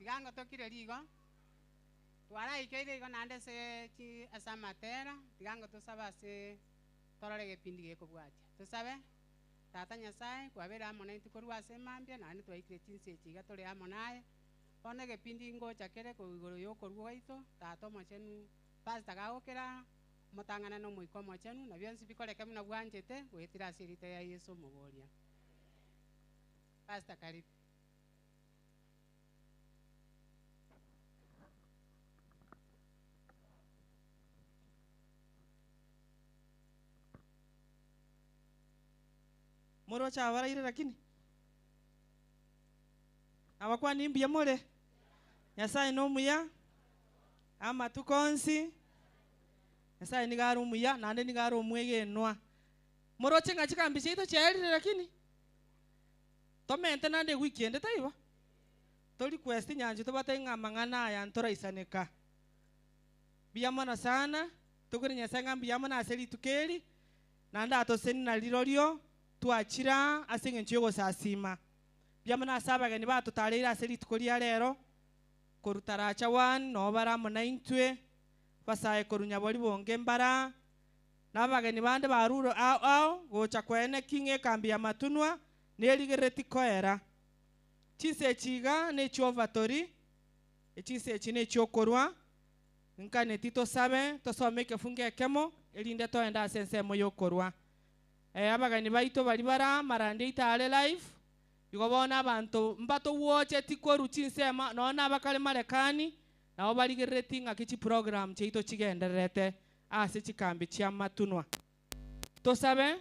tigango tokire ligo twara ikeire igo nande se chi asamatera tigango tusaba se torore gepindi gekobwatia tusabe tata nyasaye kwabera amo na itukorwa ase mambia nani twaikire chinse chiga tore amo naye one gepindi ngocha kere ko igoro yokorwa gaito tata mochenu pastor gagokera motangana no moiko mochenu na bionsi bikoreke muna bwanjete gwetira asirite ya Yesu mugoria pastor karibu. Moro cha waraire lakini abakwa nimbia more Nyasaye no muya ama tukonsi Nyasaye ni garu muya nande ni garu mwege nwa moro chenga chikambishe ito chaerire lakini tomente nande weekend taiba to request nyanju to batenga mangana ya ntora isaneka biyamana sana tokuri Nyasaye ngambiyamana aseli tukeli nanda atoseni na lirorio tuachira asenge nchiyogo sasima byamana asabagani batutarira aseli tukoria rero korutaracha wan no baramo naintwe basaye korunya bori bonge mbara nabagani bande baruro ao gocha kwene kinge kambi ya matunwa neligereti koera chise chiga ne chovatori chise chine chokorwa nkane tito sabe tosomeke funge kemo elinde toenda sense moyokorwa abagani baito bari bara marande itale live igobona abantu mbato woche tikoru chinsema nona bakale Marekani nao baligereti ngakichi program cheito chigenderete ase chikambi chia matunwa tosabe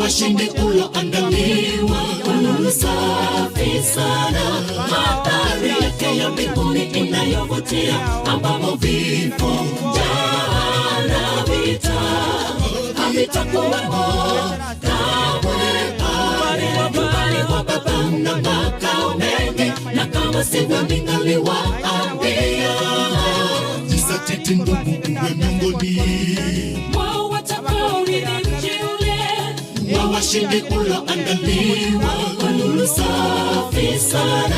washindi ulo andaliwa ululu safi sana mandhari yake ya mbinguni inayovutia ambamo vifo jana vita havitakuwemo kamwe nyumbani mwa Baba mna makao mengi na kama sivyo ningaliwaambia jisatiti ndugu uwe miongoni mwa watakaoridhiki washindi ulo andaliwa ululu safi sana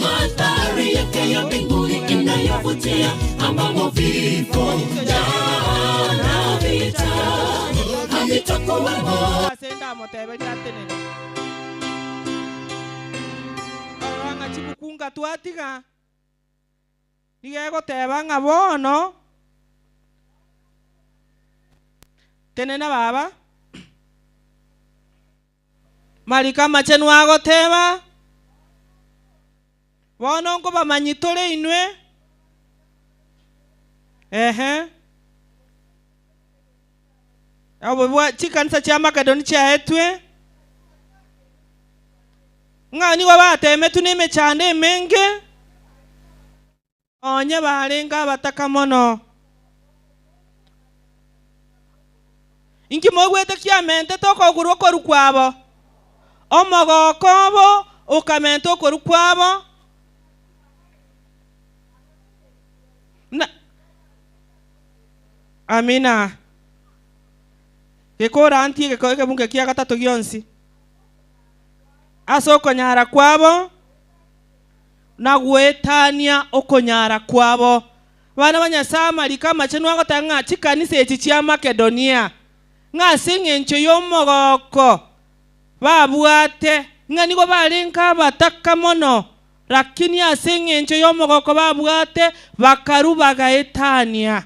mandhari yake ya mbinguni inayovutia ambamo vifo jana vita havitakuwemo asenda motebe jatenene anga chibukunga twatiga nigego teba ngabono tenena baba Marika machenu agoteba bono ngo bamanyitore inwe abo bwa chikanisa cha Makedoni cha etwe ngani go bateme tunime chande menge onye barenga batakamono inki mogwete kiamente tokoguru korukwabo omogokobo ukamento korukwabo na amina gekora anti gekoke bunge kia gatatu gionsi aso konyara kwabo na gwetania okonyara kwabo bana banyasa Marika machenu agotanga chikanisa echi chia Makedonia ngasinge ncho yomogoko babwate ngani go barenka batakamono lakini asinge ncho yomogoko babwate bakarubaga etania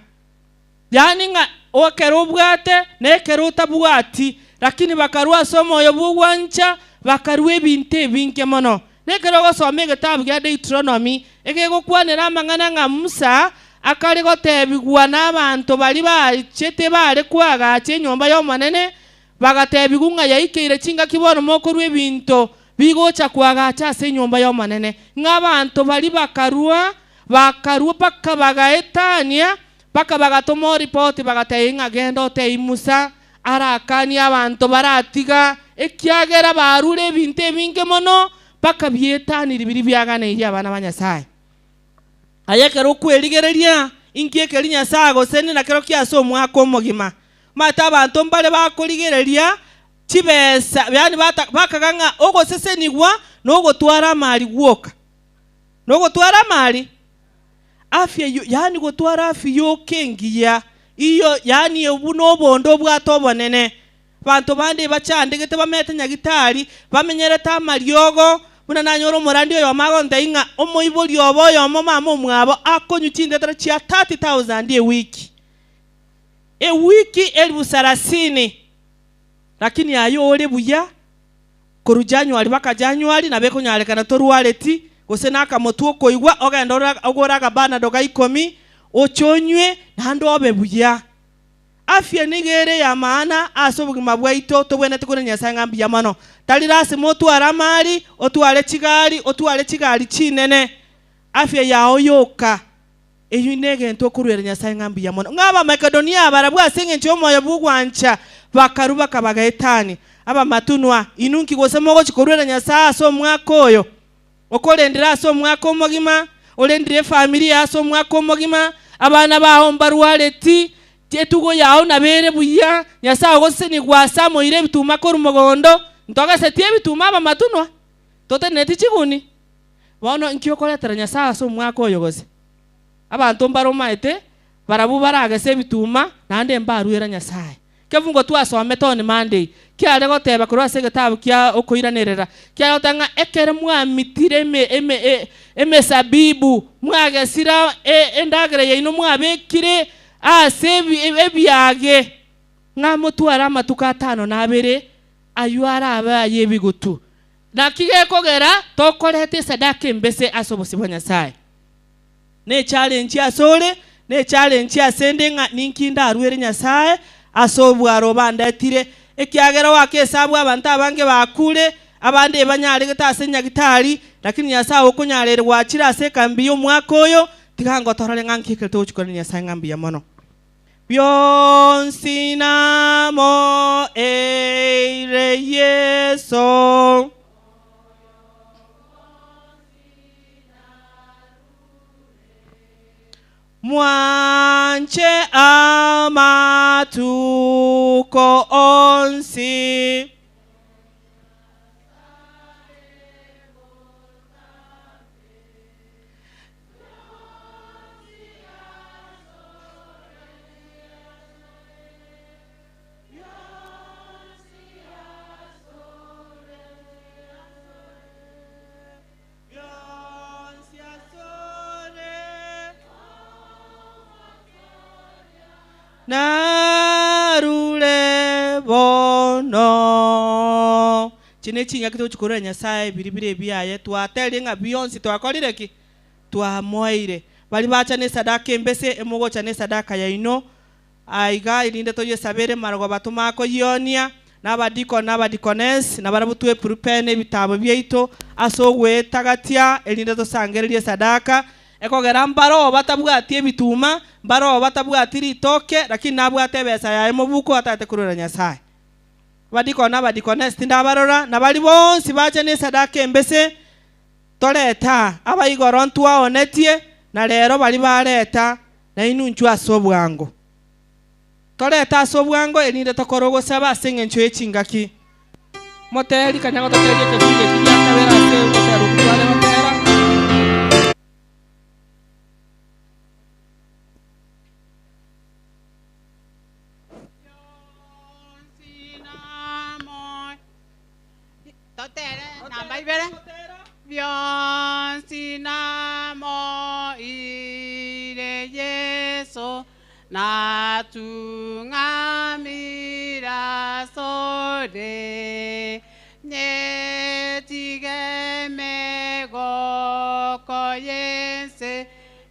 yani nga okerubwate nekeruta bwati lakini bakarua somo yobugwancha bakarwe binte binke mono nekero gosome gitabu gya Deuteronomy egegokwanera mangana nga Musa akari gotebigwa n'abantu bali bachete bare kwaga chenyomba y'omanene bagatebigunga yaikeire chinga kibono mokorwa ebinto bigocha kwaga cha se nyomba y'omanene ng'abantu bali bakarua paka bagaetania paka bagatoma report bagateinga gendo tei Musa arakani abantu baratiga ekiagera barure ebinto ebinge mono paka bietanira biri byagana iri abana banyasaye ayekero kweligereria inkiekeri Nyasaye gosene na kero kiaso omwaka omogima mata abantu mbale bakoligereria chibesa yani bakaganga ogosesenigwa nogotwara amali gwoka nogotwara amali afya yani gotwara afya yokengiya iyo yani obuno bondo bwatobonene bantu bandi bachandegete bamete nyagitari bamenyereta amaryogo buna nanyoro morandi oyo magonde inga omoibori oboyo omama omwabo akonyuchinde tara chia 30,000 a wiki elfu sarasini lakini ayo ole buya korujanyo ali bakajanywali nabeko nyalekana torualeti gose nakamotu okoigwa ogenda ogoraga bana doga 10 ochonywe nando obe buya afya nigere ya maana asobugima bwaito tobwene tukone Nyasaye ngambi ya mano talirasi motu aramali otuale chigali chinene afya yao yoka eyinege ntokurwera Nyasaye ngambi ya mano ngaba Makedonia barabwa senge nchomoyo bugwancha bakaruba kabagaetani aba matunwa inunki gose mogo chikorwera Nyasaye so mwaka oyo okolendera so mwaka omogima olendire familia so mwaka omogima abana baho mbarwaleti tetugo yao nabere buya Nyasaye gose ni gwasa moire bituma ko rumogondo ntoga setie bituma aba matunwa tote neti chiguni bono nkyo koletera Nyasaye so mwaka oyo gose abantu mbaromaite barabu baragase bituma nande mbarwera Nyasaye kevungo twasome tone Monday kyale goteba kurwa segetabu kya okoiranerera kya otanga ekere mwamitire sabibu mwagesira endagere yino mwabekire asebi ebyage ngamutwara amatuka 5 na 2 ayuara abaye bigutu nakige kogera tokolete sadaka mbese asobosibwa Nyasaye ne challenge asole ne challenge asendenga ninkinda arwere Nyasaye asobwaro bandatire ekyagera wakesabwa abantu abange bakule abandi banyale gtasenya gitali lakini Nyasaye okunyalere gwachira asekambi yo mwaka oyo tikango torale ngankike tochukora Nyasaye ngambi ya mono byonsi namo eire Yesu mwanche amatuko onsi narule bono chine chinya kito chikora Nyasaye biribire biaye twateli nga Beyonce twakolire ki twamoire bali bacha ne sadaka embese emogo cha ne sadaka ya ino aiga ilinde toye sabere marogo batumako yonia nabadiko nabadikones nabarabutwe purpene bitabo byeito asogwe tagatia ilinde to sangererie sadaka ekogera mbaro batabwatie bituma mbaro batabwatiri toke lakini nabwate besa ya emobuko atate kurura Nyasaye badiko nabadikones tindabarora nabali bonsi bacha ne sadaka embese toleta abayigoro ntwa onetie na lero bali baleta na inunchu asobwango toleta asobwango elinde tokorogo saba senge ncho echingaki moteli kanyango toteje kefije kinyaka bera se motelo kwale motela Byonsi namo ire Yesu natungamira sore netigeme gokoyense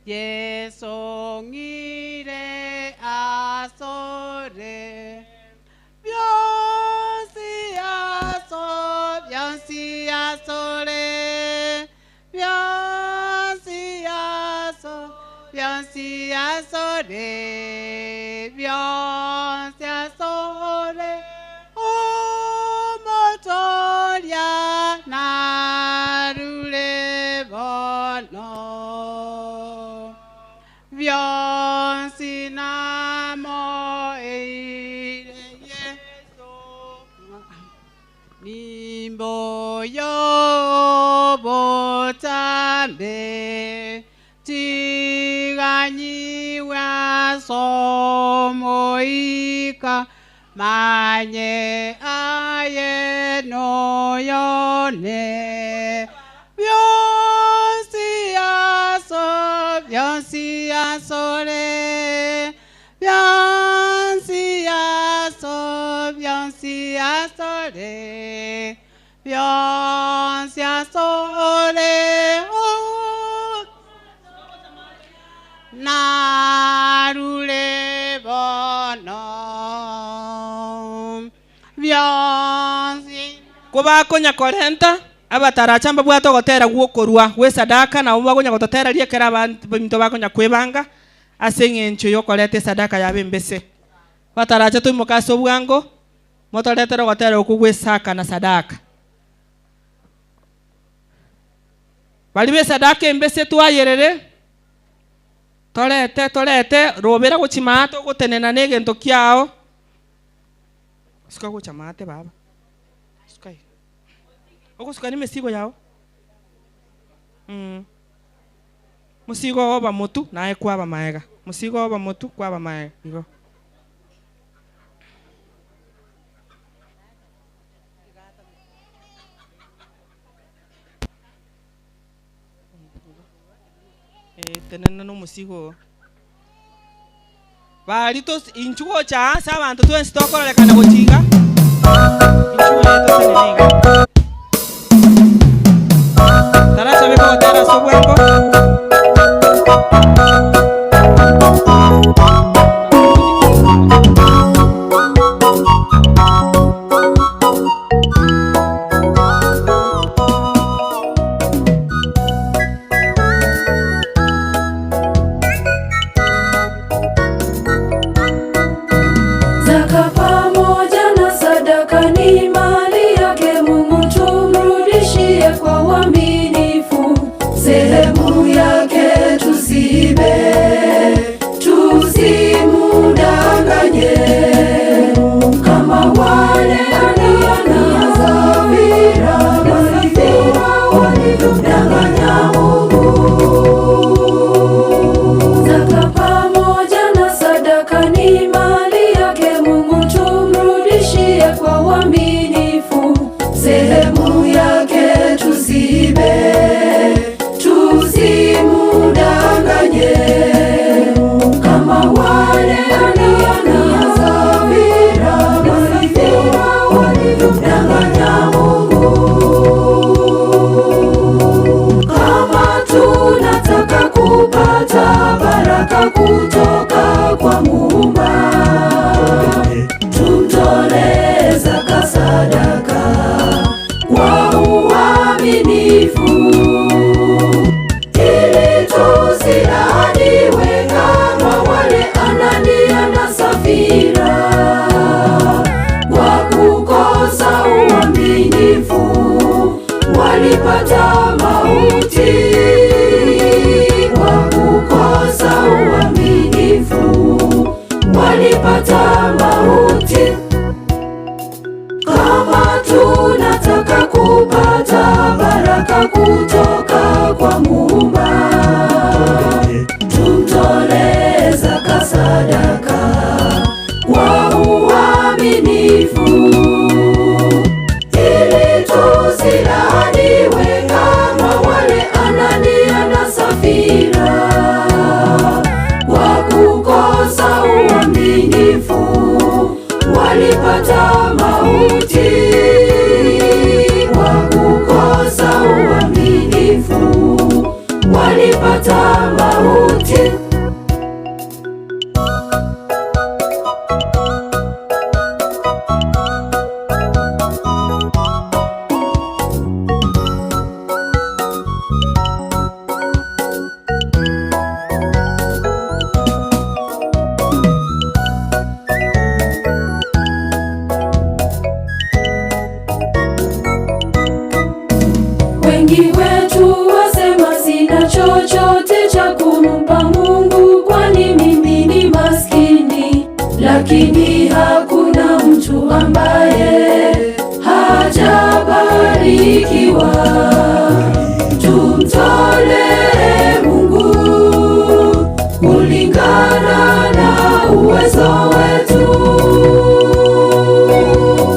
Yesu ngire asore Byonsi asore Byonsi asore o motoria narule bono Byonsi namo moyo botambe tiganyiwa somoika manye aye no yone Bionsi asole Bionsi asole Bionsi asole narule bono Bionsi kuba konya korenta abatarachamba bwato gotera guokorwa gwe sadaka na uba gonya gotera riekera abantu bakonya kwebanga aseng'encho yokorete sadaka yabe mbese bataracha tuimukaso bwango motoretera gotera okugwe saka na sadaka balibe sadaka mbese twayerere torete robera guchimato gutenena negento kiao sika guchamate baba sikai ogusuka ni mesigo yao musigo oba mutu nae kwaba maega musigo oba mutu kwaba maega igo tenena no musigo balitos inchugo cha sa abantu twensi tokorelekana gochiga inchugo yeto tenenega Tarasa viko gotera sobwengo Zaka pamoja na sadaka ni mali yake Mungu, tumrudishie kwa uaminifu sehemu yake, tusiibe tusimudanganye kama wale Anania na Safira walivyomdanganya Mungu. Zaka pamoja na sadaka ni mali yake Mungu, tumrudishie kwa uaminifu sehemu yake, tusiibe tusimudanganye kama wale Anania na Safira walivyomdanganya Mungu. Kama tunataka kupata baraka kutoka kwa Muumba, tumtolee zaka sadaka kwa uaminifu ili tusilaaniwe kama wale Anania na Safira kwa kukosa uaminifu walipata mauti. Kwa kukosa uaminifu walipata mauti. Kama tunataka kupata baraka kutoka kwa Muumba, tumtolee zaka sadaka kwa uaminifu ili tusilaaniwe kama wale Anania na Safira kwa kukosa uaminifu walipata mauti. Kwa kukosa uaminifu walipata mauti. Wengi wetu wasema sina chochote cha kumpa Mungu, kwani mimi ni maskini. Lakini hakuna mtu ambaye hajabali hatajabarikiwa. Tumtolee Mungu kulingana na uwezo wetu.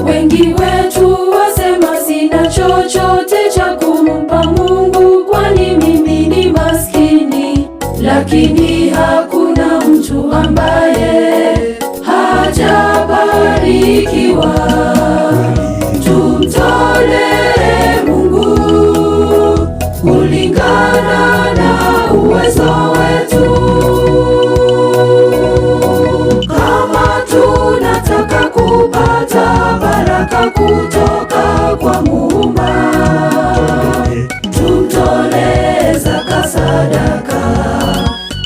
Wengi wetu wasema sina chochote cha kumpa Mungu, kwani mimi ni maskini. Lakini hakuna mtu ambaye hajabarikiwa. Tumtolee Mungu kulingana na uwezo wetu. Kama tunataka kupata baraka kutoka kwa Muumba, tumtolee zaka sadaka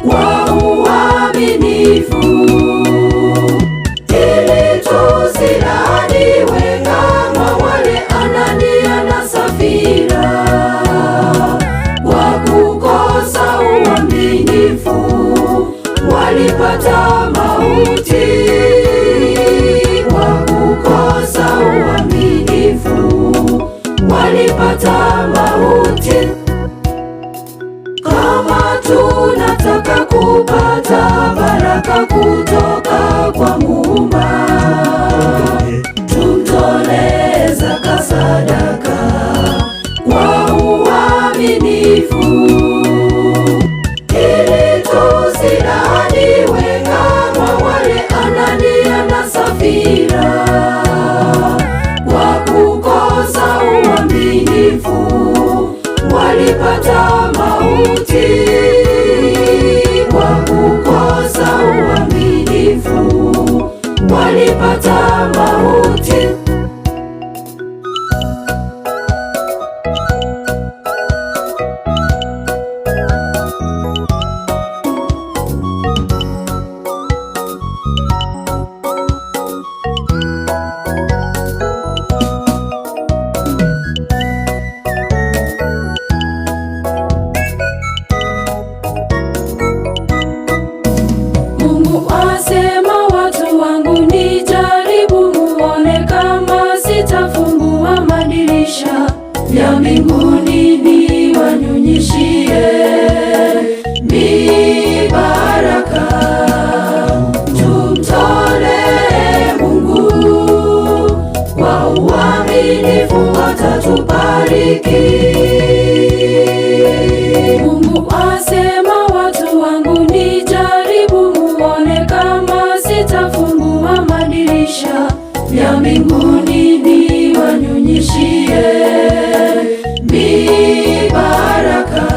kwa uaminifu, ili tusilaaniwe kama wale Anania na Safira kwa kukosa uaminifu walipata mauti. Kwa kukosa uaminifu walipata mauti. Kama tunataka kupata baraka kutoka kwa Muumba, tumtolee zaka sadaka kwa uaminifu, ili tusilaaniwe kama wale Anania na Safira kwa kukosa uaminifu walipata mauti. Kwa kukosa uaminifu walipata mauti. Mungu asema, watu wangu nijaribu, muone kama sitafungua madirisha ya mbinguni niwanyunyishie mibaraka. Tumtolee Mungu kwa uaminifu, atatubariki. Mungu asema, watu wangu nijaribu, muone kama sitafungua madirisha ya mbinguni niwanyunyishie mibaraka.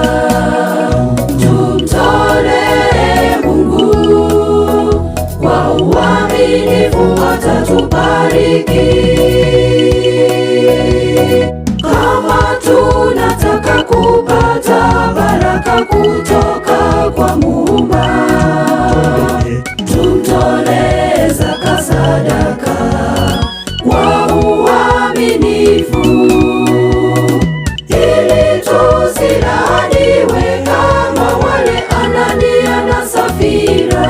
Tumtolee Mungu kwa uaminifu, atatubariki. Kama tunataka kupata baraka kutoka kwa Muumba, tumtolee zaka sadaka kwa uaminifu, ili tusilaaniwe kama wale Anania na Safira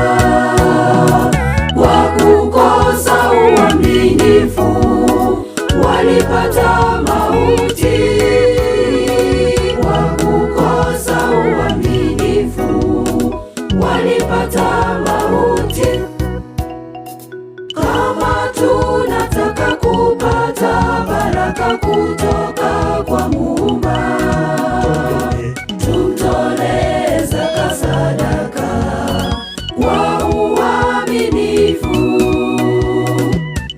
kwa kukosa uaminifu walipata mauti. Kwa kukosa uaminifu walipata mauti. Kama tunataka kupata baraka kutoka kwa Muumba, tumtolee zaka sadaka kwa uaminifu,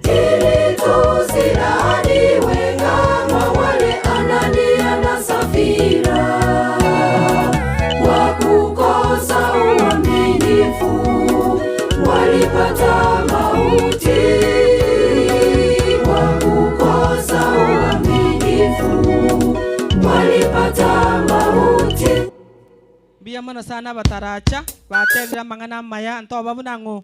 ili tusilaaniwe kama wale Anania na Safira kwa kukosa uaminifu walipata mauti. Kwa kukosa uaminifu walipata mauti. Biya mana sana bataracha bategra mangana maya nto babunango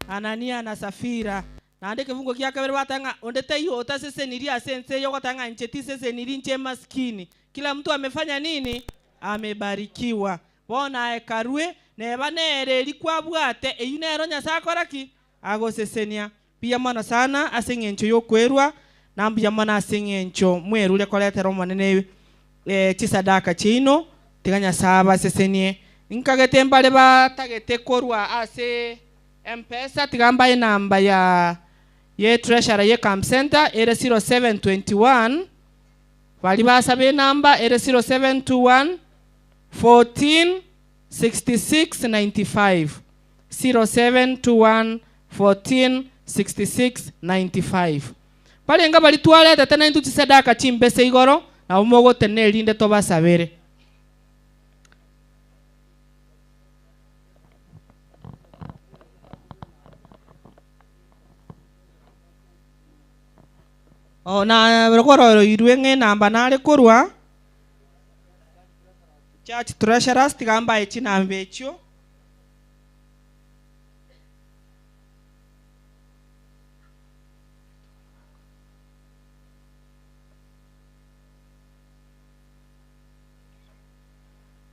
Anania na Safira nande kifungo kia kabiri batanga ondete yo utaseseniria sense yo kotanga ncheti seseniri nche maskini. Kila mtu amefanya nini? Amebarikiwa. Bona ekarue neba nere likwa bwate eyunero Nyasaye akoraki agosesenia. Biya mana sana asengencho yo kwerwa nambuya mona sing'encho mwerule koletera omonene chisadaka chino tiganya saba sesenie nkagete mbale batagete korwa ase M-Pesa tigamba inamba ye treasurer ye camp center ere 0721 bali basabe namba ere 0721 14 66 95 0721 14 66 95 pale nga bali twaleta tena intu chisadaka chimbese igoro na umogo tene linde to basabere na rokoro irwenge namba nale korwa church treasurers tigamba echinamba ekyo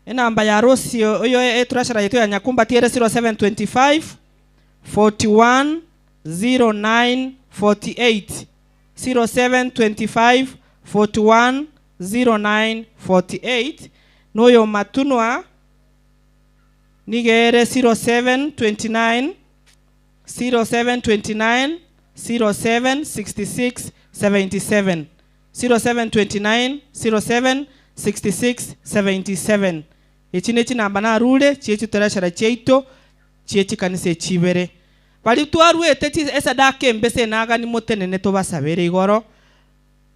enamba ya Rosi oyo treasurer yetu ya Nyakumba tiere 0725 41 09 48 0725 41 09 48 noyo matunwa nigere 0729 0729 07 66 77 0729 07 66 77 echine chinamba na rule chechi terashara cheito chechi kanise chibere bali twarwete chi esadaka embese naga ni motenene to basabere igoro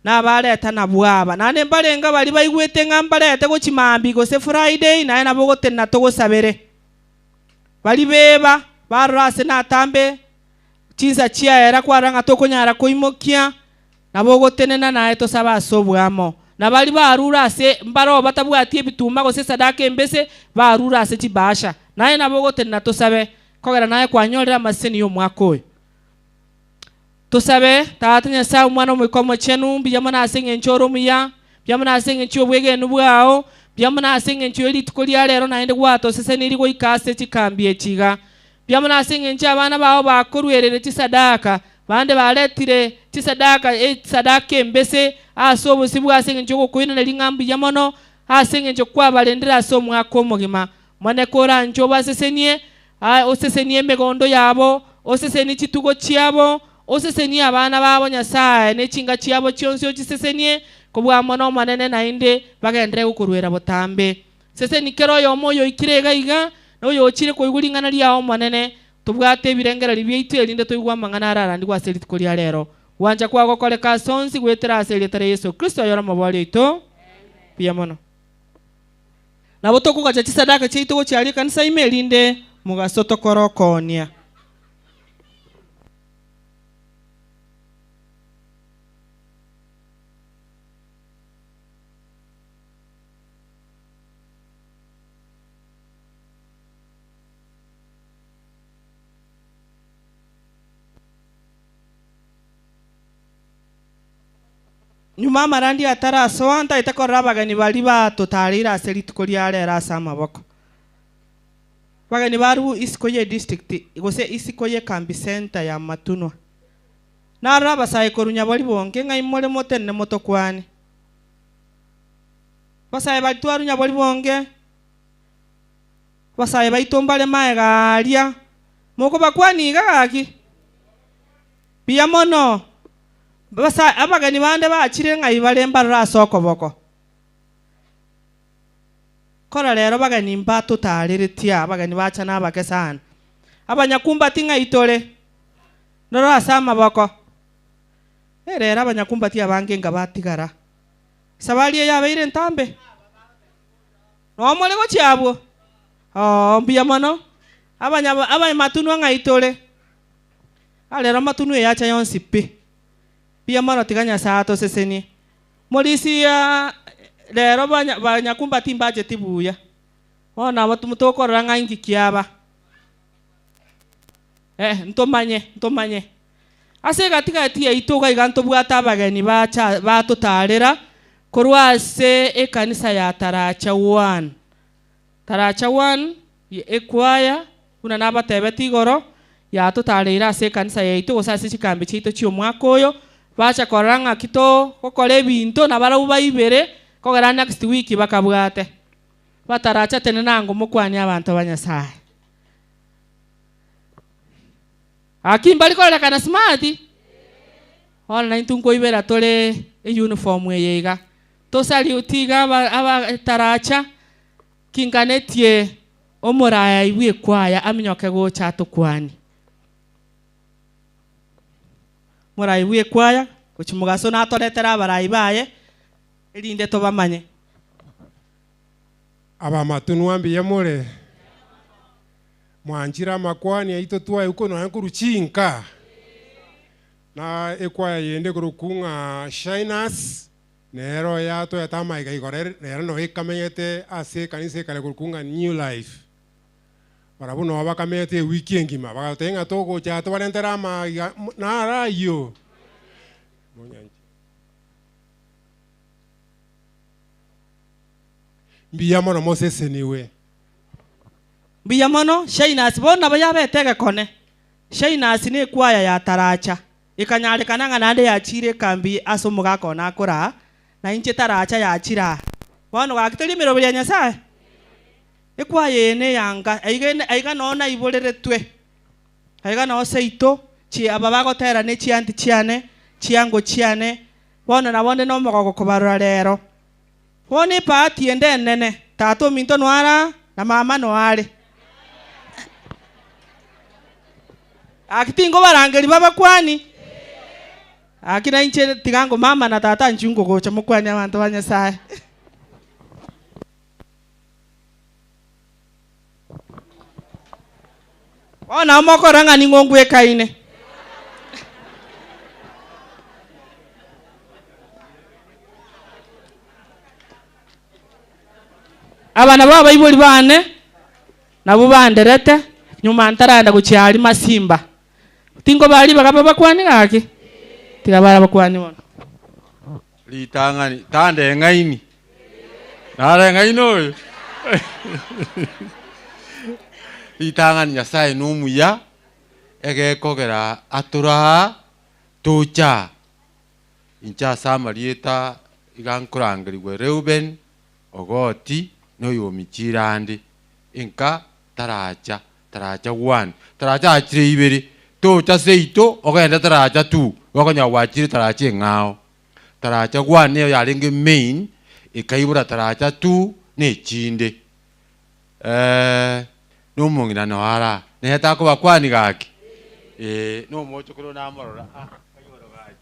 na baleta na bwaba nane mbalenga bali baigwete ngambalete go chimambi go se Friday naye nabo gotena to gosabere bali beba barase na tambe chinza chia era kwaranga to konyara koimokia nabo gotenena naye to saba asobwamo na bali barura ase mbaro batabwatie bituma go se sadaka embese barura ase chibasha naye nabo gotena to sabe kogera naye kwanyorera maseni yo mwakoyo tusabe tatanya sa umwana mwikomo chenu byamana asenge nchoro muya byamana asenge nchyo bwege nubwao byamana asenge nchyo elituko lya lero naende gwato sese niri go ikase chikambie chiga byamana asenge nchya abana bawo bakorwerere chisadaka bande baletire chisadaka sadaka embese asobo sibwa asenge nchyo kokwina na lingambi yamono asenge nchyo kwa balendera aso mwako mugima mwane kora nchyo basesenie osesenie megondo yabo osesenie chitugo chiabo osesenie abana babo Nyasaye nechinga chiabo chionse chisesenie kubwa mono manene nainde bagendere gukurwera botambe seseni kero yo moyo ikirega iga no yo chire koigulingana liao manene tubwate birengera libyite linde toigwa mangana arara ndi kwa seliti kuli lero wanja kwa gokoleka sonsi gwetera aselitare Yesu Kristo yora mabwali ito pia mono na botoko gacha chisadaka cheito go chiali kanisa imelinde mugasoto korokonia nyuma marandi ataraso anta itakorra bagani bali batotarira selituko lya lera sama boko bagani baru isikoye district igose isikoye kambi center ya Matunwa nara basaye korunya bali bonke ngai mole motenne motokwani basaye batwarunya bali bonke basaye baitombale maegalia moko bakwani gaki pia mono basa abagani bande bachire ngai balemba rasoko boko kora lero bagani mbato taleretia abagani bacha nabake sana abanyakumba tinga itole ndoro asama boko erera abanyakumba tia bange ngabatigara sabali yabeire ntambe no mole go chiabo mbia mono abanya Matunwa ngaitole alero Matunwa yacha yonsi pe pia mara tiganya sato seseni molisi ya lero banyakumba timbaje tibuya ona watu mutoko ranga ingi kiaba ntomanye ase katika tia itoga iganto bwata bagani bacha batotarera korwase ekanisa ya Taracha 1 ekwaya una nabatebe tigoro ya totarera ase kanisa ya ito osase chikambe chito chio mwakoyo bacha koranga kito kokora ebinto na barau baibere kogera next week bakabwate bataracha tene nango mokwani abantu banyasaye akimbali kolekana smart ona intunko ibera tole uniform yega tosali utiga aba taracha kinganetie omoraya ibwe kwaya aminyoke gocha tokwani morai bwe kwaya kuchimugaso na toretera barai baye elinde to bamanye aba matunu ambiye more mwanjira makwani aito twa uko no yankuruchinka na ekwaya yende kurukunga Shiners nero ya to yatama igore nero no ikamenyete ase kanise kale kurukunga New Life barabuno abakamenyete wiki ngima bagatenga togo cha to barentera ma na rayo Mbiyamono Moses niwe Mbiyamono Shiners bona bayabetege kone Shiners ni kwaya ya taracha ikanyarikana nganande yachire kambi asomuga kona akora na inche taracha yachira bono gakitiri mirobiri ya Nyasaye ikwaya ene yanga aiga nona iboreretwe aiga no seito chi ababagotera ne chianti chiane chiango chiane bono nabonde no mogogo kubarura rero woni pati ende nene tato minto nwara na mama nware akitingo barangeri babakwani akina inche tigango mama na tata njungo gocha mukwani abantu banyasaye ona mokoranga ni ngongwe kaine abana baba iboli bane nabo banderete nyuma ntaranda kucyari masimba tingo bali bagaba bakwani gake tigabara bakwani bona litangani tande ngaini nare ngaino litangani Nyasaye numuya egekogera atura tucha incha samarieta igankurangirwe Reuben ogoti no yomichirande inka taracha 1 taracha achire ibere tucha seito ogenda taracha 2 wakonya wachire taracha ngao taracha 1 ne yaringe main ikaibura taracha 2 ne chinde no mongina no ara ne hatako bakwani gake no mocho kuno na morora kayoro gaje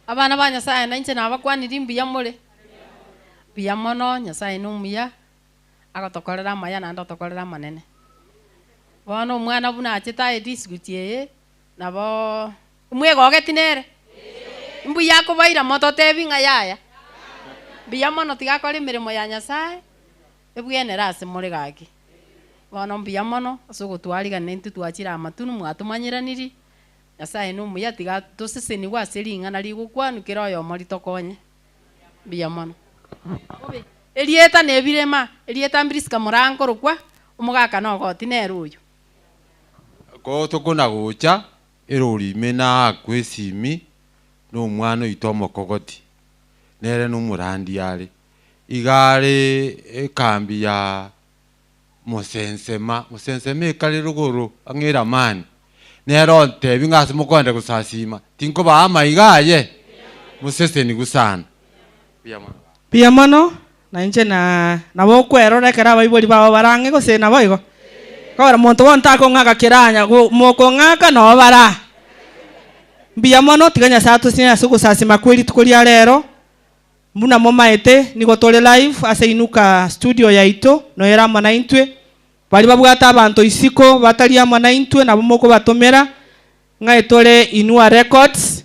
abana ba Nyasaye na inche na bakwani rimbi ya mole biyamono Nyasaye numuya agotokorera maya na ndotokorera manene bono mwana buna achita edisgutie nabo umwego getinere mbu yako baira moto tebi ngayaya biyamono tigakora imirimo ya Nyasaye ebwene rase muri gaki bono biyamono asugutwariga nentu twachira amatunu mwatumanyiraniri Nyasaye numuya tiga toseseni waseringa na ligukwa kiroyo mori tokonye biyamono elieta nebirema elieta mbiriska murango rukwa umugaka no goti neruyo ko tokona gocha erori mena kwesimi no mwana itomo kogoti nere no murandi yale igare ekambi ya musensema kali ruguru angera mani nero tebi ngase mukonde kusasima tinko ba amaigaye museseni gusana Biyamono na inche na bokwero rekera baiboli babo barange gose na boigo kora monto wonta ko ngaka kiranya moko ngaka no bara Biyamono tiganya sato sinya suku sasima kweli tukolia rero muna momaete niko tole live ase inuka studio ya ito no era mwana intwe bali babwata abantu isiko batalia mwana intwe na bomoko batomera ngai tole Inua Records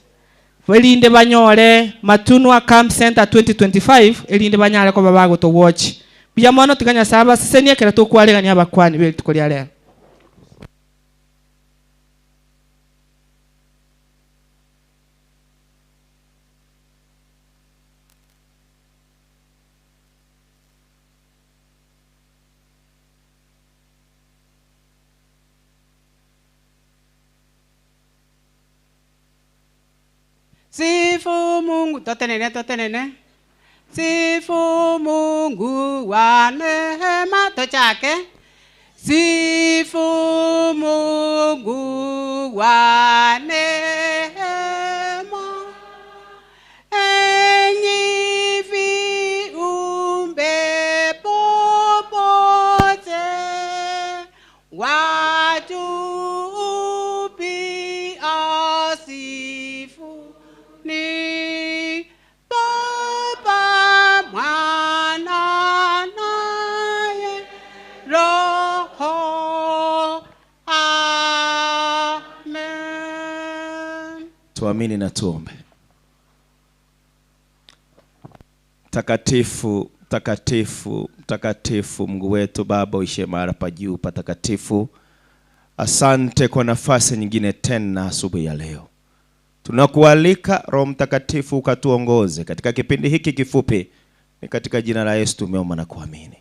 elinde banyore Matunwa Camp Center 2025 elinde banyare ko babago to watch Biyamono tiganya saba sesenia kera to kwalega ni abakwani beli tukolia rero Sifu Mungu, totenene. Sifu Mungu wa neema, tochake. Sifu Mungu wa neema. Enyi viumbe popote, watu pia sifu ni Baba, Mwana naye Roho. Amen. Tuamini na tuombe. Takatifu, takatifu, takatifu, Mungu wetu Baba uishiye mahali pa juu patakatifu, asante kwa nafasi nyingine tena asubuhi ya leo. Tunakualika Roho Mtakatifu ukatuongoze katika kipindi hiki kifupi. Ni katika jina la Yesu tumeomba na kuamini.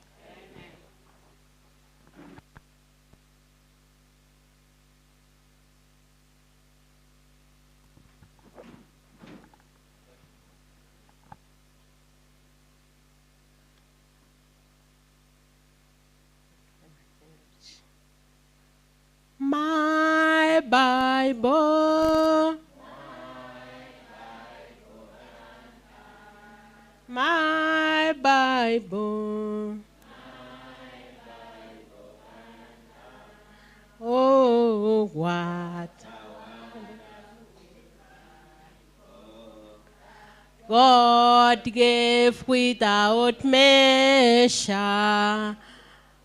My Bible, my Bible, oh, what God gave without measure.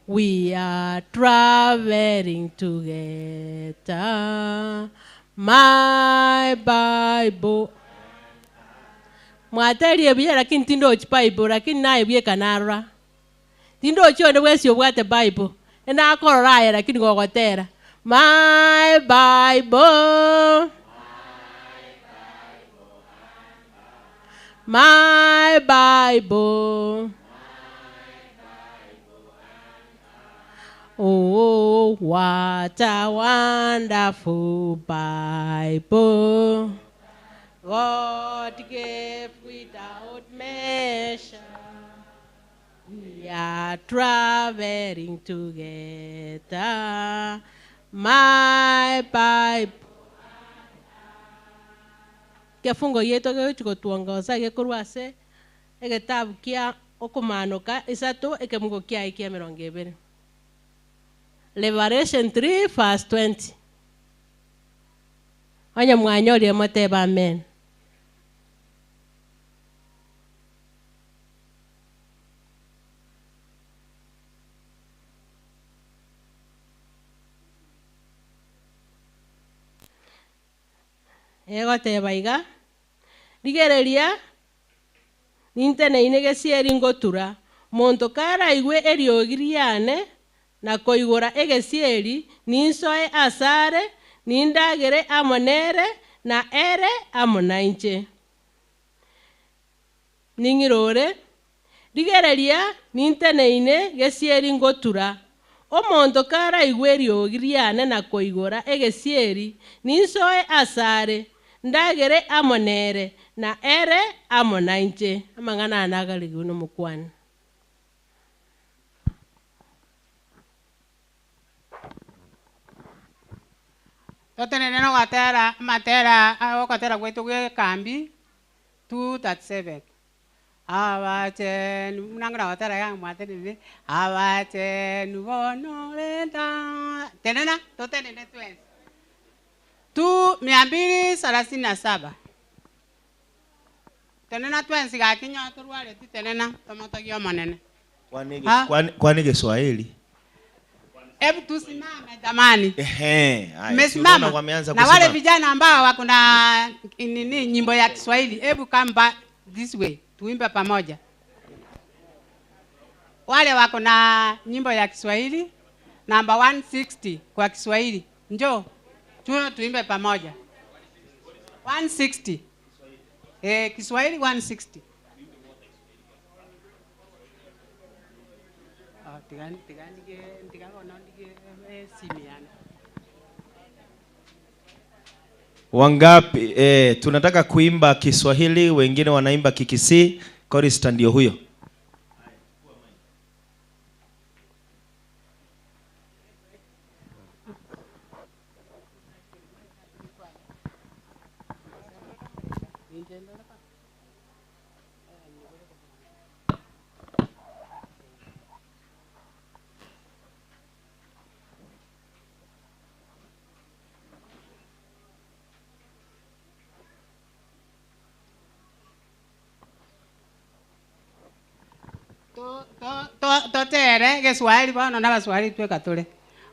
We are traveling together. My Bible. Mwateri ebiye lakini tindo uchi Bible lakini na ebiye kanara. Tindo uchi onde wesi obwate Bible. Ena akororaya lakini gogotera. My Bible. My Bible. Oh, what a wonderful Bible. God gave without measure. We are traveling together. My Bible. Kifungo yetu gĩtuko tuongoza gĩkurwase egitabu kia okumanuka isatu ekemugo kia ikia 20. Revelation 3 verse 20. Anya mwanyori amoteba amen. Ego teba iga ligereria nintene inegesieri ngotura monto kara igwe eriogiriane na koigora egesieri ninsoe asare nindagere amonere na ere amonainche ningirore ligereria ninteneine gesieri ngotura omonto kara igweri ogiriane na koigora egesieri ninsoe asare ndagere amonere na ere amonainche amangana anagali uno mukwani. Totenene no matera okotera kwetu gwe kambi 237. Abache nangara watera yang matenene abache nubono lenta tenena totenene twins 237 tenena twins ga kinya turwale tenena tomotogio manene kwani Kiswahili. Hebu tusimame jamani. Mmesimama na wale vijana ambao wako na nini nyimbo ya Kiswahili, hebu come this way tuimbe pamoja. Wale wako na nyimbo ya Kiswahili number 160 kwa Kiswahili, njoo tuimbe pamoja 160. Kiswahili 160. Tigani simiana Wangapi? Tunataka kuimba Kiswahili, wengine wanaimba Kikisii. Chorister ndio huyo. Totere Kiswahili bwana na Kiswahili tweka tule.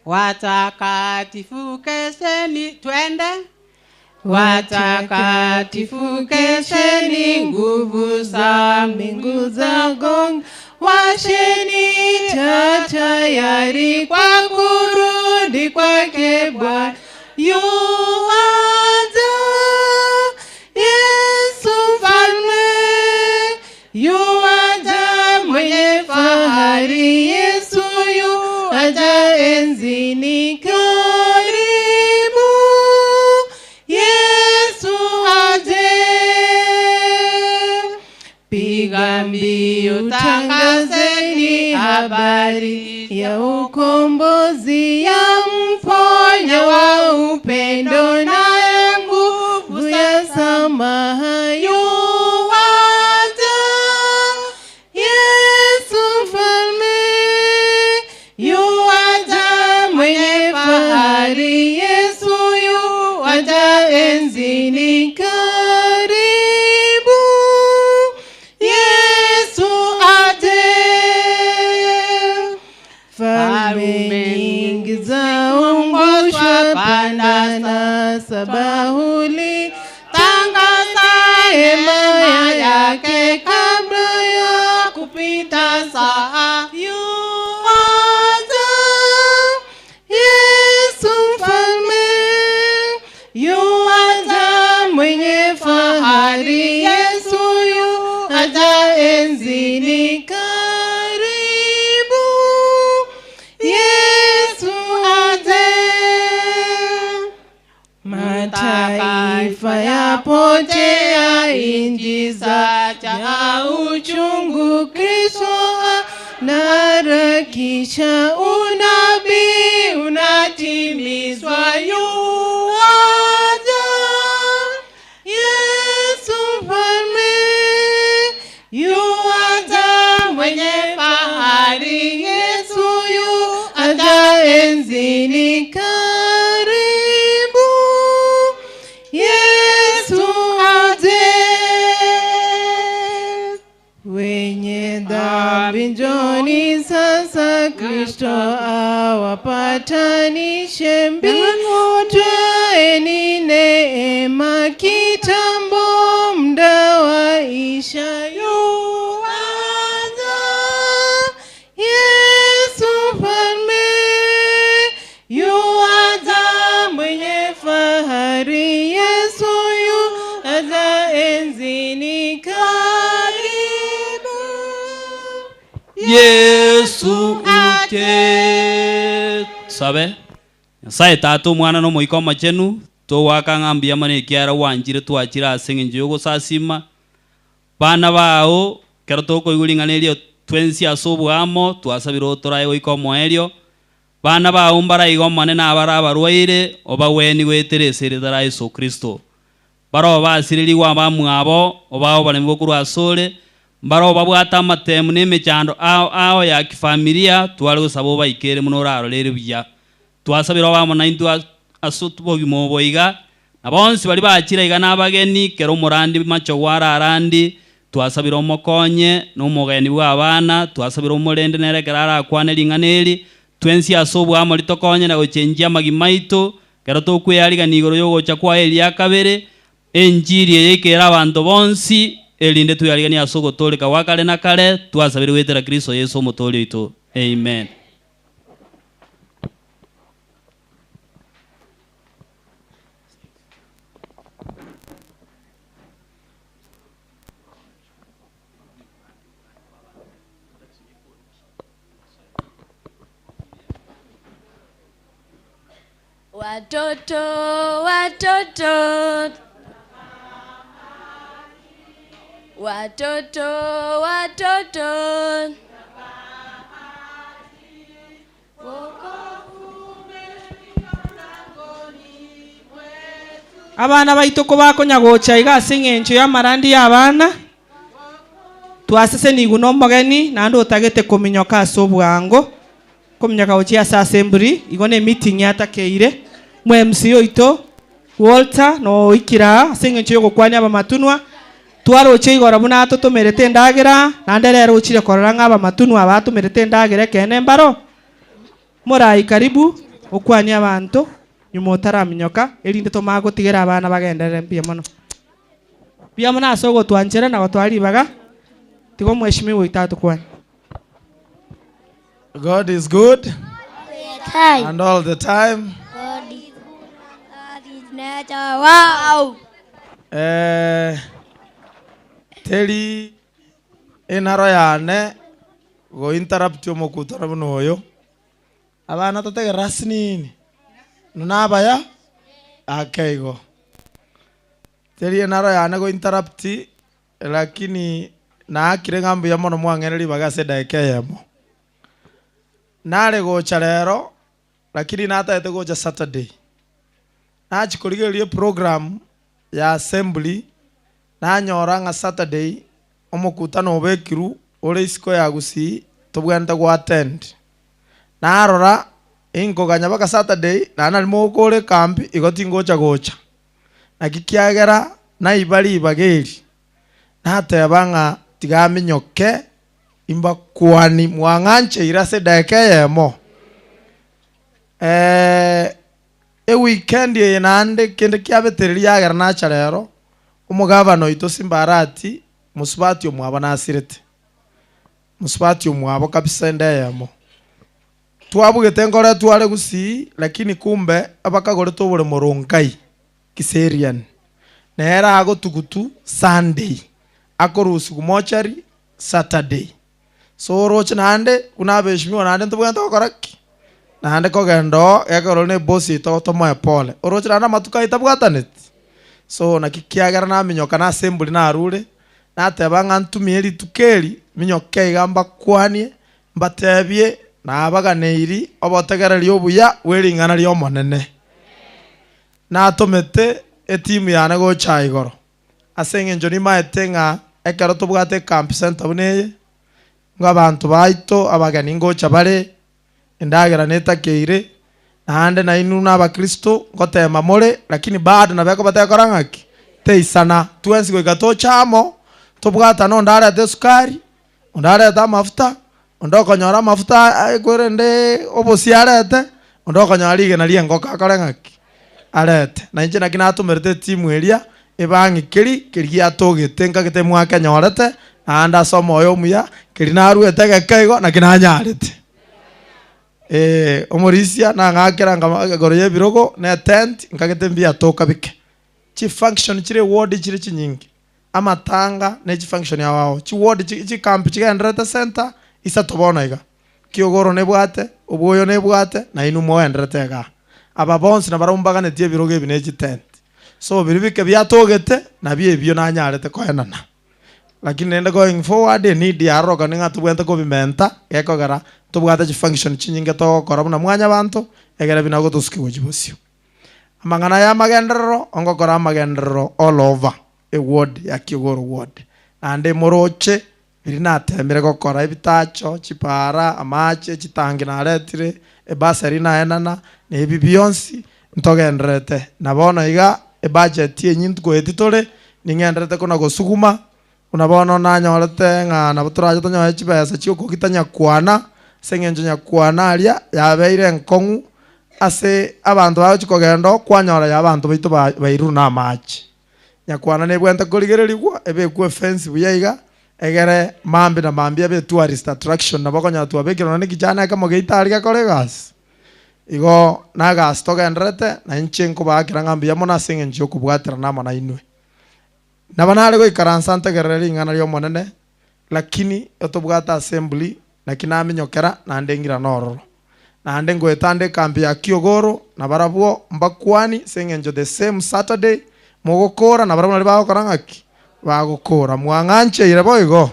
Watakatifu kesheni twende. Watakatifu kesheni, nguvu za mbingu za gonga. Washeni tayari kwa kurudi kwake Bwana. Yuaja Yesu mfalme, yuaja mwenye fahari. Yesu yuaja enzini karibu. Yesu aje, piga mbiu tangazeni habari ya ukombozi, ya mponya wa upendo na nguvu ya samaha. Yuaja Yesu mfalme, yuaja mwenye fahari. Yesu yuaja enzini karibu. Yesu aje. Falme nyingi zaongoshwa, panda na sabahuli, tangaza hema yake kabla ya kupita saa. Yuaja Yesu mfalme, yuaja mwenye fahari. Yesu yuaja enzini karibu. Yesu aje. Mataifa yapotea, inji zajaa uchungu. Kristo anaharakisha, unabii unatimizwa. Yuaja Yesu mfalme, yuaja mwenye fahari. Yesu yuaja enzini karibu. Yesu aje. Wenye dhambi njoni sasa, Kristo awapatanishe mbinguni. Twaeni neema kitambo, muda waisha. Yuaja Yesu mfalme, yuaja mwenye fahari. Yesu yuaja enzini karibu. Yesu uke sabe sai tatu mwana no moiko machenu to waka ngambia mane kiara wanjire twachira asinge njugo sasima bana bao kerato ko igulinganerio twensi asobu amo twasabiro toraye goiko moerio bana bao mbara igo mane na bara barwaire obaweni gweteresere dara Yesu Kristo baro basiriri wa bamwabo obao bane bokuru asore mbaro babwata amatemu n'emechando ao ya kifamilia twali gusaba baikere muno raro lere biya twasabira bamo na intu asutubo bimoboiga abonsi bali bakira iga nabageni kero murandi macho wara arandi twasabira omokonye n'umugeni bw'abana twasabira umurende nerekerara akwane linganeri twensi asobu amo litokonye na gochenjia magimaito kero tokweyariga nigoro yogocha kwa Elia kabere enjiri yekera abantu bonsi elinde tuyarigani asogo tole kawakale na kale twasabira wetera Kristo Yesu mutoli ito. Amen. Watoto, watoto. Watoto, watoto. Abana baitu ko bakonyagocha igase ng'encho ya marandi y'abana twasese nigu n'omogeni nandi otagete kominyoka ase obwango kominyoka gochia ase assembly igo ne meeting yatakeire mwe MC oito Walter no ikira ase ng'encho yogokwania abamatunwa twaroche igora buna atotomerete endagera nande rero ochire korora ng'aba matunwa abatomerete endagera kene mbaro morai karibu okwania abantu nyuma otaraminyoka erinde tomagotigera abana bagenderere mbia mono bia mono ase ogotwanchera na gotwaribaga tigo mweshimiwa itatu kwani. God is good and all the time. God is nature. Wow. Teri enaro yane go interrupt yo mokutana buno oyo abana totegera sinini nunabaya akaigo teri enaro yane go interrupt lakini na akire ngambu ya mono mwangereri bagase daikeyemo nare gocha rero lakini nataete gocha Saturday nachikorigerie program ya assembly nanyora nga Saturday omokutano obekiru ore isiko ya gusi tobwente go attend narora inkoganya baka Saturday nana mokore kampi igoti ngocha gocha nakikiagera naibari bageri natebanga tigaminyoke imba kwani mwanganche irase dakeyemo weekend ye nande kende kyabetereri yagera nacha rero umugabano ito simbarati musubati omwaba nasirete musubati omwabo kabisa ndeyemo twabugete ngore tware gusi lakini kumbe abakagore tobore morongai kiserian nera ago tugutu Sunday akorusu kumochari Saturday so roche nande kunabeshimiwa nande tobwenta koraki nande kogendo yakorone bosi to moya pole oroche nanda matuka itabwatanit so nakikiagera na minyoka na assembly na arure natebanga ntumieri tukeri minyoke igamba kwanie mbatebie na abaganeri obotegereri obuya weringana lyo monene na tomete etimu yana gocha igoro asenge njoni maetenga ekero tobwate camp center buneye ngabantu baito abagani ngocha bare endagera netakeire nande na inu na abakristo ngotema more lakini bado nabeko batekora ngaki teisana twensi goigato chamo tobwata no ndare te sukari ndare ta mafuta ndoko nyora mafuta gorende obosiarete ndoko nyari gena liengo kakora ngaki arete na inje nakina tumerete timu eria ebangi kiri atogete ngagete mwaka nyorete anda somo yo muya kiri naru etegekaigo na kinanyarete omorisia na ngakera ngagoroye birogo na tent ngagete mbia toka bike chi function chire ward chire chinyingi amatanga na chi function ya wao chi ward chi camp chi endrete center isa tobona iga kiogoro ne bwate oboyo ne bwate na inu mo endrete ga aba bonsi na barumbaga ne tie birogo ebine chi tent so biribike bya togete na bie bio na nyarete ko enana lakini nenda going forward need ya roga ninga tubwente ko bimenta gekogara tubwata chi function chinyinge to kora na mwanya bantu egera binago tusikiwe jibosio amangana ya magendero ongokora magendero all over a ward ya Kigoro ward ande moroche birina temere gokora ebitacho chipara amache chitangi na retire ebasari na enana ne bibionsi ntogendrete nabona iga budget yenyintu ko editore ningendrete kona gosuguma unabona nanyorete nga nabuturaje tonyo chipesa chiko kitanya kwana sengenjo nyakwana alia yabeire nkongu ase abantu bachikogendo kwanyora ya abantu baitu bairu na match nyakwana ne bwenta koligererigwa ebe ku offense buyaiga egere mambe na mambia be tourist attraction nabakonya tu abekero ne kijana kama geitaria kolegas igo naga stogendrete na inchenko bakira ngambia mona sengenjo kubwatira na mana inwe nabanale go ikaransante gereri ngana lyo monene lakini otobwata assembly na kinami nyokera na ndengira nororo nande ngwetande kambi ya Kiogoro na barabwo mbakwani sengenjo the same Saturday mogokora na barabwo bagokora ngaki bagokora mwanganche ire boigo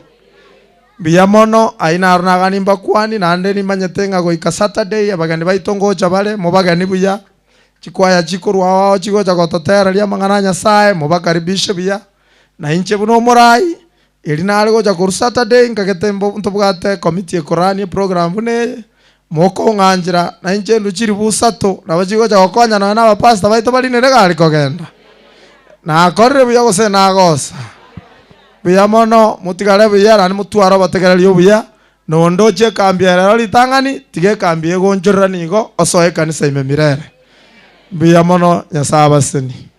biya mono aina arunagani mbakwani nande ni manyetenga goika Saturday abagani baitongoja bale mubagani buya chikwaya chikorwa wao chigoja gototera lia mangana Nyasaye mubakaribishe biya na inche buno morai eri nari goja kuru Saturday ngagetembo ntobwate committee ekorani program bune moko nganjira na inche nduchiri busato na bachigoja gokonya na abapasta baito bali nere gari kogenda na korre buya gose na gosa buya mono mutigare buya rani mutwaro bategererio buya nondoche kambi rero litangani tige kambi egonjorra nigo osoe kanisa imemirere buya mono Nyasaye seni.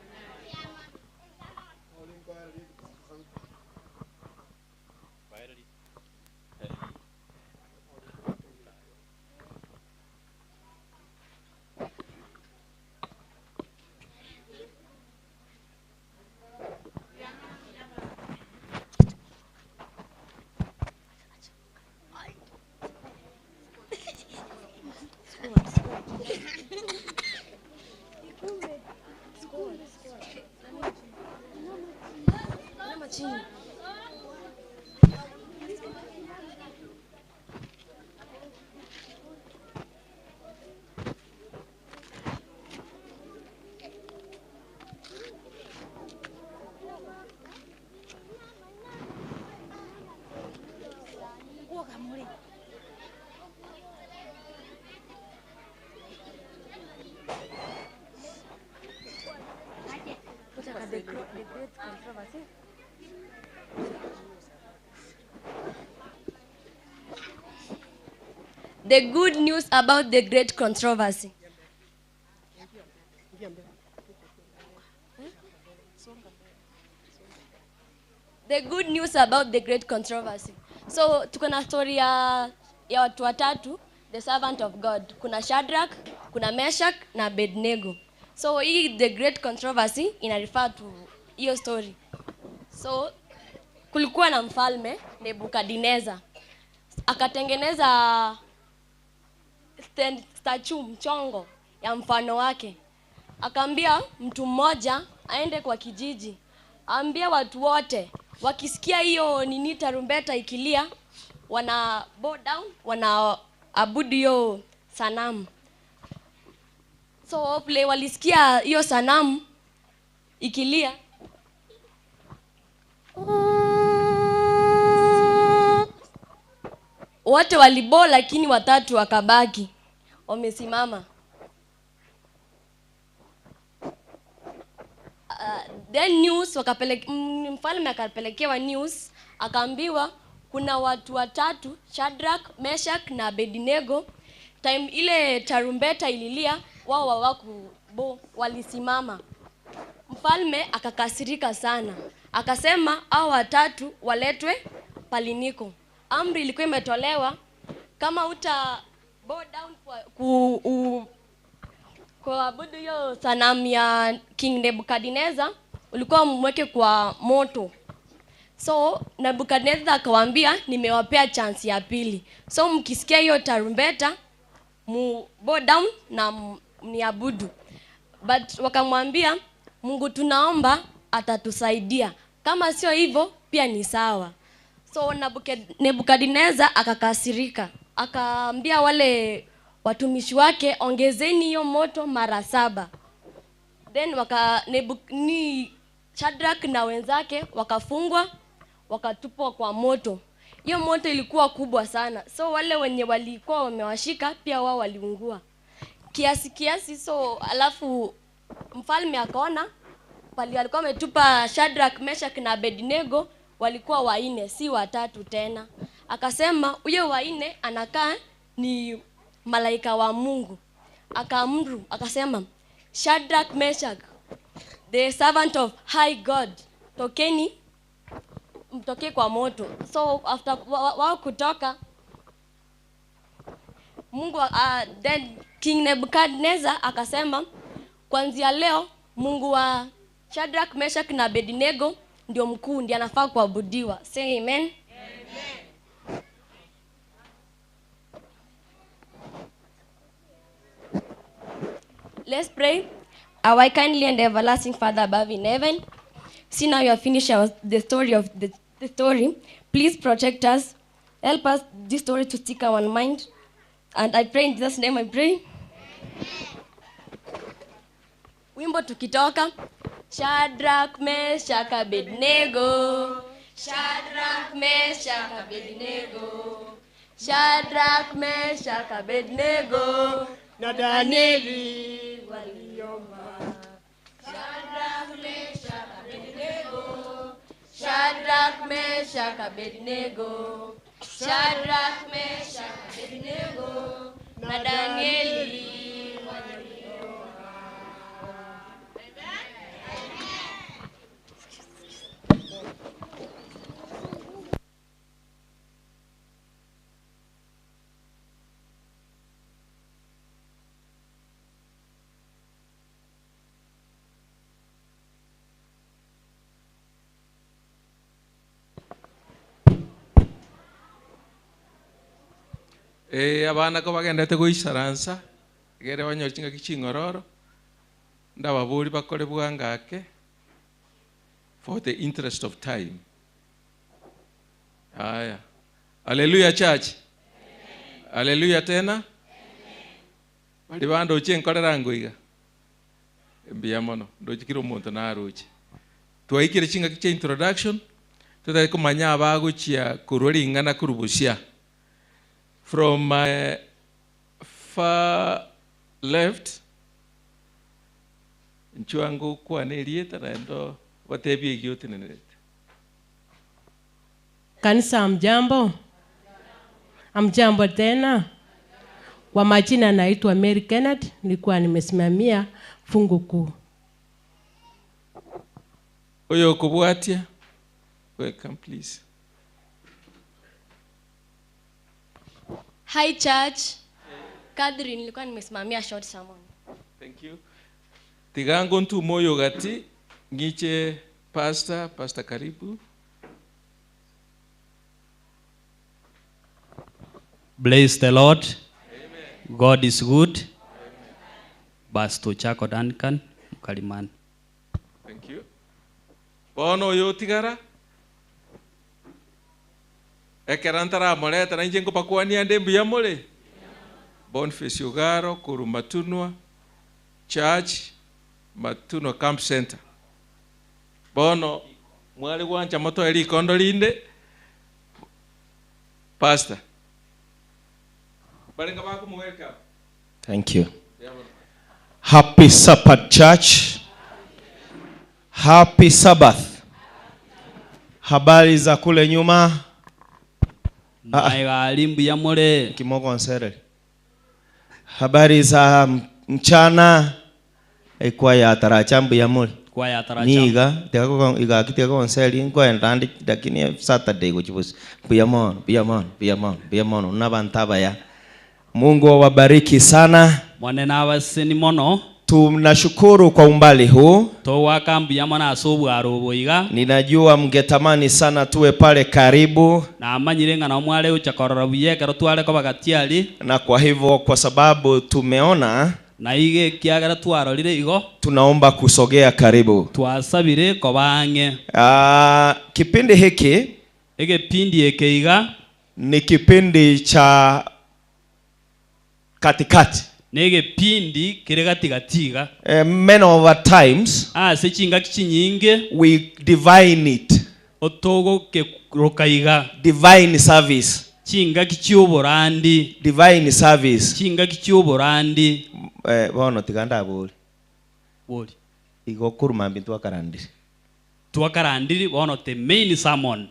The good news about the great controversy. The good news about the great controversy. So tuko na story ya watu watatu, the servant of God. Kuna Shadrach, kuna Meshach na Abednego. So hii the great controversy ina refer to hiyo story. So kulikuwa na mfalme Nebukadnezar. Akatengeneza statue mchongo ya mfano wake. Akaambia mtu mmoja aende kwa kijiji. Ambia watu wote wakisikia hiyo nini tarumbeta ikilia wana bow down, wana abudu hiyo sanamu. So play walisikia hiyo sanamu ikilia. Wote walibo lakini watatu wakabaki wamesimama. Then news mfalme akapelekewa news, akaambiwa kuna watu watatu, Shadrach, Meshach na Abednego. Time ile tarumbeta ililia wao hawakubo, walisimama. Mfalme akakasirika sana. Akasema hao watatu waletwe paliniko. Amri ilikuwa imetolewa kama uta bow down kuabudu hiyo sanamu ya King Nebukadnezar, ulikuwa mweke kwa moto. So Nebukadnezar akawaambia nimewapea chance ya pili. So mkisikia hiyo tarumbeta mu bow down na mniabudu. But wakamwambia Mungu tunaomba atatusaidia. Kama sio hivyo pia ni sawa. So Nebukadnezar akakasirika. Akaambia wale watumishi wake ongezeni hiyo moto mara 7. Then Shadrach na wenzake wakafungwa, wakatupwa kwa moto. Hiyo moto ilikuwa kubwa sana. So wale wenye walikuwa wamewashika pia wao waliungua. Kiasi so alafu mfalme akaona pali walikuwa wametupa Shadrach, Meshach na Abednego walikuwa 4 si 3 tena. Akasema huyo 4 anakaa ni malaika wa Mungu. Akaamuru akasema Shadrach, Meshach, the servant of high God, tokeni mtoke kwa moto. So after wao kutoka Mungu then King Nebukadnezar akasema kuanzia leo Mungu wa Shadrach, Meshach na Abednego ndio mkuu, ndiye anafaa kuabudiwa. Say amen. Amen. Let's pray. Our kindly and everlasting Father above in heaven, see now you have finished the story of the story. Please protect us. Help us this story to stick our mind. And I pray in Jesus' name I pray. Wimbo tukitoka. Shadrach, Meshach, Abednego. Shadrach, Meshach, Abednego. Shadrach, Meshach, Abednego. Na Danieli waliomba. Shadrach, Meshach, Abednego. Shadrach, Meshach, Abednego. Shadrach, Meshach, Abednego. Na Danieli waliomba. Abana ko bagendete goisaransa gere banyorchinga kichingororo ndababuri bakore bwangake for the interest of time. Haya. Hallelujah church. Amen. Hallelujah tena. Amen. Bali bando uchenkorera ngoiga. Mbia mono ndojikiro muntu na aruche. Twaikire chinga kiche introduction tutari kumanya abaguchia kurori ingana kurubushia. From my far left, nchuangu kwa nelieta na ndo watebie gyote neneleta. Kanisa amjambo? Amjambo tena? Kwa majina naitwa Mary Kenneth, nilikuwa nimesimamia fungu kuu. Oyo kubwatia? Welcome please. Hi church. Kadri nilikuwa nimesimamia short sermon. Thank you. Tigango ntu moyo gati ngiche pastor karibu. Bless the Lord. Amen. God is good. Amen. Basto chako Duncan Mkalimani. Thank you. Bono yo tigara. Ekerantara moleta na njengo pakuani ande mbuya mole. Boniface Ugaro kuru Matunwa Church Matunwa Camp Center. Bono mwali wanja moto eli kondolinde pastor. Balinga bako welcome. Thank you. Happy Sabbath church. Happy Sabbath. Habari za kule nyuma. Limbu ya mole kimoko nsere. Habari za mchana kwa ya tarachambu ya mole. Kwa ya tarachambu. Niga teko iga kiteko nseri kwa ndandi lakini Saturday kuchibusi. Biyamon unabantaba ya. Mungu awabariki sana. Mwanena abaseni mono. Tunashukuru kwa umbali huu. Ninajua mngetamani sana tuwe pale karibu. Na kwa hivyo kwa sababu tumeona tunaomba kusogea karibu. Kipindi hiki ni kipindi cha katikati. Nege pindi kiregatigatiga. Many of our times sechinga kichinyinge we divine it. Otogo ke rokaiga. Divine service. Chinga kichioborandi. Divine service. Chinga kichioborandi. Bono tiganda boli. Boli. Igo kuruma bintu akarandiri. Tuakarandiri bono the main sermon.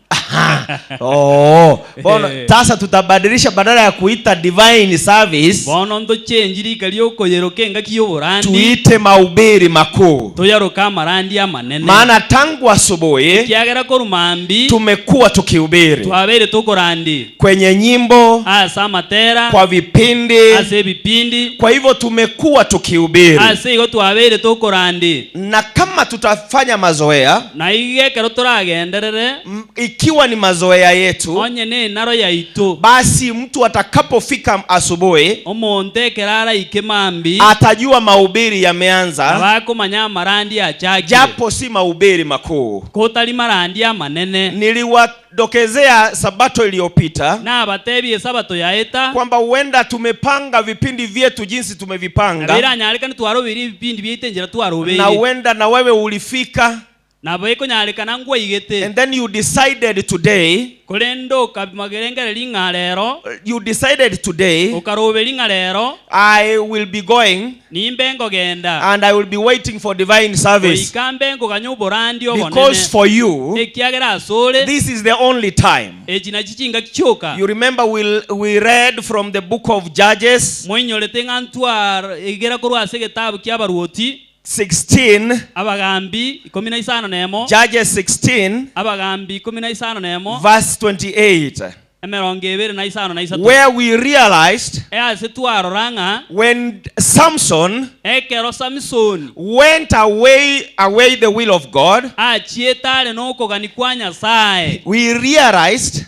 Oh, bono sasa tutabadilisha badala ya kuita divine service. Bono ndo chenjiri kalioko yerokenga kiyoborandi. Tuite mahubiri makuu. Toyaroka marandi amanene. Maana tangu asubuhi kiagera korumambi tumekuwa tukihubiri. Twabere tokorandi. Kwenye nyimbo, samatera, kwa vipindi, vipindi. Kwa hivyo tumekuwa tukihubiri. Igo twabere tokorandi. Na kama tutafanya mazoea, na ige kero toragenderere, ikiwa ni mazoea yetu, onye ne naro ya ito basi mtu atakapofika asubuhi omonte kerara ikemambi atajua mahubiri yameanza, abako manya marandi achaki japo si mahubiri makuu. kotali marandi amanene. Niliwadokezea sabato iliyopita na abatebi sabato yaeta kwamba huenda tumepanga vipindi vyetu jinsi tumevipanga, abira nyaleka ntwarobiri vipindi byetenjera twarobeye, na huenda na wewe ulifika na beko nyaleka nangwa igete, and then you decided today, kolendo kabimagerengere lingalero, you decided today ukarobe lingalero, I will be going nimbengo genda and I will be waiting for divine service, ikambengo kanyoborandi obonene, because for you ekiagera asole this is the only time. ejina chichinga kichoka. You remember we read from the book of Judges mwenyolete ngantwar igera korwa segetabu kyabaruoti 16, abagambi 15 nemo, Judges 16 abagambi 15 nemo, verse 28, where we realized when Samson went away the will of God, we realized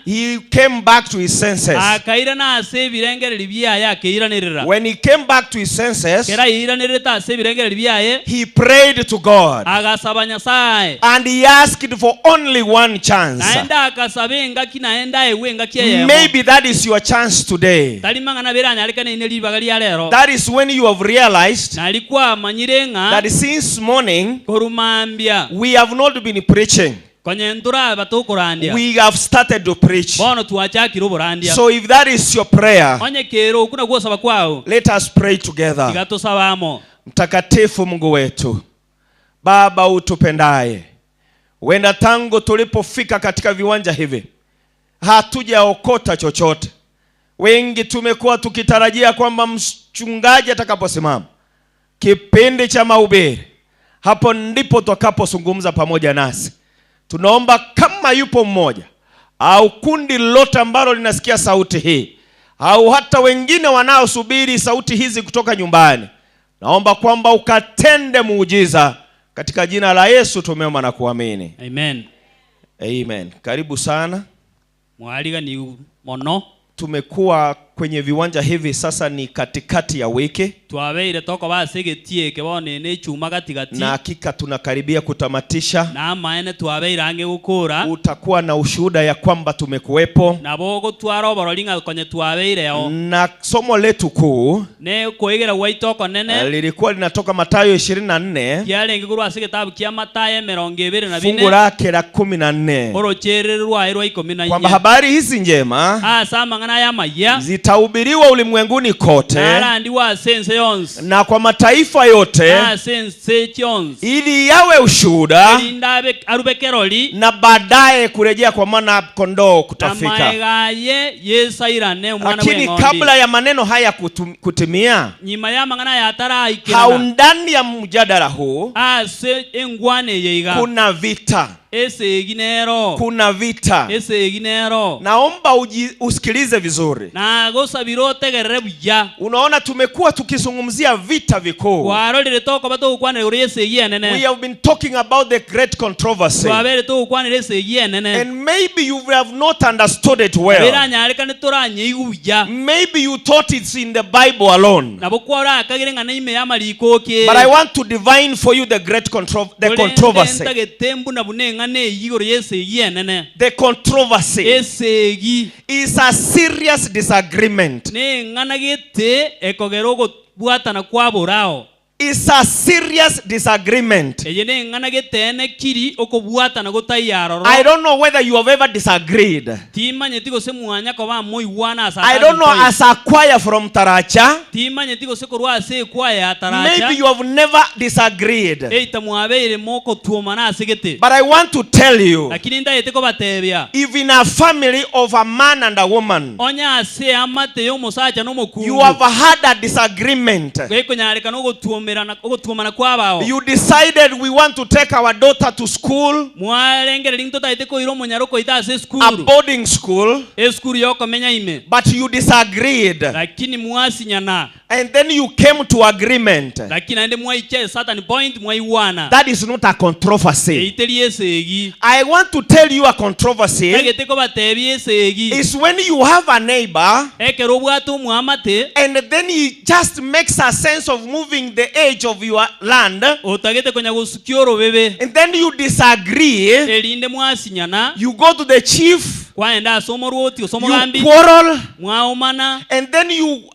he came back to his senses. When he came back to his senses, he prayed to God and he asked for only one chance. Maybe that is your chance today. That is when you have realized that since morning we have not been preaching. We have started to preach. So if that is your prayer, let us pray together. Mtakatifu Mungu wetu, Baba utupendaye, wenda tangu tulipofika katika viwanja hivi hatujaokota chochote. Wengi tumekuwa tukitarajia kwamba mchungaji atakaposimama kipindi cha mahubiri, hapo ndipo tutakapozungumza pamoja nasi. Tunaomba kama yupo mmoja au kundi lote ambalo linasikia sauti hii, au hata wengine wanaosubiri sauti hizi kutoka nyumbani, naomba kwamba ukatende muujiza katika jina la Yesu tumeomba na kuamini. Amen. Amen. Karibu sana. Mwaliga ni mono. Tumekuwa kwenye viwanja hivi sasa ni katikati ya wiki. Twabeire toko basegetie kebone ne chuma katikati. Na hakika tunakaribia kutamatisha. Na maene twabeire ange gukura. Utakuwa na ushuhuda ya kwamba tumekuwepo. Na bogo twaroboro linga kwenye twabeire yao. Na somo letu kuu ne koigera waitoko nene lilikuwa linatoka Mathayo 24. Kiale ngikuru asegetabu kia Mathayo 24. Fungu lake la 14. Orochererwa ero 14. Kwamba habari hizi njema sama ngana ya maya zitahubiriwa ulimwenguni kote na kwa mataifa yote ili yawe ushuhuda na baadaye kurejea kwa mwana kondoo kutafika. Lakini kabla ya maneno haya kutimia, haundani ya mjadala huu kuna vita. Kuna vita. Naomba usikilize vizuri. Unaona tumekuwa tukizungumzia vita vikuu. We have been talking about the great controversy. And maybe you have not understood it well. Maybe you thought it's in the Bible alone. But I want to divine for you the great controversy. The controversy is a serious disagreement. It's a serious disagreement. I don't know whether you have ever disagreed. I don't know as a choir from Taracha. Maybe you have never disagreed. But I want to tell you, if in a family of a man and a woman, you have had a disagreement, ogutumirana ogutumana kwabao. You decided we want to take our daughter to school, Mwalengereri ntotaite koiro monyaro koita ase a skuru. boarding school, Eskuru yoko menya ime. but you disagreed. Lakini mwasinyana. And then you came to agreement. Lakini ande mwaiche certain point mwaiwana. That is not a controversy. Eiteri esegi. I want to tell you a controversy Tageteko batebi esegi. is when you have a neighbor Ekero bwatu mwamate. and then he just makes a sense of moving the edge of your land. Otagete konya gusukioro bebe. And then you disagree. Elinde mwasinyana. You go to the chief. Kwaenda asomo ruoti osomo You gambi. quarrel. Mwaomana. And then you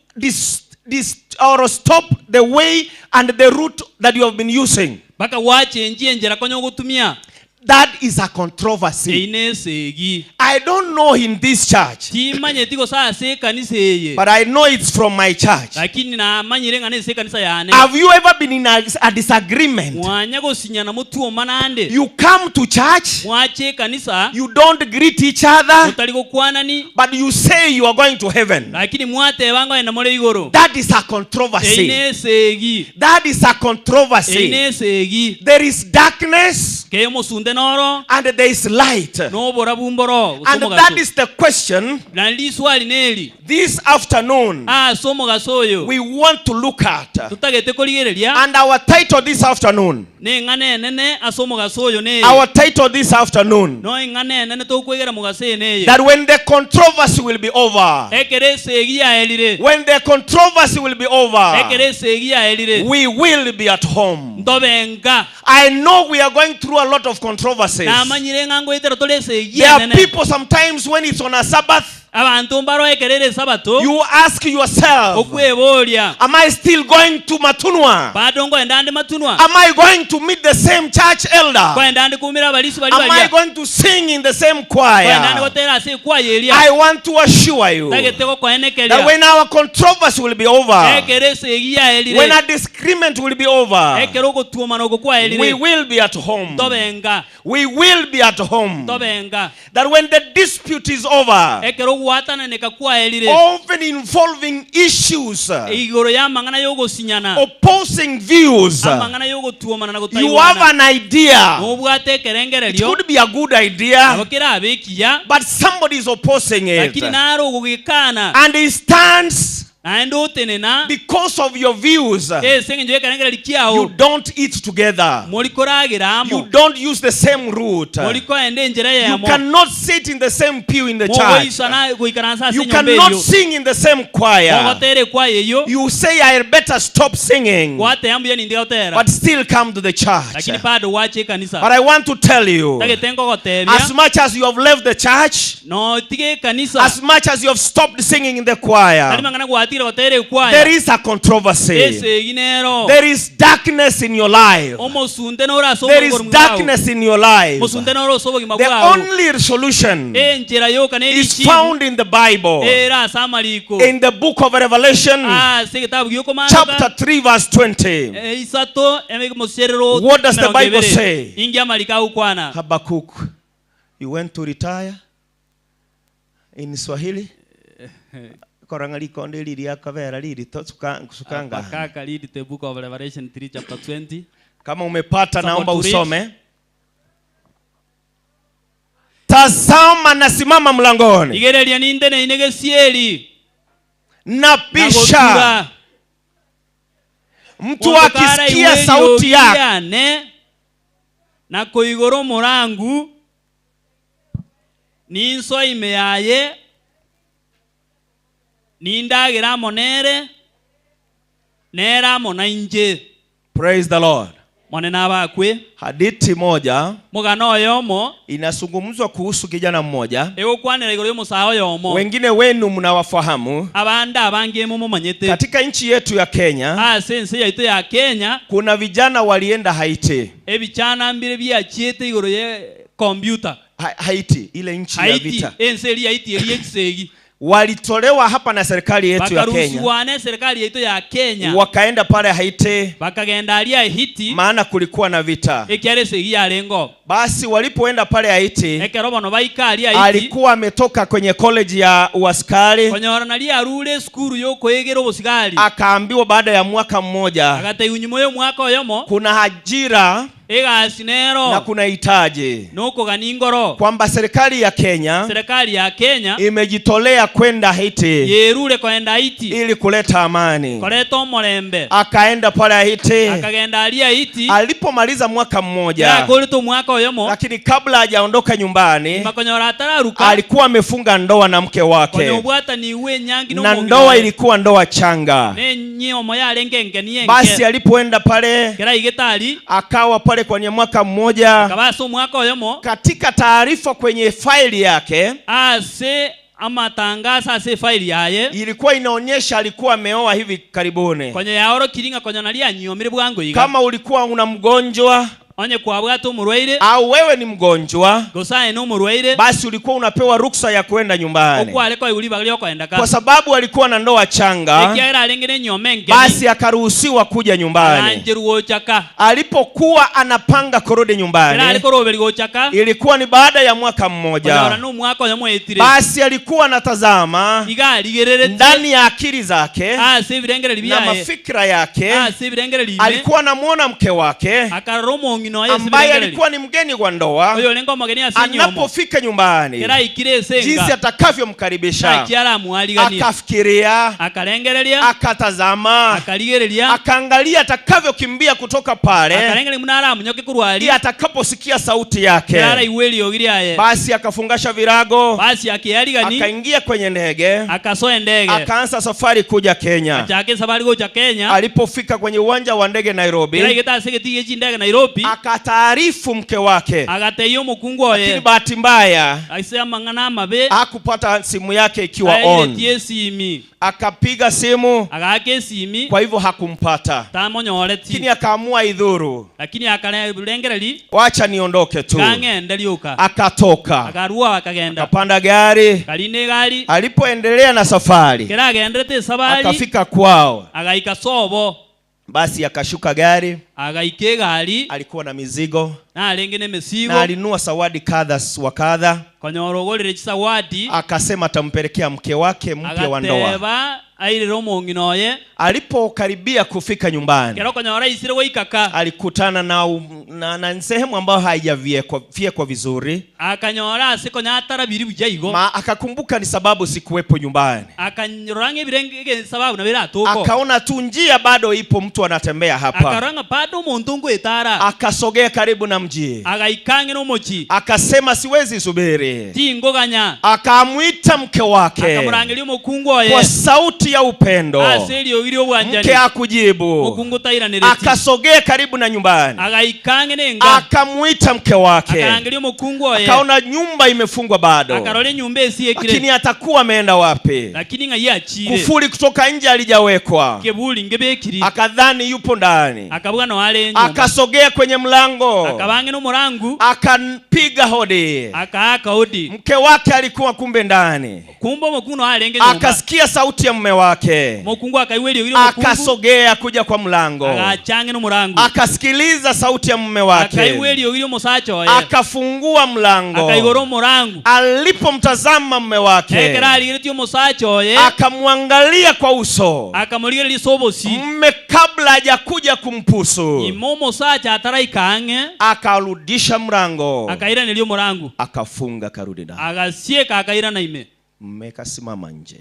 or stop the way and the route that you have been using. Baka wache njia konya gutumia. That is a controversy. I don't know in this church, but I know it's from my church. Have you ever been in a disagreement? You come to church, you don't greet each other, but you say you are going to heaven. That is a controversy. That is a controversy. There is darkness and there is light. And that is the question this afternoon we want to look at. And our title this afternoon, that when the controversy will be over, when the controversy will be over, we will be at home. I know we are going through a lot of controversies. There are people sometimes when it's on a Sabbath, you ask yourself, am I still going to Matunwa? Am I going to meet the same church elder? Am I going to sing in the same choir? I want to assure you that when our controversy will be over, when our disagreement will be over, we will be at home. We will be at home. That when the dispute is over, often involving issues, opposing views, you have an idea. It could be a good idea, but somebody is opposing it, and he stands because of your views. You don't eat together. You don't use the same route. You cannot sit in the same pew in the church. You cannot sing in the same choir. You say, I better stop singing, but still come to the church. But I want to tell you, as much as you have left the church, as much as you have stopped singing in the choir, there is a controversy. There is darkness in your life. There is darkness in your life. The only solution is found in the Bible. In the book of Revelation, chapter 3 verse 20. What does the Bible say? Habakkuk, you went to retire in Swahili? Habakkuk read the book of Revelation 3 chapter 20. Kama umepata naomba usome. Tazama nasimama mlangoni. Napisha. Mtu akisikia sauti yake na koigoro murangu ninso imeaye nindagira monere nera monainje. Praise the Lord. Hadithi moja mugano yomo inazungumzwa kuhusu kijana mmoja. Wengine wenu mnawafahamu. Katika nchi yetu ya Kenya, kuna vijana walienda Haiti. Haiti, ile nchi ya vita. walitolewa hapa na serikali yetu ya Kenya, bakaruhusiwane serikali yetu ya Kenya, wakaenda pale Haiti, bakagenda ali Haiti, maana kulikuwa na vita. ekyarese ya lengo. Basi walipoenda pale Haiti, ekero bano baika ali Haiti, alikuwa ametoka kwenye college ya uaskari, konyora nali arule skuru yo koegera obusigari, akaambiwa baada ya mwaka mmoja agateyunyumo yo mwaka oyomo kuna ajira egasinero na kuna hitaji noko ganingoro kwamba serikali ya Kenya imejitolea kwenda Haiti yerule kwenda Haiti ili kuleta amani, kuleta omulembe. Akaenda pale Haiti, akagenda ali Haiti, alipomaliza mwaka mmoja, lakini kabla hajaondoka nyumbani alikuwa amefunga ndoa na mke wake, na ndoa ilikuwa ndoa changa. Basi alipoenda pale akawa pale kwenye mwaka mmoja, katika taarifa kwenye faili yake amatangasa ase faili yaye ilikuwa inaonyesha alikuwa ameoa hivi karibuni. Kwenye yaoro kiringa kwenye nalia nyomire bwango iga. Kama ulikuwa una mgonjwa onye kwa bwato murwaire au wewe ni mgonjwa, gosaye no murwaire, basi ulikuwa unapewa ruksa ya kwenda nyumbani, okwa aleko yuli baglio kwenda ka, kwa sababu alikuwa na ndoa changa. Ekiara alengene nyomenge, basi akaruhusiwa kuja nyumbani. Anjeruo chaka alipokuwa anapanga kurudi nyumbani, ilikuwa ni baada ya mwaka mmoja. Basi alikuwa anatazama ndani ya akili zake na mafikira yake, alikuwa anamuona mke wake ambaye alikuwa ni mgeni kwa ndoa, anapofika nyumbani jinsi atakavyomkaribisha. Akafikiria, akatazama, akaangalia atakavyokimbia kutoka pale ili atakaposikia sauti yake. Basi akafungasha virago, akaingia kwenye ndege, akaanza safari kuja Kenya. Alipofika kwenye uwanja wa ndege Nairobi, akataarifu mke wake, lakini bahati mbaya hakupata simu yake ikiwa on. Akapiga simu, kwa hivyo hakumpata, lakini akaamua idhuru, wacha niondoke tu. Akatoka, akapanda gari. Alipoendelea na safari, akafika kwao. Basi akashuka gari, alikuwa na mizigo na alinunua zawadi kadha wa kadha. Akasema atampelekea mke wake mpya wa ndoa. Alipokaribia kufika nyumbani, alikutana na sehemu ambayo haijaviekwa vizuri. Akakumbuka ni sababu sikuwepo nyumbani. Akaona tu njia bado ipo, mtu anatembea hapa. Akasogea karibu na mji, akasema siwezi subiri. Akamwita mke wake kwa sauti ya upendo. Mke akujibu, akasogea karibu na nyumbani, akamwita mke wake. Akaona nyumba imefungwa bado, lakini atakuwa ameenda wapi? Kufuli kutoka nje alijawekwa, akadhani yupo ndani. Akasogea kwenye mlango, akapiga hodi. Mke wake alikuwa kumbe ndani. Akasikia sauti ya mume wake, akasogea kuja kwa mlango, akasikiliza sauti ya mume wake, akafungua mlango. Alipomtazama mume wake, akamwangalia kwa uso. Mume kabla hajakuja kumpusu, akarudisha mlango, akafunga, karudi ndani. Mume kasimama nje.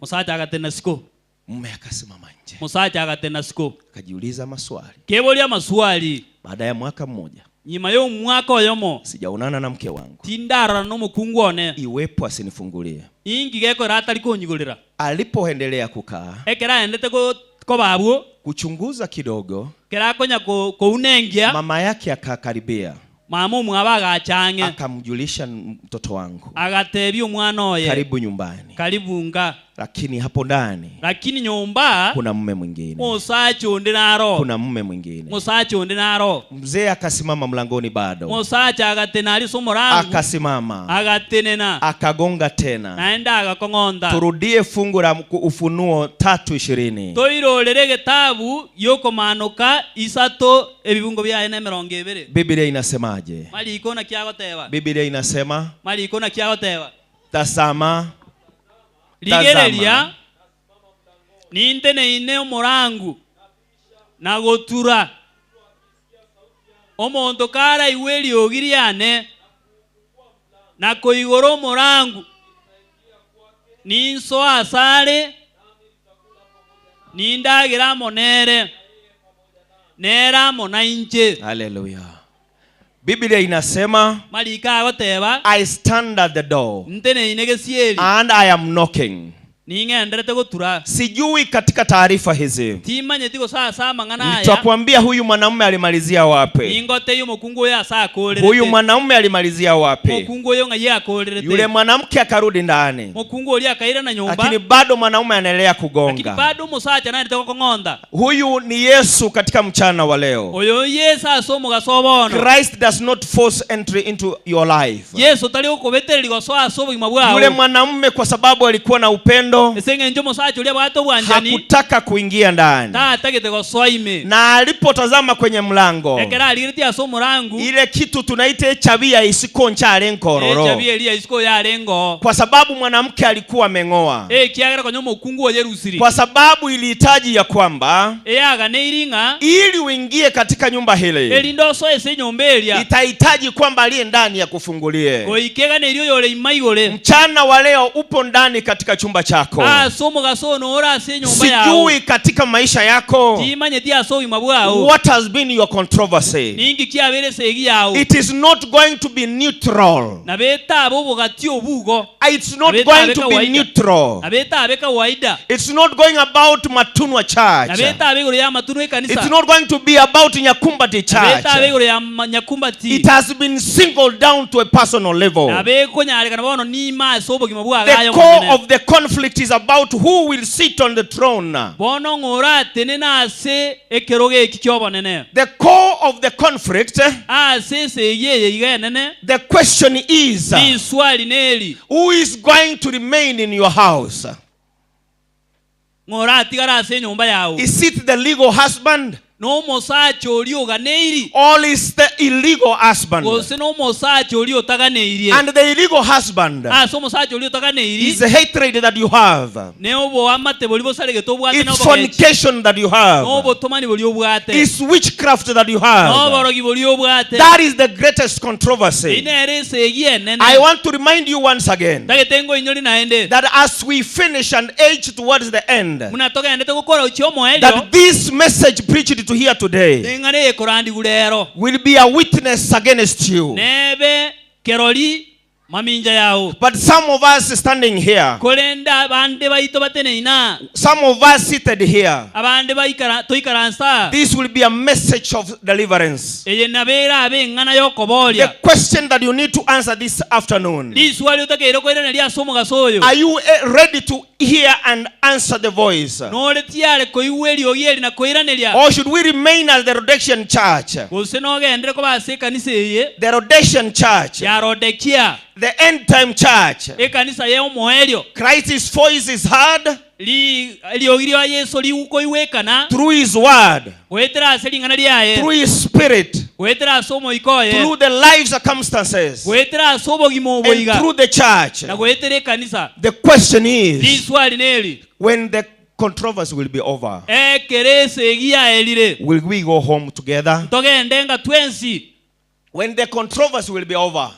Musacha agatena siko. Mume akasimama nje. Musacha agatena siko. Akajiuliza maswali. Kebolia maswali. Baada ya mwaka mmoja, nyuma yo mwaka oyomo, sijaonana na mke wangu. Tindara no mukungu one. Iwepo asinifungulie. Ingi geko rata liko nyigulira. Alipoendelea kukaa, ekera endete ko babu kuchunguza kidogo, kera konya ko unengia. Mama yake akakaribia. Mama mwabaga achange, akamjulisha mtoto wangu, agatebia umwana oye, karibu nyumbani. Karibu nga. lakini hapo ndani lakini nyumba kuna mume mwingine, musacha undi naro, kuna mume mwingine. musacha undi naro. Mzee akasimama mlangoni bado, musacha agatena ali somorangu, akasimama agatenena, akagonga tena. naenda agakongonda. Turudie fungu la Ufunuo 3:20. toirorere gitabu yokomanuka 3:22. Biblia inasemaje? maliko na kiagoteba, Biblia inasema, maliko na kiagoteba, tazama, ligereria ninte neine omorangu na gotura omonto kara iweri ogiriane na koigoro omorangu ninso asare nindagira monere nera monainche. Haleluya. Biblia inasema, malika agoteba, I stand at the door nte neine gesieri and I am knocking. ningenderete gotura. Sijui katika taarifa hizi timanyeti gosasa mang'ana aya nitakwambia huyu mwanamume alimalizia wapi. ingote yo mukungu yo asakorerete. Huyu mwanamume alimalizia wapi? mukungu yo ngaye akorerete. Yule mwanamke akarudi ndani, mukungu oli akaira na nyumba, lakini bado mwanamume anaendelea lakini kugonga. bado musacha naende kong'onda. Huyu ni Yesu katika mchana wa leo. oyo Yesu asomo gasobono. Christ does not force entry into your life. Yesu tali okubetereri goso asobo ima bwao. Yule mwanamume kwa sababu alikuwa na upendo, esenge njo musacha oli abato bwanjani hakutaka kuingia ndani, tatagete gosoime. na alipotazama kwenye mlango, ekera aligiriti asomo rangu ile kitu tunaita chabia isikonchale nkororo, chabia elia isiko yarengo, kwa sababu mwanamke alikuwa ameng'oa, kiagera konyo mukungu oye rusiri, kwa sababu ilihitaji ya kwamba aga neiringa ili uingie katika nyumba hili elindo so ese nyumba elia itahitaji kwamba aliye ndani ya kufungulie. goikega nerio yole imaigole. Mchana wa leo upo ndani katika chumba chako. somo gasono ora ase nyumba yao. Sijui katika maisha yako timanyeti aso ima bwao what has been your controversy. ningi kiabere segi yao. It is not going to be neutral. na beta abo bogati obugo. It's not going to be neutral. na beta abeka waida. It's not going about Matunwa Church. na beta abegoro ya Matunwa kanisa. It's not going to be about Nyakumbati Church. na beta abegoro ya Nyakumbati. It has been singled down to a personal level. na beko nyale kana bono ni ma sobo gimabwa The gayo. core of the conflict is about who will sit on the throne. bono ngora tenena ase ekeroge kikyobonene. The core of the conflict, ase seye yigenene. the question is, ni swali neli, who is going to remain in your house? ngora tigara ase nyumba yao. Is it the legal husband, no mosacha oli oganeiri, or is the illegal husband? gose no mosacha oli otaganeirie. And the illegal husband so mosacha oli otaganeirie is the hatred that you have. ne obo amate boli bosarege to bwate no It's fornication that you have. no botomani boli obwate. It's witchcraft that you no have. borogi boli obwate. That is the greatest controversy. ine ere segi enene. I want to remind you once again tagetengo inyoli naende that as we finish and age towards the end, munatoka endete gukora uchiomo elio, that this message preached to here today engane ekorandi gulero will be a witness against you. nebe keroli maminja yao. But some of us standing here, kolenda bande baito bateneina, some of us seated here, abande baikara toikaransa, this will be a message of deliverance. eye nabera abe ngana yokobolia. The question that you need to answer this afternoon, This swali utakero kwenda nelia somo gasoyo. are you ready to hear and answer the voice? no letiale koiweli oyeli na koiranelia, Or should we remain as the Rhodesian church? gose no gendere ko base kanisa eye The Rhodesian church, ya Rodekia, the end time church. kanisa ye omoelio Christ's voice is heard liogirwa Yesu liuko iwekana through his word, wetera aselingana liaye, through his spirit, wetera somo ikoye, through the life circumstances, wetera sobo gimobo and iga through the church. na wetere kanisa. The question is, Liswali neli when the controversy will be over, kerese egia elire will we go home together? togendenga twensi. When the controversy will be over,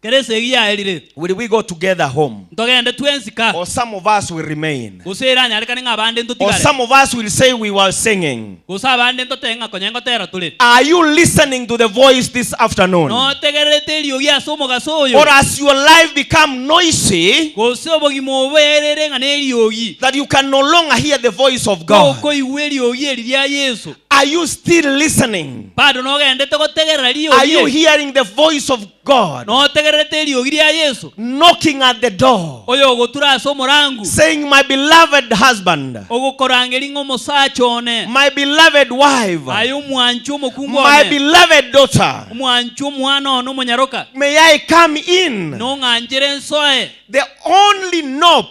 kerese egia elire will we go together home? togende twensi ka, Or some of us will remain? gusera nyalekane ngabande Or ntutigale, some of us will say we were singing? gusa abande ntotenga konyengo tera tuli. Are you listening to the voice this afternoon? no tegerete liogia somo gasoyo, Or has your life become noisy gose obogimo oberere ngane liogi that you can no longer hear the voice of God? ko iwe liogi elia Yesu, Are you still listening? bado nogendete gotegerera rio Are you hearing the voice of God notegerete rio ria Yesu knocking at the door, oyo gotura ase omorangu saying, my beloved husband, ogokorangeri ng'omosacha one my beloved wife, aye omwanchu omokungu my one beloved daughter, omwanchu omwana ono omonyaroka may I come in? nong'anchire ensoe The only knob,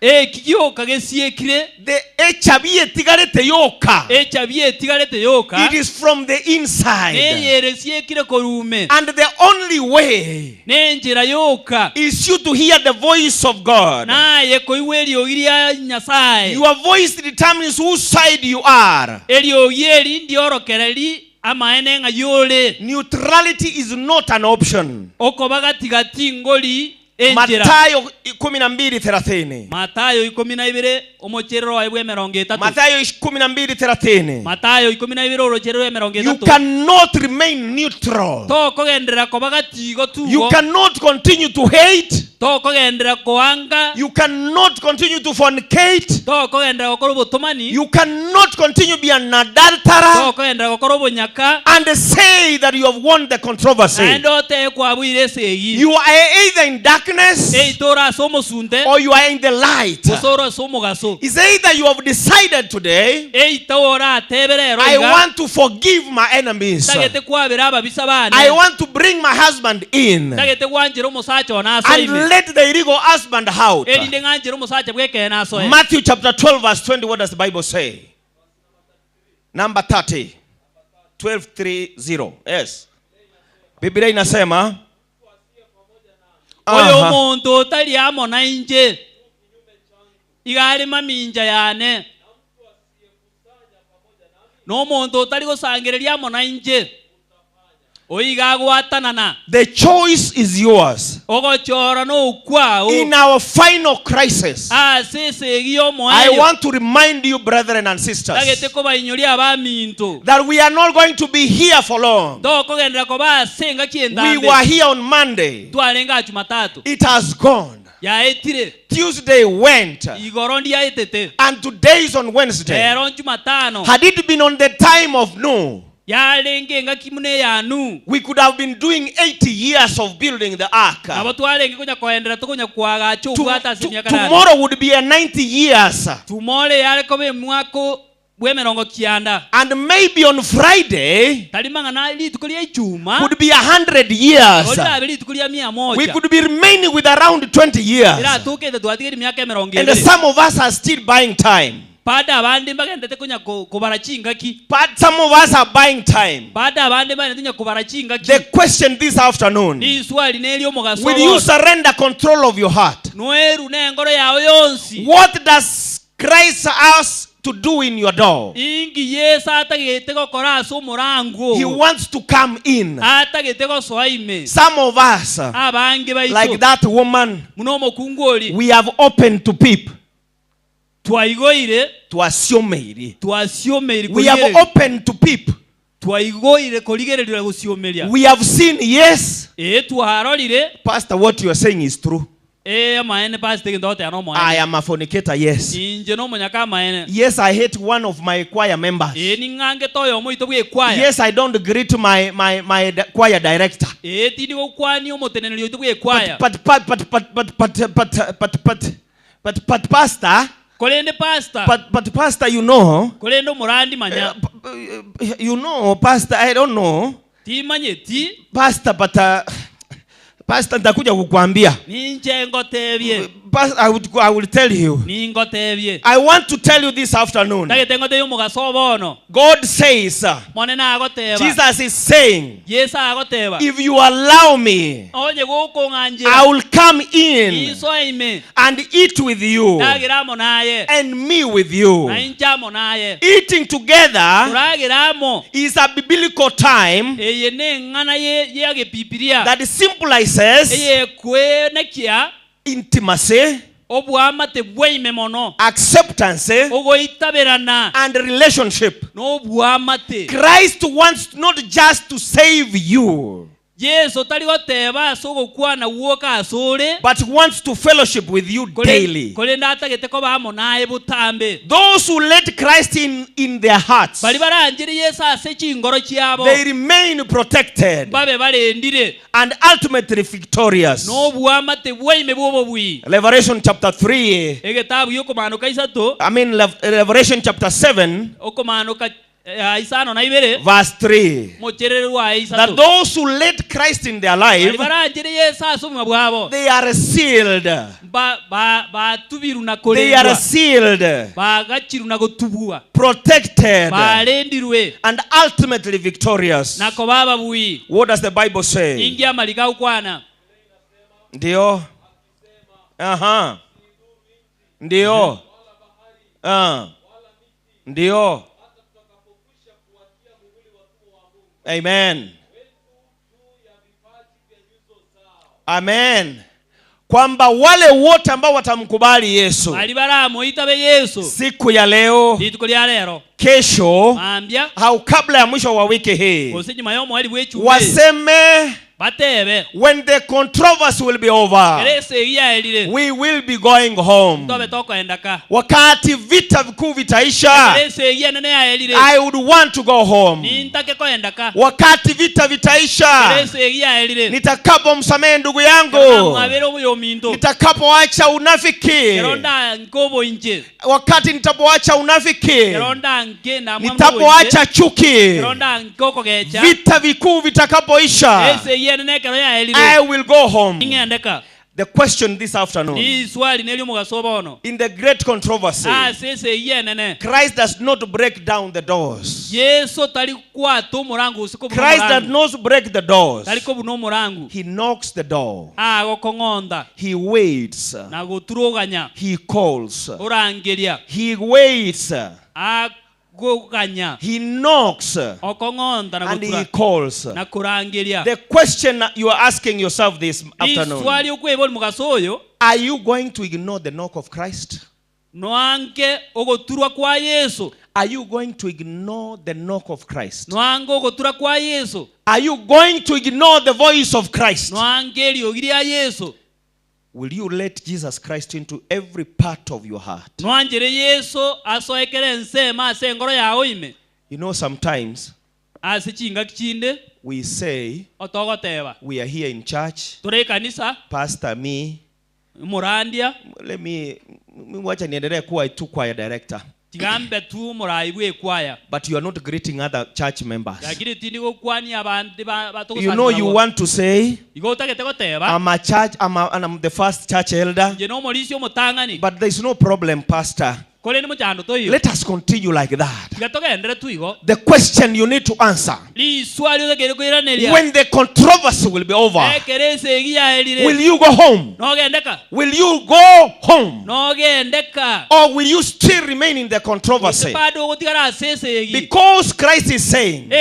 ekigioka gesiekire the echabi etigarete yoka, echabi etigarete yoka it is from the inside. neyere siekire korume And the only way nenjira yoka is you to hear the voice of God. naye koigwa eriogi ria Nyasaye. Your voice determines whose side you are. eriogi eri ndiorokereri amaene ng'a yore. Neutrality is not an option. okoba gatigati ngori enjira. Matayo 12:30. Matayo 12 omocherero wae bwe 30. Matayo 12:30. Matayo 12 orocherero ya 30. You cannot remain neutral. to kogendera koba gatigo tugo. You cannot continue to hate. to kogendera koanga. You cannot continue to fornicate. to kogendera gokora obotomani. You cannot continue to be an adulterer. to kogendera gokora obonyaka. And say that you have won the controversy. Endo te kwabwire segi. You are either in darkness tora somo sunte. or you are in the light. Osoro somo gaso. It's either you have decided today, I want to forgive my enemies. I want to bring my husband in and let the illegal husband out. Matthew chapter 12 verse 20, what does the Bible say? Number 30. 12:30. Yes. Biblia inasema oyo muntu otali amona inje igari maminja yane no muntu otali gosangereria amona inje oigagwatanana. The choice is yours. ogochora no kwao. In our final crisis, I want to remind you, brethren and sisters, that we are not going to be here for long. We were here on Monday. It has gone. Tuesday went, and today is on Wednesday. Had it been on the time of Noah, we could have been doing 80 years of building the ark. Tomorrow would be a 90 years. And maybe on Friday would be 100 years. We could be remaining with around 20 years. And some of us are still buying time. But some of us are buying time. The question this afternoon: will you surrender control of your heart? What does Christ ask to do in your door? He wants to come in. Some of us, like that woman, we have opened to peep. We have opened to peep. We have seen, yes, Pastor, what you are saying is true. I am a fornicator, yes. Yes, I hate one of my choir members. Yes, I don't agree to my choir director. But Pastor, but Pastor, you know, Pastor, I don't know, Pastor, but Pastor, nitakuja kukuambia. I will tell you. I want to tell you this afternoon. God says, Jesus is saying, if you allow me, I will come in and eat with you and me with you. Eating together is a biblical time that symbolizes intimacy, acceptance, and relationship. Christ wants not just to save you. Yesu tali goteba so gukwana woka asore but wants to fellowship with you daily. Kole ndatagete ko bamo naye butambe. Those who let Christ in their hearts, bali baranjire Yesu ase chingoro chiabo, they remain protected babe balendire and ultimately victorious. no buama te bwime bwobo bwi. Revelation chapter 3, Egetabu yokomano kaisato, Revelation chapter 7, okomano ka Isano na ibere verse 3, that those who let Christ in their life, they are sealed. They are sealed, protected, and ultimately victorious. What does the Bible say? Ndio. Ndio. Ndio. Amen. Amen. Kwamba wale wote ambao watamkubali Yesu siku ya leo, kesho au kabla ya mwisho wa wiki hii, waseme when the controversy will be over, we will be going home. Wakati vita vikuu vitaisha, I would want to go home. Wakati vita vitaisha, nitakapomsamehe ndugu yangu, nitakapoacha unafiki, wakati nitapoacha unafiki, nitapoacha chuki, vita vikuu vitakapoisha, I will go home. The question this afternoon, in the great controversy, Christ does not break down the doors. Christ does not break the doors. He knocks the door. He waits. He calls. He waits. He knocks and he calls. The question you are asking yourself this afternoon, are you going to ignore the knock of Christ? Are you going to ignore the knock of Christ? Are you going to ignore the voice of Christ? Will you let Jesus Christ into every part of your heart? You know, sometimes we say we are here in church, Pastor me, let me watch niendelee kuwa tu choir director. But you are not greeting other church members. You know, you want to say, I'm the first church elder, but there is no problem, Pastor. Let us continue like that. The question you need to answer, when the controversy will be over, will you go home? Will you go home? Or will you still remain in the controversy? Because Christ is saying,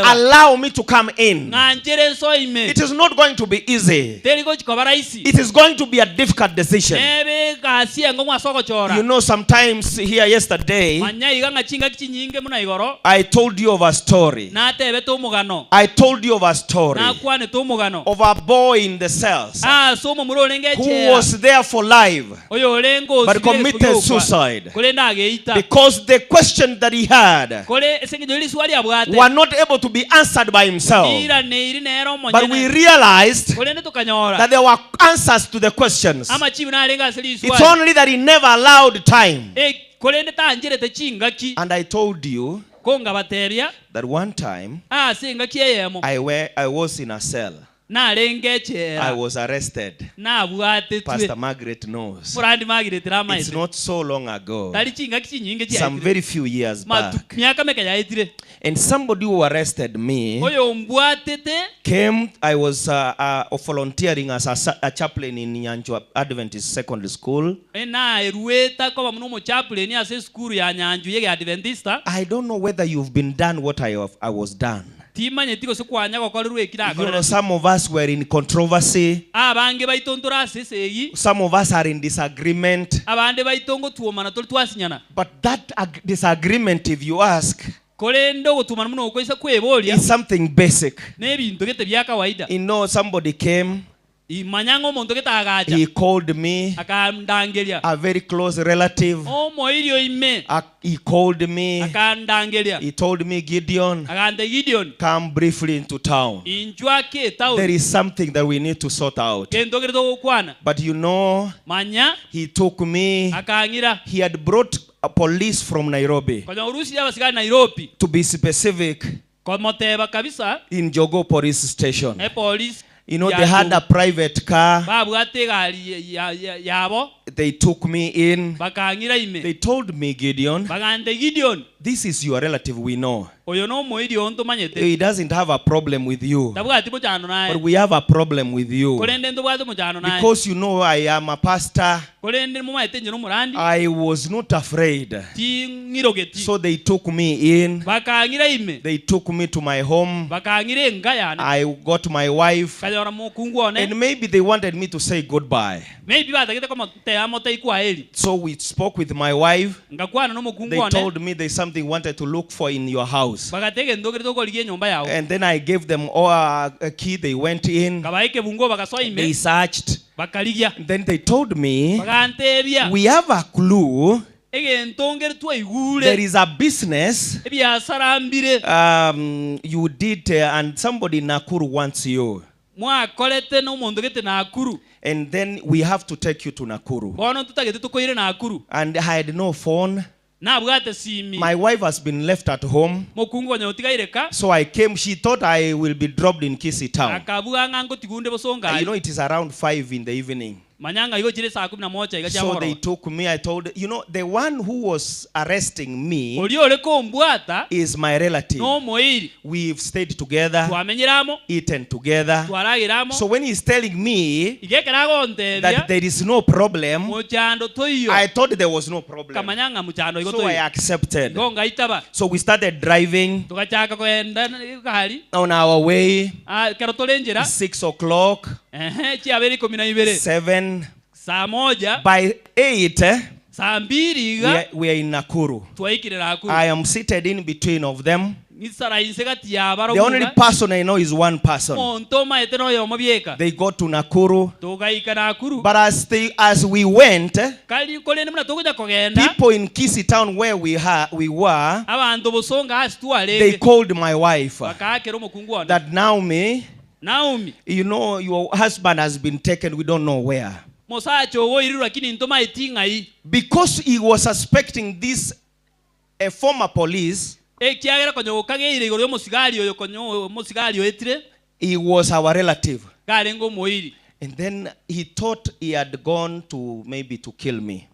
allow me to come in. It is not going to be easy. It is going to be a difficult decision. You know, sometimes here yesterday, I told you of a story. I told you of a story of a boy in the cells who was there for life but committed suicide because the question that he had were not able to be answered by himself. But we realized that there were answers to the questions. It's only that he never allowed time. And I told you that one time I was in a cell. I was arrested. Pastor Margaret knows. It's not so long ago. Some very few years back. And somebody who arrested me came. I was volunteering as a chaplain in Nyanjwa Adventist Secondary School. I don't know whether you've been done what I was done. You know, some of us were in controversy. Some of us are in disagreement. But that disagreement, if you ask, kolende ogotuma muno okoisa kweboria It's something basic. nebintu gete bya kawaida. You know, somebody came, Imanyanga omuntu getagacha he called me, akandangeria a very close relative. omoirio ime He called me, akandangeria he told me, Gideon, akande Gideon come briefly into town. injwake town There is something that we need to sort out. kendo geto gokwana But you know, manya he took me, akangira he had brought a police from Nairobi, konya urusi yabasigara Nairobi to be specific, komoteba kabisa in Jogo police station. police. You know, they had a private car. Babwate gali yabo They took me in. bakangira ime They told me, Gideon, bagande Gideon this is your relative, we know. oyo no moiri onto manyete He doesn't have a problem with you, tabwati mo chano naye but we have a problem with you. kolende ndo bwato mo chano naye Because you know I am a pastor, kolende mo maite nyino murandi I was not afraid. ti ngirogeti So they took me in. bakangira ime They took me to my home. bakangire ngayana I got my wife. kayora mo kunguone And maybe they wanted me to say goodbye. maybe batagete kama te amote ikwaeli So we spoke with my wife. ngakwana no They mukunguone told me there's something wanted to look for in your house. bagatege ndogere to koligie nyumba yao And then I gave them all a key. They went in. kabaike bungo bakasoa ime They searched. bakaligia Then they told me, bagantebia we have a clue. egentongere twaigure There is a business ebyasara mbire you did and somebody in Nakuru wants you. mwakolete n'omuntu gete Nakuru And then we have to take you to Nakuru. bono tutagete tukoire Nakuru And I had no phone. nabwate simi My wife has been left at home. mokungu onye utigaire ka So I came. She thought I will be dropped in Kisii town. akabuga ngango tigunde bosonga And you know, it is around 5 in the evening. manyanga igo chire saa 11 iga So they cyamoro took me. I told, you know, the one who was arresting me oli ole ko mbwata is my relative. no moiri We've stayed together, twamenyiramo eaten together. twaragiramo So when he's telling me igekerago ntebya that there is no problem, muchando toyo I thought there was no problem. kamanyanga muchando igo So I toyo accepted. gonga itaba So we started driving tukachaka kwenda gari on our way. kero tolenjera 6 o'clock, chiabere 12 7. saa moja By 8, saa mbiri iga we are in Nakuru. twaikire Nakuru I am seated in between of them. nisara insegati yabaro The only person I know is one person. monto maete no yo mobieka They got to Nakuru. tugaika Nakuru But as we went, kali kolene muna tukuja kogenda people in Kisii town where we were, abantu bosonga hasi they tuwalenge called my wife bakakera omukungu ono that Naomi, you know, your husband has been taken, we don't know where. mosacho owo iriru lakini ntoma itingai Because he was suspecting this a former police, ekiagera konyo kageire igoro yo mosigari oyo konyo mosigari oetire he was our relative. garengo moiri And then he thought he had gone to maybe to kill me.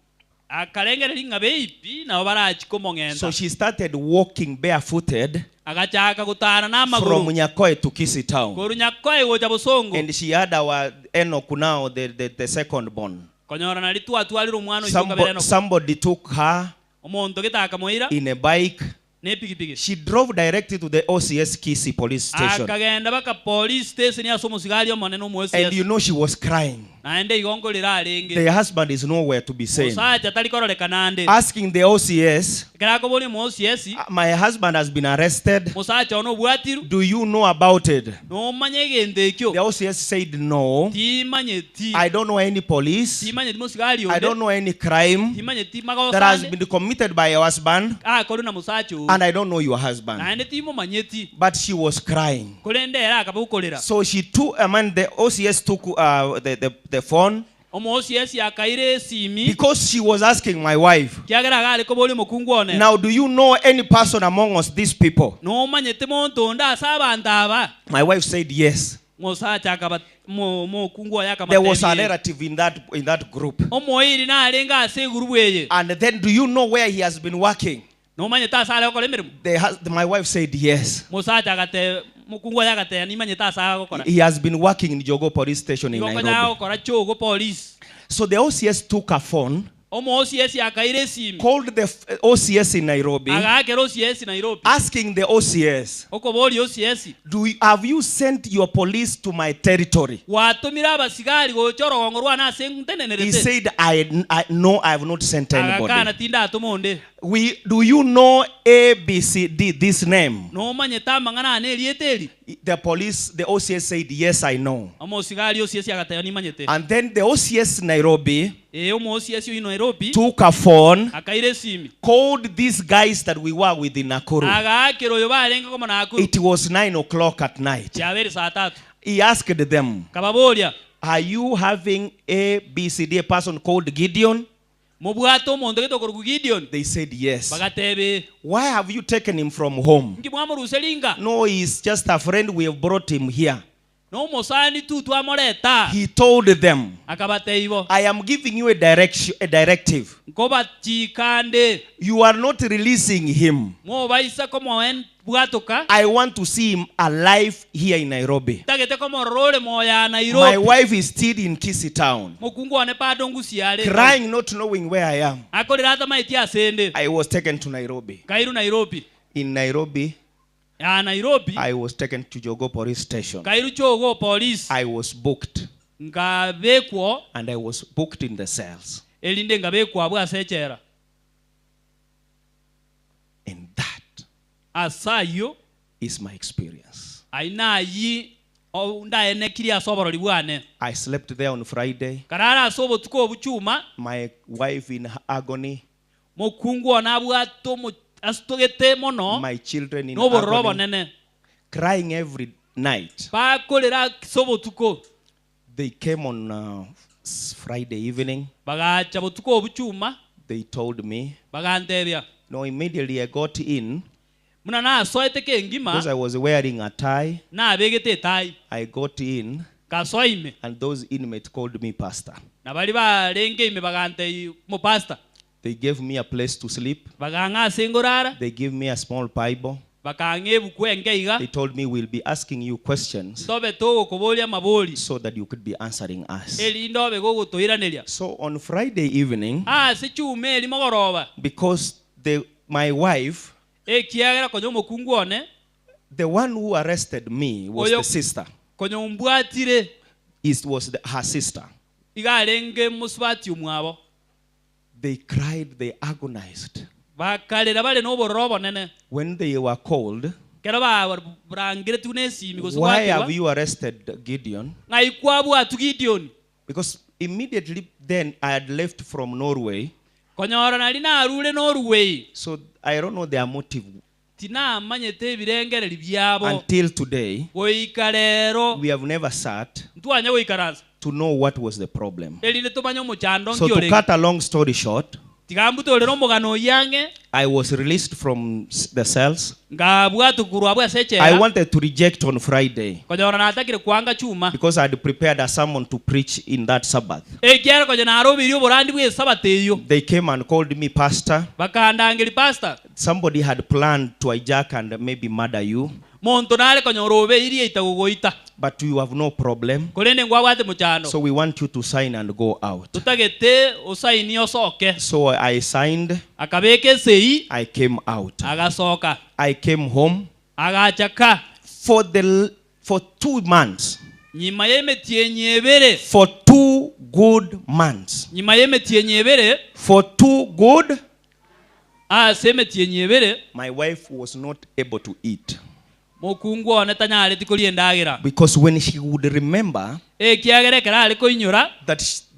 akarengera ringa beipi na barachi mongenda So she started walking barefooted agachaka gutara na from maguru Nyakoe to Kisii town. koru Nyakoe goja bosongo And she had our Enoch now, the second born. konyora na litu atwaliro mwana isunga bereno Somebody took her omuntu gitaka moira in a bike. ne pigipigi She drove directly to the OCS Kisii police station. akagenda baka police station ya somo sigari yo monene mo And you know, she was crying. naende igongolera alenge The husband is nowhere to be seen. osacha talikoroleka nande Asking the OCS, kerako boni mo OCS my husband has been arrested. musacha ono bwatiru Do you know about it? no manye gende kyo The OCS said no. timanye ti I don't know any police. timanye mo sigari I don't know any crime timanye ti magawo that has been committed by your husband. koru na musacha And I don't know your husband. naende timo manyeti But she was crying. kolende era akabukolera So she took, the OCS took the phone omo OCS yakaire simi because she was asking my wife, kiagera gale ko boli mukungu one now do you know any person among us, these people? no manyete monto nda saba ndaba My wife said yes. mosacha akaba mo kungu yaka There was a relative in that group. omo iri na alenga ase group eye And then do you know where he has been working? no manyeta sala ko lemere My wife said yes. mosacha akate mukungu yakate ni manyeta sala ko He has been working in Jogo police station in Nairobi. ko chogo police So the OCS took a phone, omo OCS yakaire simi called the OCS in Nairobi, agakera OCS Nairobi asking the OCS, oko boli OCS have you sent your police to my territory? watumira abasigari go chorongorwa na sentenenere He said, no, I have not sent anybody. agakana tinda atumonde Do you know ABCD, this name? no manyeta mangana ne lieteli The police, the OCS said, yes, I know. amosigari OCS agataya ni manyete And then the OCS Nairobi omo OCS in Nairobi took a phone, akaire simi called these guys that we were with in Nakuru. agakero yo barenga koma Nakuru It was 9 o'clock at night. chaveri saa 3 He asked them, kababolia are you having ABCD, a person called Gideon? mobwato mondo getokoro Gideon. They said yes. Bagatebe. Why have you taken him from home? Ngimwamuruselinga. No, he's just a friend. We have brought him here. No mosani tu twamoleta. He told them, akabateibo, I am giving you a directive. Nkobachikande. You are not releasing him. Mo baisa komo en bwatoka. I want to see him alive here in Nairobi. Tagete komo role moya Nairobi. My wife is still in Kisii town, Mokungu ane padongu siale. crying, not knowing where I am. Akolirata maiti asende. I was taken to Nairobi. Kairu Nairobi. In Nairobi, Nairobi, I was taken to Jogo police station. Kairu Chogo police. I was booked. Ngabekwo. And I was booked in the cells. Elinde ngabekwo abwa sechera. And that asayo is my experience. Aina yi ndaene kiria soborori bwane. I slept there on Friday. Karara sobo tuko buchuma. My wife in agony. Mokungu anabwato mo astogete mono. My children in agony. Nene. Crying every night. Pa kolera sobo tuko. They came on Friday evening. Bagacha butuko buchuma. They told me. Bagantebya. No, immediately I got in. Because I was wearing a tie. tie. I got in. And those inmates called me pastor. They gave me a place to sleep. They gave me a small Bible. They told me we'll be asking you questions so that you could be answering us. So on Friday evening, because my wife, the one who arrested me was the sister. It was her sister. They cried, they agonized. When they were called, why have you arrested Gideon? Because immediately then I had left from Norway. So I don't know their motive. Until today, we have never sat to know what was the problem. So to cut a long story short, I was released from the cells. I wanted to reject on Friday because I had prepared a sermon to preach in that Sabbath. They came and called me pastor. Somebody had planned to hijack and maybe murder you. But you have no problem. So we want you to sign and go out. So I signed. I came out. I came home. For 2 months. For 2 good months. For 2 good. My wife was not able to eat. Because when she would remember that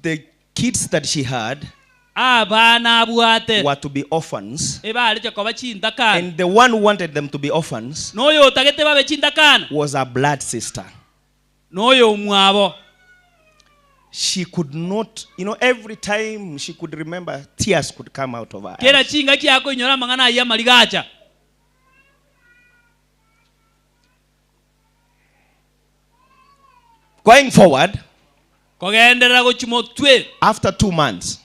the kids that she had were to be orphans, and the one who wanted them to be orphans was her blood sister. She could not, every time she could remember, tears could come out of her eyes. Going forward, after 2 months,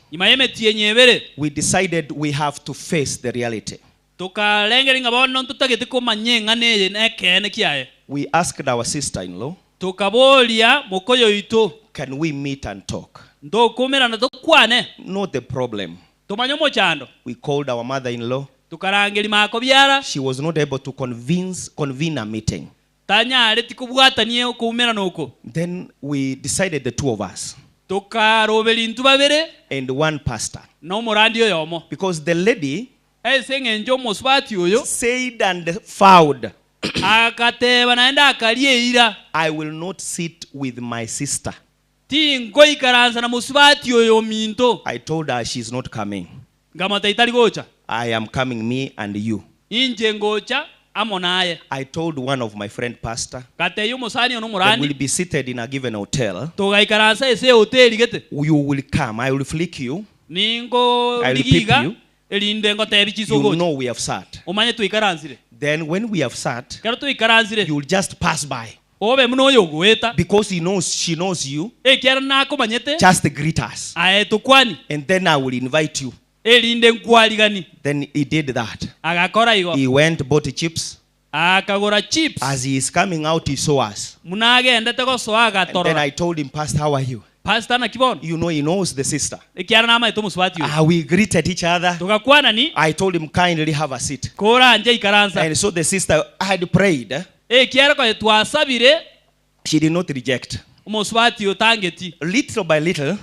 we decided we have to face the reality. We asked our sister-in-law, can we meet and talk? Not the problem. We called our mother-in-law. She was not able to convene a meeting. Then we decided the 2 of us and one pastor, because the lady eseng'encho omusubati oyo said and vowed, akateba naenda akalie ira I will not sit with my sister. tingoikaransa na musubati oyo minto. I told her she's not coming. ngamata itali gocha I am coming, me and you. inje ngocha amo naye. I told one of my friend pastor kateyo musani ono that murandi will be seated in a given hotel. togaikaransa ese hoteli gete You will come. I will flick you. ningo I will ligiga peep you. elinde ngotebi You chisogo know we have sat. umanye tuikaransire. Then when we have sat, kero tuikaransire you will just pass by. obe muno yogweta Because she knows you. ekyara nako manyete Just greet us. aetukwani And then I will invite you. elinde nkwaligani. Then he did that. agakora igo He went, bought chips. akagora chips. As he is coming out, he saw us. munagendete gosoa And then agatorora. I told him, Pastor, how are you? pastor na kibono You know, he knows the sister. ekyara nama etomusubati We greeted each other. tukakwana ni I told him, kindly have a seat. kora anje ikaransa. And so the sister had prayed. ekyara ko twasabire She did not reject. umusubati otangeti Little by little,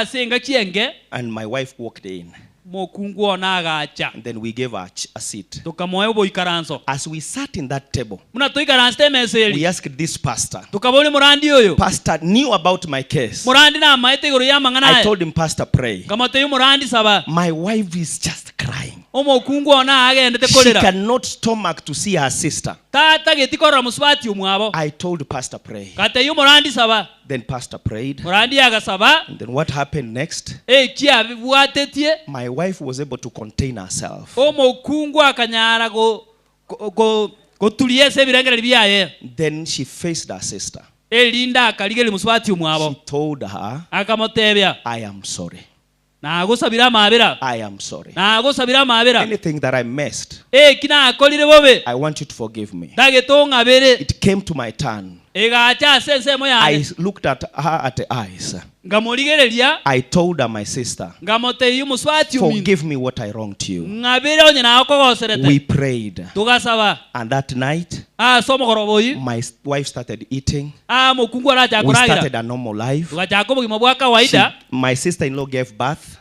senga chienge and my wife walked in. mokungu ona agacha. And then we gave her a seat. tukamoyo bo ikaranso. As we sat in that table, muna tuikaransa emeseli we asked this pastor. tukabone murandi oyo Pastor knew about my case. murandi na maite igoro yamangana. I told him, Pastor, pray. kamateyo murandi saba My wife is just crying. omokungu ona agendete She kolera cannot stomach to see her sister. tata getikorora musubati omwabo. I told Pastor, pray. kateyo murandi saba Then Pastor prayed. murandi agasaba And then what happened next? ekyabibwatetie My wife was able to contain herself. omokungu akanyara gotulia ese ebirengereri byaye. Then she faced her sister. elinda akaligeri musubati omwabo. She told her, akamotebya I am sorry. nagosabira amabera. I am sorry. nagosabira amabera. Anything that I missed, kinakolire bobe I want you to forgive me. tagetong'abere. It came to my turn. egacha ase ensemo I yane looked at her at the eyes. ngamoligereria I told her, my sister, ngamoteyo musubati ominto forgive me what I wronged you. ng'abere onye nakogoserete. We prayed. tugasaba And that night, somogoroboyi my wife started eating. mokungu aracha We started kuragira a normal life. tugachaka obogima bwa kawaida. My sister-in-law gave birth.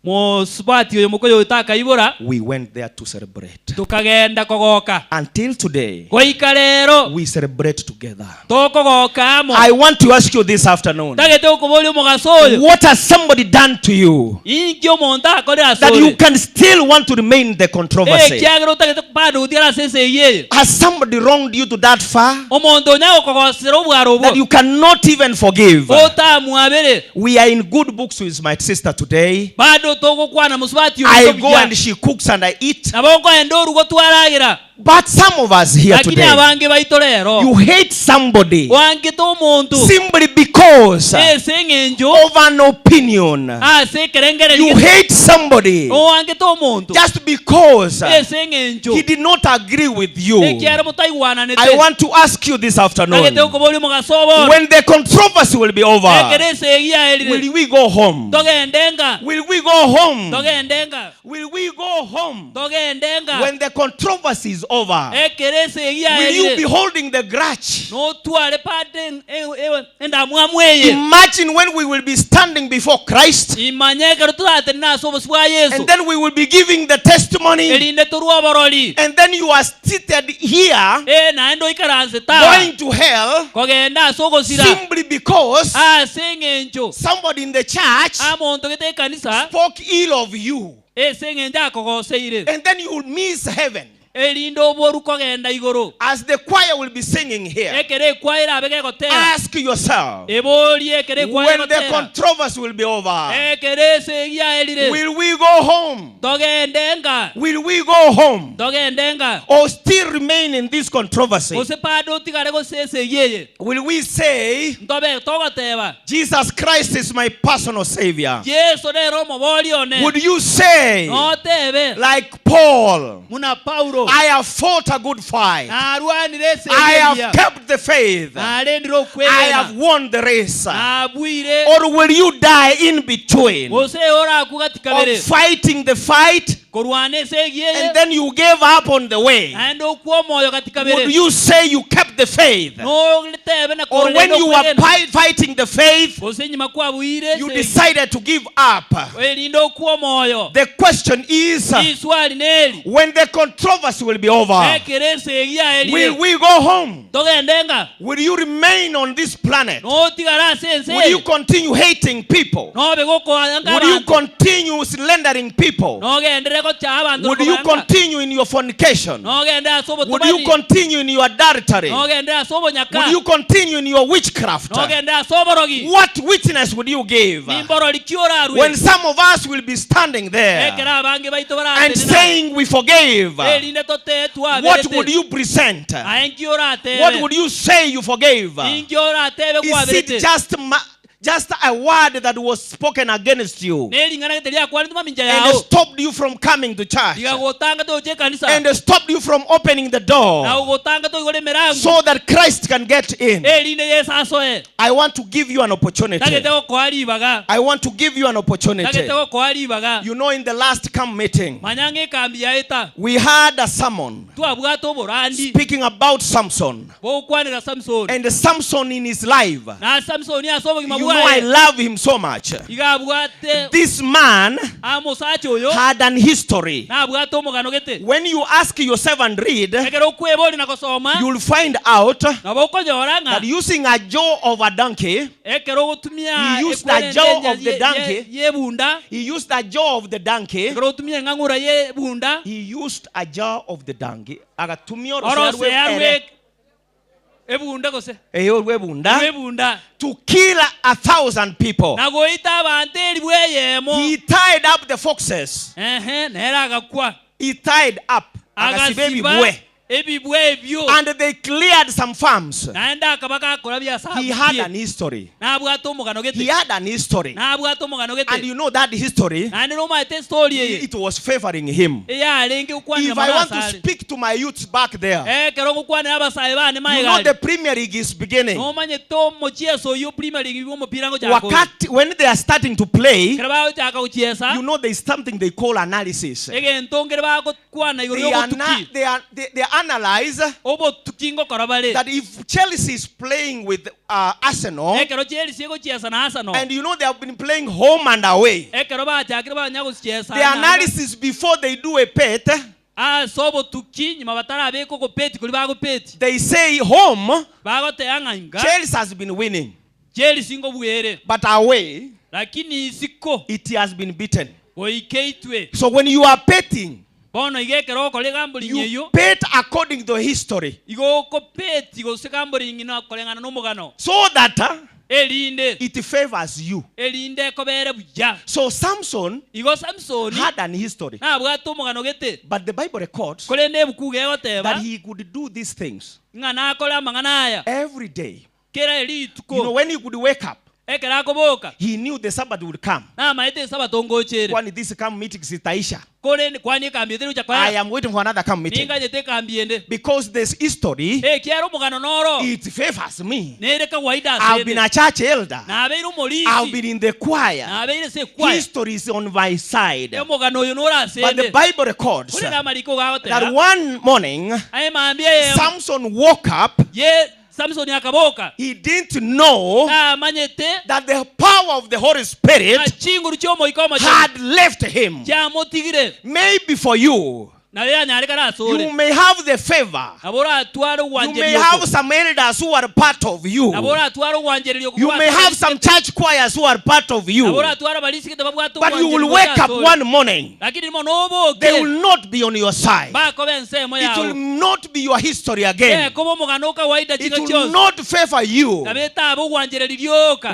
musubati oyo mukoyo utakaibora. We went there to celebrate. tukagenda kogoka. Until today, goika rero we celebrate together. tokogoka amo. I want to ask you this afternoon, tagete okoboli omogaso oyo what has somebody done to you inki omonto akorera that you can still want to remain in the controversy? ekyagera otagete bado utiara sese iye. Has somebody wronged you to that far omonto onyago kogosera obwaro obwo that you cannot even forgive? otamwabere. We are in good books with my sister today. bado togokwana musubati I go and she cooks and I eat. nabongo enda orugo twaragira. But some of us here lakini today, abange baito rero you hate somebody wangete omonto simply because ese eng'enjo of an opinion. ase kerengereri. You hate somebody wangete omonto just because ese eng'enjo he did not agree with you. ekyara mutaiwananete. I want to ask you this afternoon, tagete okoboli omogaso obo when the controversy will be over, ekere ese egia erire will we go home? togendenga Will we go home? togendenga Will we go home? togendenga When the controversy is over, ekere ese egia will you be erire holding the grudge? notware pade endamwamu eye. Imagine when we will be standing before Christ, imanye ekero turateri naso obosi bwa yesu and then we will be giving the testimony, erinde turwa oborori and then you are seated here naende oikaranse tawa going to hell kogenda ase ogosira simply because ase eng'encho somebody in the church amonto gete ekanisa spoke ill of you, ase eng'encho akogoseire and then you will miss heaven. erinde oboru kogenda igoro. As the choir will be singing here, ekere ekwayire abe gegotera ask yourself, ebori ekere ekwayire when the gotera controversy will be over, ekere ese egia erire will we go home? togendenga Will we go home togendenga or still remain in this controversy? gose pade otigare gose ese eyeye. Will we say, ntobe togoteba Jesus Christ is my personal savior? yesu rero omobori one. Would you say, notebe like Paul, muna paulo I have fought a good fight, narwanire ese I have egia kept the faith, narendire I okwegena have won the race? nabwire Or will you die in between gose ora akugatikabere of fighting the fight and then you gave up on the way, would you say you kept the faith? Or when you were fighting the faith, you decided to give up? The question is, when the controversy will be over, will we go home? Will you remain on this planet? Will you continue hating people? Will you continue slandering people? Would you continue in your fornication? Would you continue in your adultery? Would you continue in your witchcraft? What witness would you give when some of us will be standing there and saying we forgave? What would you present? What would you say you forgave? Is it just a word that was spoken against you and stopped you from coming to church and stopped you from opening the door so that Christ can get in? I want to give you an opportunity. I want to give you an opportunity. You know, in the last camp meeting, we had a sermon speaking about Samson. And Samson in his life, you know, I love him so much. This man had an history. When you ask yourself and read, you'll find out that using a jaw of a donkey, he used a jaw of the donkey. He used a jaw of the donkey. He used a jaw of the donkey. To kill 1,000 people. He tied up the foxes. He tied up. And they cleared some farms. He had an history. He had an history. And you know that history, it was favoring him. If I want to speak to my youths back there, you know the Premier League is beginning. When they are starting to play, you know there is something they call analysis. They analyze that if Chelsea is playing with Arsenal, and you know they have been playing home and away, the analysis before they do a bet, they say home, Chelsea has been winning, but away, it has been beaten. So when you are betting, you bet according to history, so that it favors you. So Samson had an history, but the Bible records that he could do these things every day. You know, when he could wake up, he knew the Sabbath would come. When this camp meeting zitaisha, I am waiting for another camp meeting, because this history, it favors me. I've been a church elder, I've been in the choir, history is on my side. But the Bible records that one morning Samson woke up. He didn't know that the power of the Holy Spirit had left him. Maybe for you, you may have the favor. You may have some elders who are part of you. You may have some church choirs who are part of you. But you will wake up one morning, they will not be on your side. It will not be your history again. It will not favor you.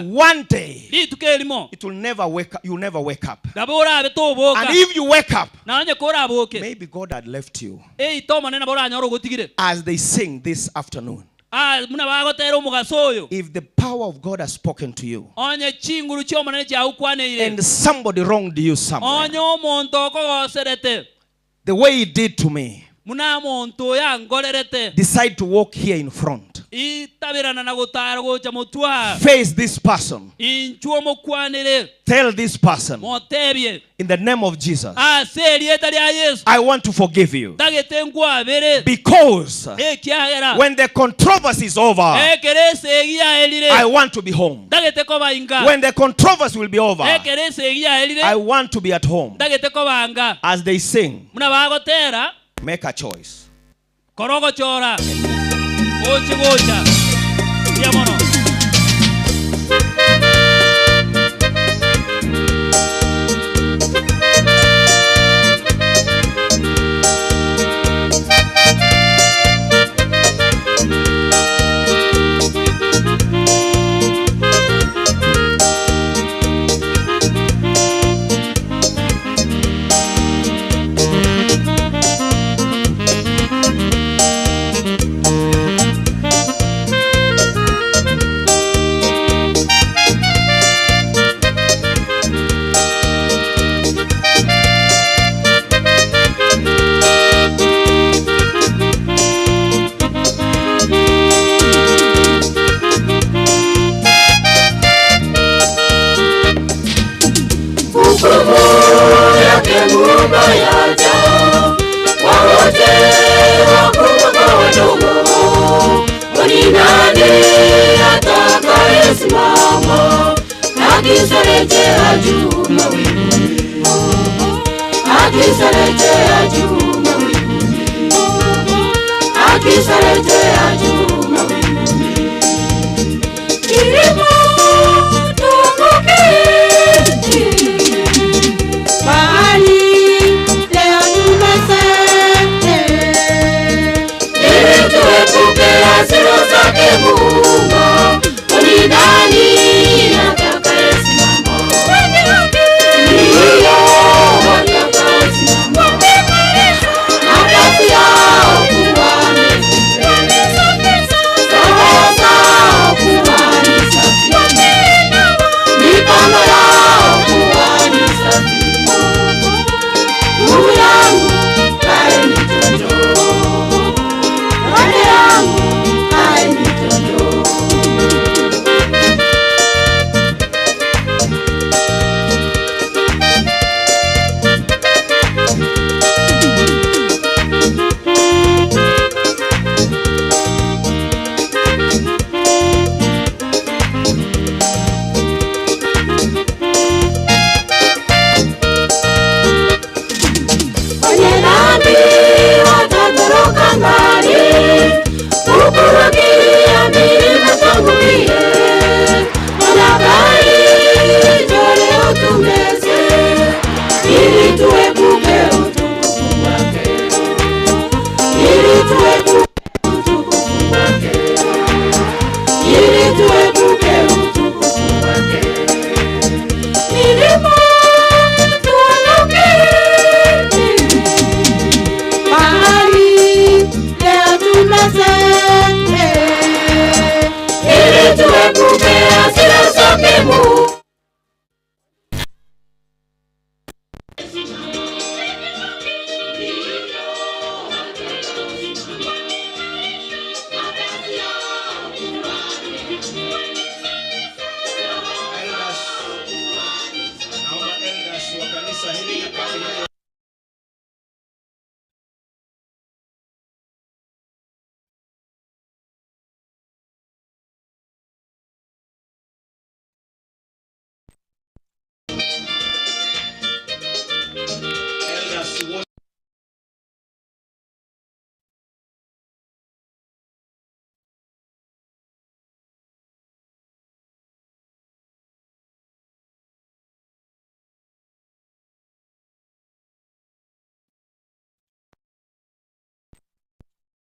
One day, it will never wake up. You never wake up. And if you wake up, maybe God had left you, as they sing this afternoon. If the power of God has spoken to you, and somebody wronged you somewhere, the way he did to me, decide to walk here in front. itabirana na gutara gocha mutwa. Face this person. Inchuo mokwanire. Tell this person, Motebye. in the name of Jesus, Serieta lya Yesu. I want to forgive you. Dagete ngwabere. Because Ekiagera. when the controversy is over, Ekerese egia elire. I want to be home. Dagete ko banga. When the controversy will be over, Ekerese egia elire. I want to be at home. Dagete ko banga. As they sing, Muna bagotera. make a choice. Korogo chora. Oche gocha. Diamono.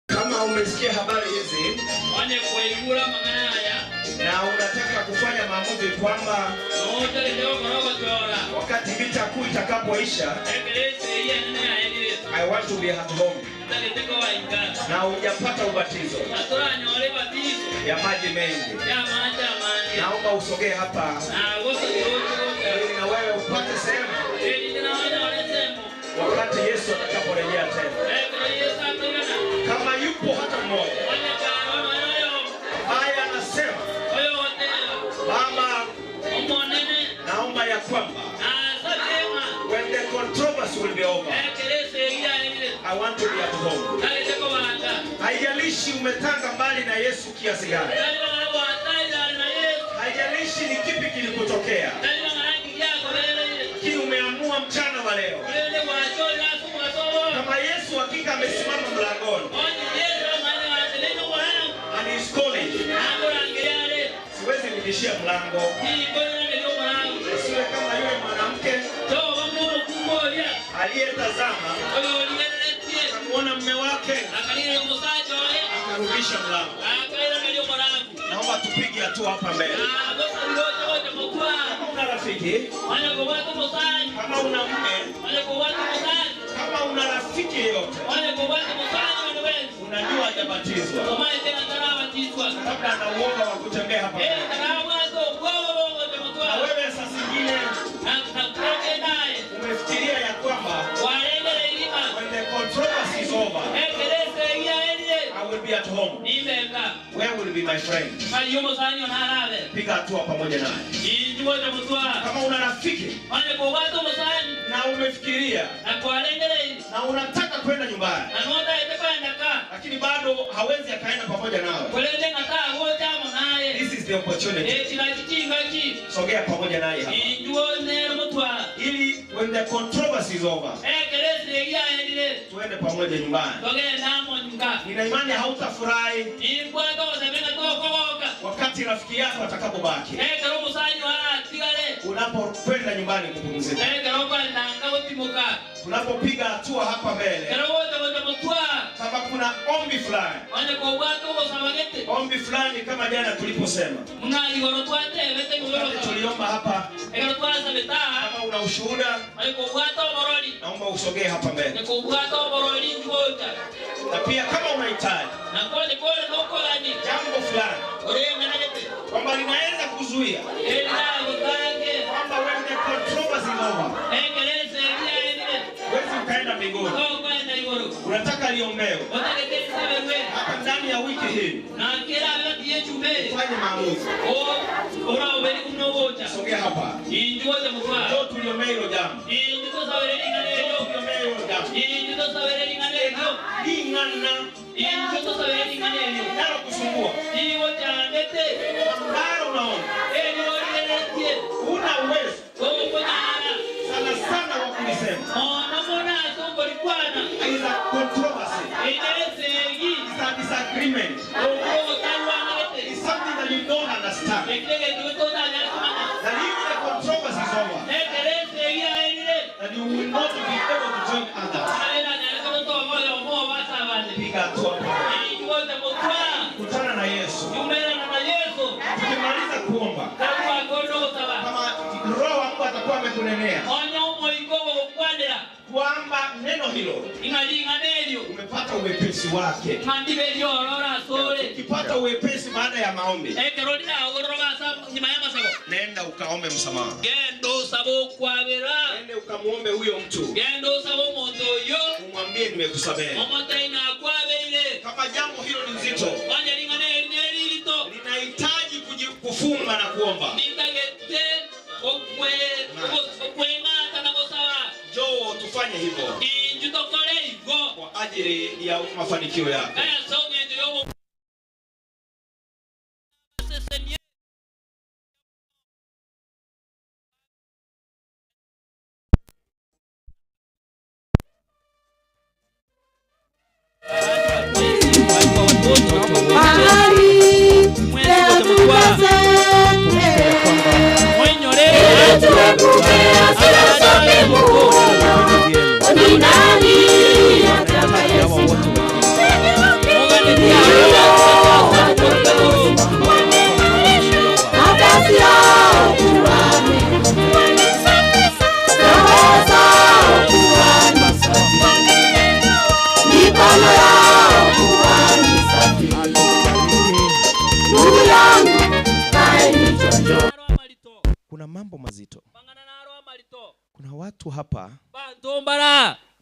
Kama umesikia habari hizi na unataka kufanya maamuzi kwamba wakati vita kuu itakapoisha, I want to be at home, na hujapata ubatizo ya maji mengi, naomba usogee hapa ili na wewe upate sehemu wakati Yesu atakaporejea tena. Kama yupo hata mmoja at home. Haijalishi umetanga mbali na Yesu kiasi gani. Haijalishi ni kipi kilikutokea. Lakini umeamua mchana wa leo. Kama Yesu hakika amesimama mlangoni. And he is calling. Siwezi nibishia mlango. Siwe kama yule mwanamke aliyetazama akamuona mume wake akarudisha mlango. Naomba tupige hatua hapa mbele. Kama una rafiki, kama una mume, kama una rafiki yeyote unajua hajabatizwa, labda ana uoga wa kutembea hapa mbele. Na wewe saa zingine umefikiria ya kwamba when the controversy is over, I will be at home. Where will be my friend? Piga hatua pamoja naye. Kama una rafiki na umefikiria na unataka kwenda nyumbani lakini bado hawezi akaenda pamoja nawe, this is the opportunity. Sogea pamoja naye hapa. Ili when the controversy is over, tuende pamoja nyumbani. Nina imani hautafurahi wakati rafiki yako atakapobaki. Unapokwenda nyumbani kupumzika. Tunapopiga hatua hapa mbele. Kama kuna ombi fulani. Ombi fulani kama jana tuliposema. Tuliomba hapa. Kama una ushuhuda, naomba usogee hapa mbele. Na pia kama unahitaji jambo fulani kwamba linaweza kuzuia kwamba when the controversy is over, wezi ukaenda mbinguni, unataka liombewe hapa ndani ya wiki hii, fanye maamuzi. Sogea hapa. Ndio tuliombe hilo jambo. Nalo kusumbua. Mbaro unaona. Una uwezo sana sana wa kulisema. Is a controversy. Is a disagreement. It's something that you don't understand. That if the controversy is over, that you will not be able to join others. Piga hatua kutana na Yesu. Tukimaliza kuomba, kama Roho wa Mungu atakuwa amekunenea kwamba neno hilo umepata uwepesi wake. Ukipata uwepesi baada ya maombi, nenda ukaombe msamaha. Nenda ukamuombe huyo mtu. Umwambie nimekusamehe. Kama jambo hilo ni nzito, linahitaji kufunga na kuomba, njoo tufanye hivyo kwa ajili ya mafanikio yako. Kuna mambo mazito. Kuna watu hapa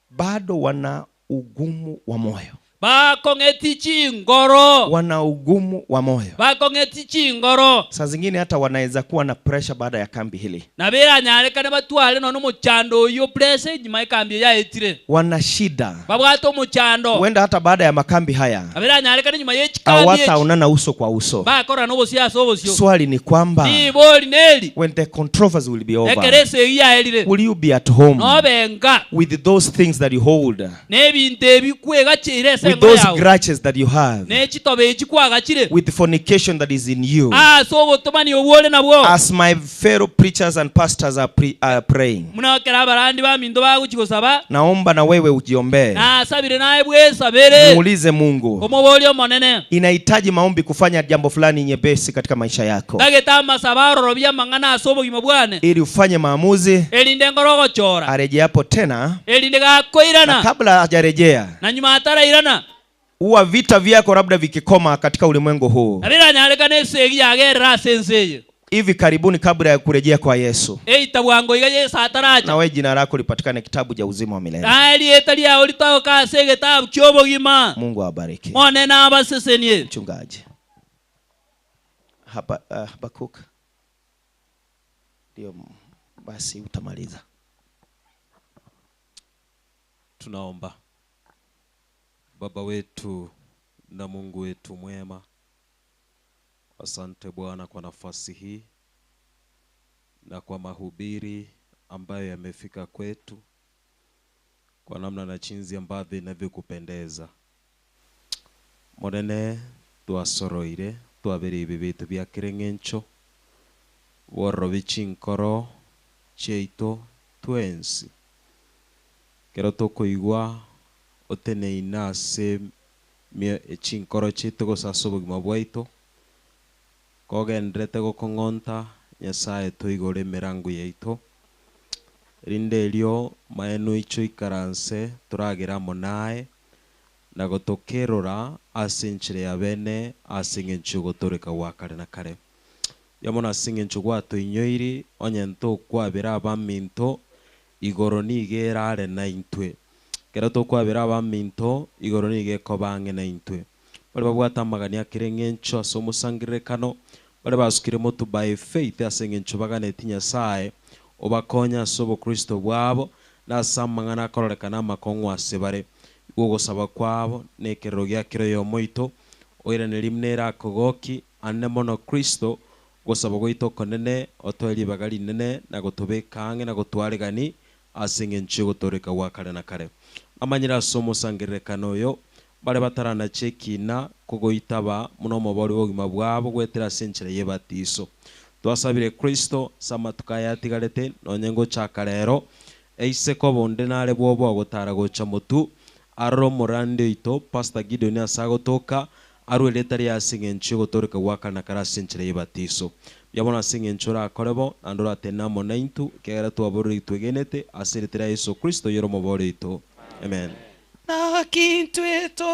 bado wana ugumu wa moyo. bakong'eti chingoro, wana ugumu wa moyo. bakong'eti chingoro, Saa zingine hata wanaweza kuwa na pressure baada ya kambi hili. na biranyalekana batwale nono muchando oyo pressure nyuma ikambi yaetire, Wana shida. babwate omuchando, Huenda hata baada ya makambi haya biranyalekana nyuma yechikambi hawataonana uso kwa uso. bakora n'obosiasa obosio. Swali ni kwamba Niboli neli when the controversy will be over, ekerese yaelire, will you be at home nobenga with those things that you hold, n'ebintu ebikwega chirese with those grudges that you have, n'ekitobe ekikwaga kire, with the fornication that is in you? so obutomani obwole nabwo. As my fellow preachers and pastors are praying, munokera abarandi baminto bagukigosaba, naomba na wewe ujiombee, nasabire naye bwesabere, muulize Mungu. omuboli omonene Inahitaji maombi kufanya jambo fulani nyepesi katika maisha yako, dageta amasaba arorobia mang'ana ase obogima bwane, ili ufanye maamuzi erinde ngorogochora, arejeapo tena, erinde gakoirana, na kabla hajarejea na nyuma atarairana, huwa vita vyako labda vikikoma katika ulimwengu huu abiranyalekana esegi yagerera ase enseye hivi karibuni, kabla ya kurejea kwa Yesu, eitabwango iga Yesu ataracha, na wewe jina lako lipatikane kitabu cha uzima wa milele. nalieta lyao litaoka ase egitabu ky'obogima. Mungu awabariki. Monene abasesenie. Mchungaji Habakuk, ndio basi utamaliza. Tunaomba. Baba wetu na Mungu wetu mwema, asante Bwana kwa nafasi hii na kwa mahubiri ambayo yamefika kwetu kwa namna na chinzi ambavyo inavyokupendeza. Monene twasoroire twabere ibi bitu bya kirengencho woro bichinkoro cheito twensi kero tokoigwa oteneina ase echinkoro cheito gosasa obogima bwaito kogenderete gokong'onta Nyasaye toigore emirango yaito rinde elio maeno icho ikaranse turagera amo naye na gotokerora ase enchire ya bene ase eng'encho gotoreka gwa kare na kare yamona ase eng'encho gwatoinyoiri onye ntokwabera abaminto igoro nigera are na intwe kero tokwabera abaminto igoro nigekobange na intwe bari babwata amagania akire eng'encho ase omosangirekano bari basukire motu by faith ase eng'encho baganeti Nyasaye obakonya ase obokristo bwabo na ase amang'ana akororekana amakong'u ase bare gogosaba kwabo nekerero giakiro yomoito oiraneri mnera kogoki anne mono Kristo gosaba goito konene otoeri bagari nene na gotobekang'e na gotwaregani ase eng'encho gotoreka gwa kare na kare amanyira ase omosangirekano oyo bare batarana chekina kogoitaba muno omobori bogima bwabo gwetera ase enchera y'ebatiso twasabire Kristo sama tukayatigarete nonyengo chaka rero eise kobonde nare bwobo gotara gocha motu arro morande ito Pastor Gideon asagotoka arweleta ria singencho gotoreka waka na kara senchera y'ebatiso yabona singencho ra korebo andora tena monaintu kera twabori twegenete asiritira Yesu Kristo yoro mobori ito amen. Na kintweto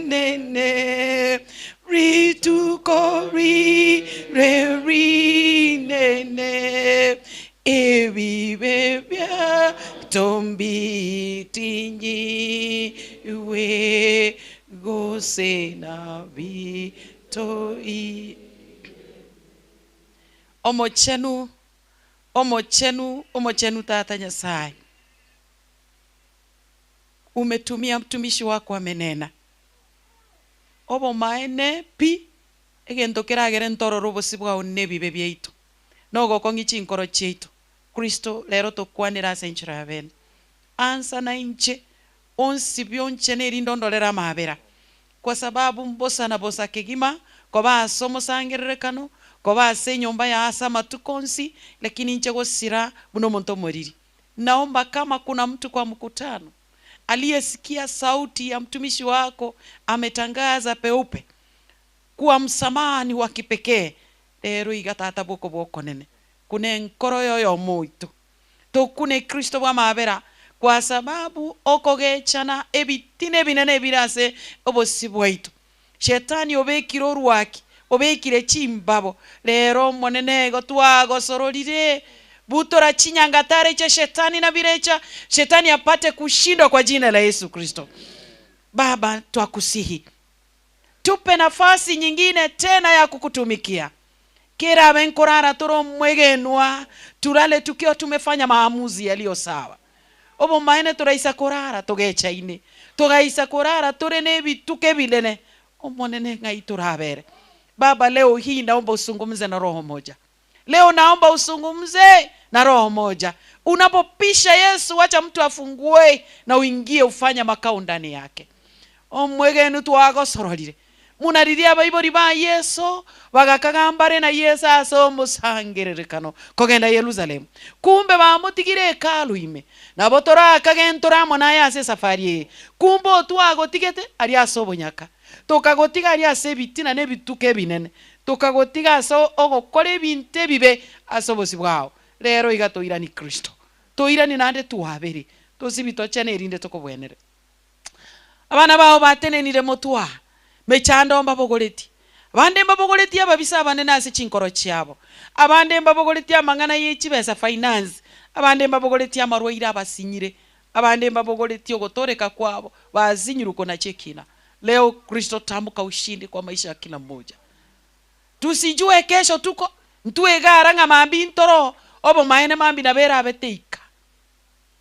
ratenene rituko rinene ebibebya tombitinyi we gosena bitoi omochenu tata Nyasaye umetumia mtumishi wako amenena obo maene pi egento keragere ntororo bosi bwa onebibe byaitu nogo kongichi nkoro chaitu Kristo lero tokwanira ase enchera ya bene ansa na inche onsi byonche nerindondolera mabera kwa sababu mbosa na bosa kegima koba asomo sangererekano koba ase nyomba ya asa matukonsi lakini inche gosira buno monto moriri. Naomba kama kuna mtu kwa mkutano aliyesikia sauti ya mtumishi wako ametangaza peupe kuwa msamaha ni wa kipekee lero igatata boko boko nene kune nkoro yoyo moito tokune Kristo wa mabera kwa sababu okogechana ebitine binene birase obosi bwaitu shetani obekiro ruwaki obekire chimbabo lero monene go twagosororire butora chinyangatare cha shetani na virecha shetani apate kushindwa kwa jina la Yesu Kristo. Baba, twakusihi tupe nafasi nyingine tena ya kukutumikia. Kira benkorara toro mwegenwa turale tukio tumefanya maamuzi yaliyo sawa. Obo maene turaisa korara togecha ine. Togaisa korara tore nebi tukebilene. Omonene ngai turabere. Baba, leo hii naomba usungumze na roho moja. Leo naomba usungumze na roho moja. Unapopisha Yesu, wacha mtu afungue na uingie ufanya makao ndani yake. Omwegenu tuwago sororire. Munariria baibori ba Yesu bagakagambare na Yesu aso musangererekano kogenda Yerusalemu. Kumbe bamutigire hekalu ime na botora akagentora mona yase safari. Kumbe otwago tigete ari asobonyaka. Tokagotiga ari ase bitina ne bituke binene. Tokagotiga aso ogokore binte bibe asobosi bwao. Lero igatoira ni Kristo. Toira ni nande tuwabere. Tosibito chane irinde tokobwenere. Abana bao batenenire motwa. Mechando mbabogoleti. Abande mbabogoleti ababisa abanene ase chinkoro chiabo. Abande mbabogoleti amangana yechibesa finance. Abande mbabogoleti amarwaira abasinyire. Abande mbabogoleti ogotoreka kwabo bazinyiruko na chekina. Leo Kristo tambuka ushindi kwa maisha ya kila mmoja. Tusijue kesho tuko ntuegara nga mambi ntoro obo maene mambi nabera abeteika.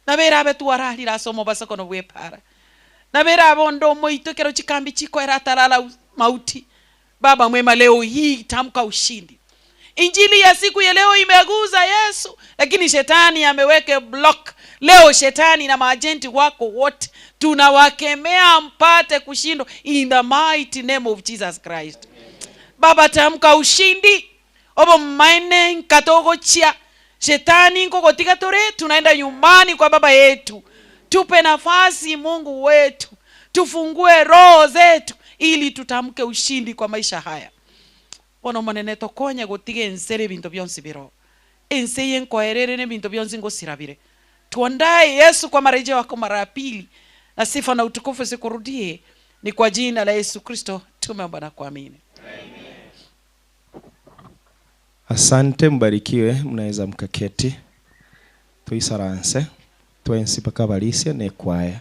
Nabera abetuarahira asomo basakono bwepara. Nabera abondo moito kero chikambi chiko eratalala mauti. Baba mwema, leo hii tamka ushindi. Injili ya siku ya leo imeguza Yesu, lakini shetani ameweke block. Leo shetani na maagenti wako wote tunawakemea mpate kushindwa in the mighty name of Jesus Christ. Baba, tamka ushindi. Obo maine katogo chia shetani ngogotika tore, tunaenda nyumbani kwa baba yetu. Tupe nafasi Mungu wetu, tufungue roho zetu ili tutamke ushindi kwa maisha haya. Bono monene tokonya gotige ensere bintu byonsi biro. Enseye nkoerere ne bintu byonsi ngosirabire. Tuandae Yesu kwa marejeo yako mara ya pili, na sifa na utukufu zikurudie. Ni kwa jina la Yesu Kristo tumeomba na kuamini. Asante, mbarikiwe. Mnaweza mkaketi. Tuisaranse. Twensi pakabalisia ne kwaya.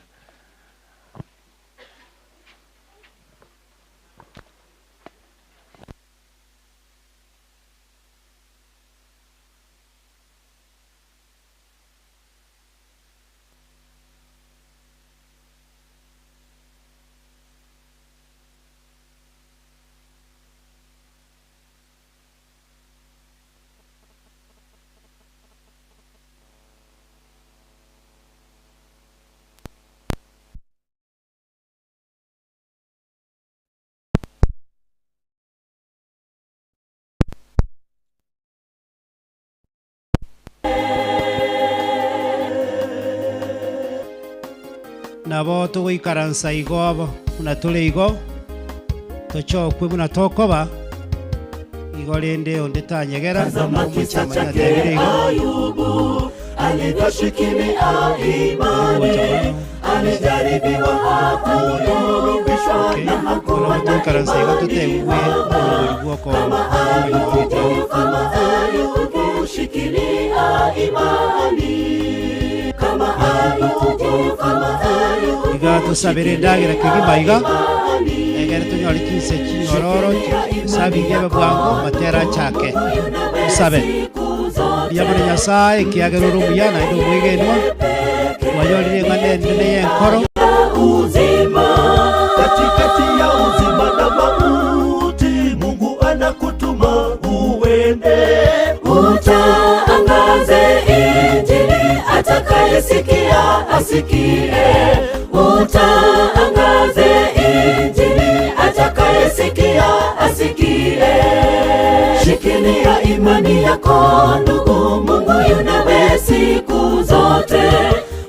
nabo tuguikaransa igo abo buna tuli igo tochokwe buna tokoba igo rende onde tanyegera Ayubu alivyoshikilia imani, alijaribiwa hakunyurubishwa na hakuwanyanyua kama Ayubu shikilia imani, kama Ayubu, kama Ayubu iga tusabire ndagira kigima iga egere tunyori kise kinyororo sabige bwango matera chake usabe yamane Nyasaye kiagero rumuya na ndo mwegenwa wayolire ngane ndene yenkoro uzima katikati ya uzima na mauti, Mungu anakutuma uende utaangaze Injili, atakayesikia asikie. Utaangaze Injili, atakayesikia asikie. Shikilia imani yako ndugu, Mungu yunawe siku zote.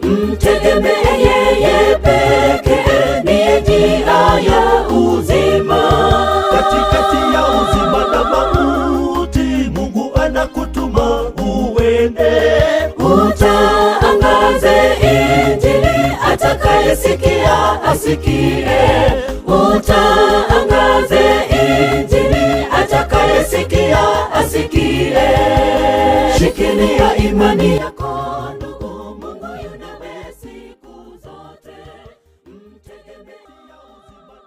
Mtegemee yeye pekee, ndiye njia ya uzima. Katikati ya uzima na mauti, Mungu anakutuma uende utaangaze Injili, atakayesikia asikie. Utaangaze Injili, atakayesikia asikie. Shikilia imani imani yako ndugu, Mungu yunawe siku zote, mtegemea uzima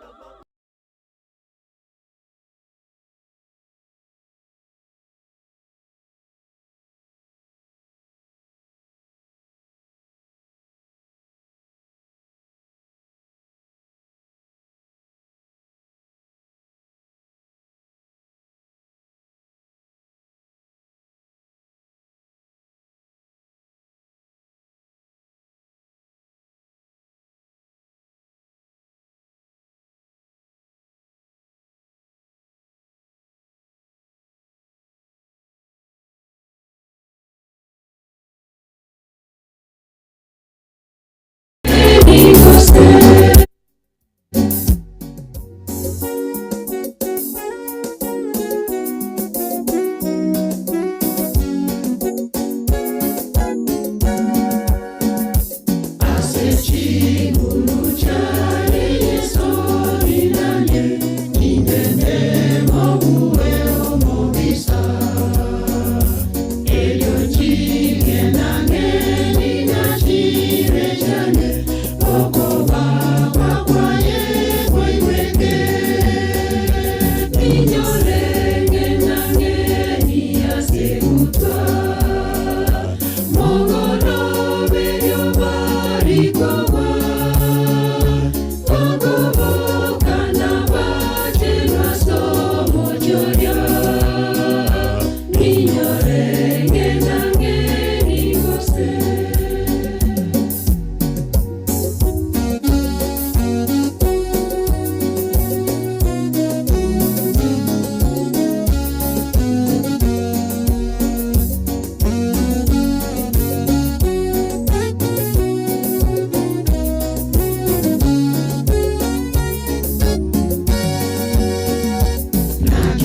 na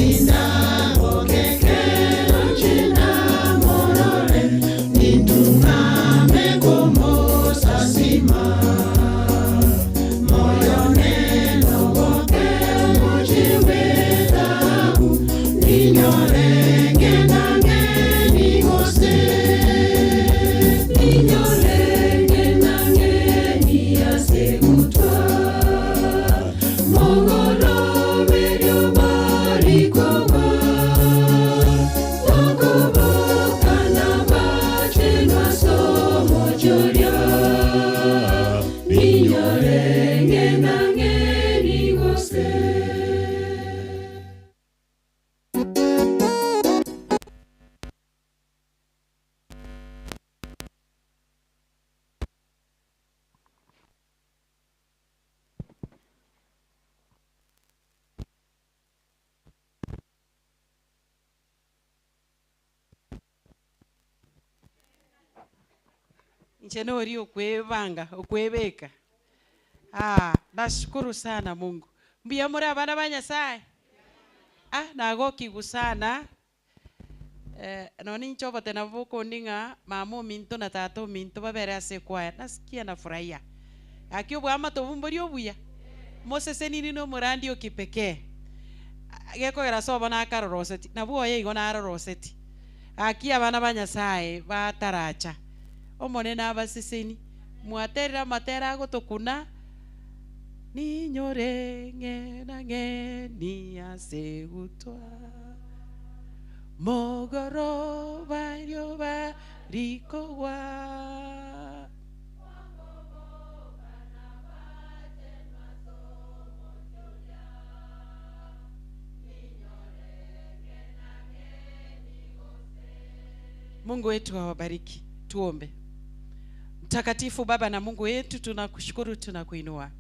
Nchenori ukwevanga ukweveka. Nashukuru sana Mungu. Mbia muri abana ba Nyasaye. Nagokigu sana. Noni nchoba tena vuko ndinga mamo minto na tato minto babere ase kwaya. Nasikia na furahia. Akio bwama tovumbori obuya. Mose senini no murandi okipekee. Geko era soba na karoroseti. Na buo ye igona aroroseti. Akia abana ba Nyasaye bataracha. Omone n'abasiseni mwaterera matera gutukuna ninyorenge nange niyasegutwa mogoro baryo barikowa Mungu wetu awabariki. Tuombe. Mtakatifu Baba na Mungu wetu, tunakushukuru, tunakuinua.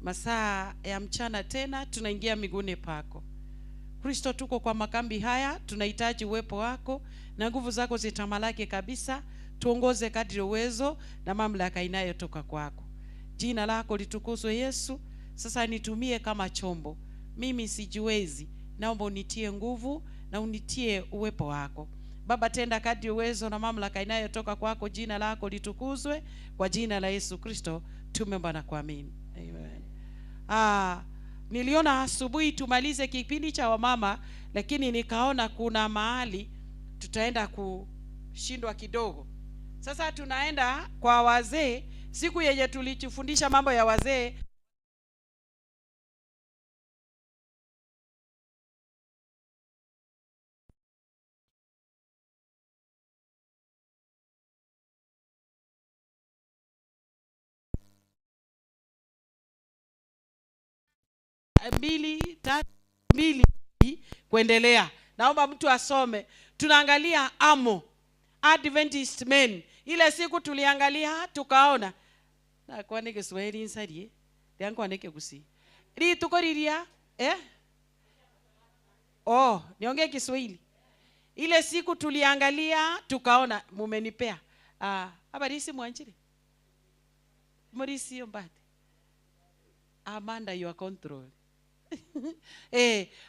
Masaa ya mchana tena tunaingia miguuni pako. Kristo, tuko kwa makambi haya, tunahitaji uwepo wako na nguvu zako zitamalaki kabisa. Tuongoze kadri uwezo na mamlaka inayotoka kwako. Jina lako litukuzwe Yesu. Sasa nitumie kama chombo. Mimi sijiwezi. Naomba unitie nguvu na unitie uwepo wako. Baba, tenda kadri uwezo na mamlaka inayotoka kwako. Jina lako litukuzwe kwa jina la Yesu Kristo tumeomba na kuamini. Amen. Niliona asubuhi tumalize kipindi cha wamama, lakini nikaona kuna mahali tutaenda shindwa kidogo. Sasa tunaenda kwa wazee, siku yenye tulijifundisha mambo ya wazee. mbili kuendelea. Naomba mtu asome. Tunaangalia Amo Adventist Men. Ile siku tuliangalia tukaona na kwa nige Kiswahili insari yangu aneke kusi. Tukoriria niongee Kiswahili. Ile siku tuliangalia tukaona mumenipea. Habari si mwanjiri. Morisi yombate. Amanda your control.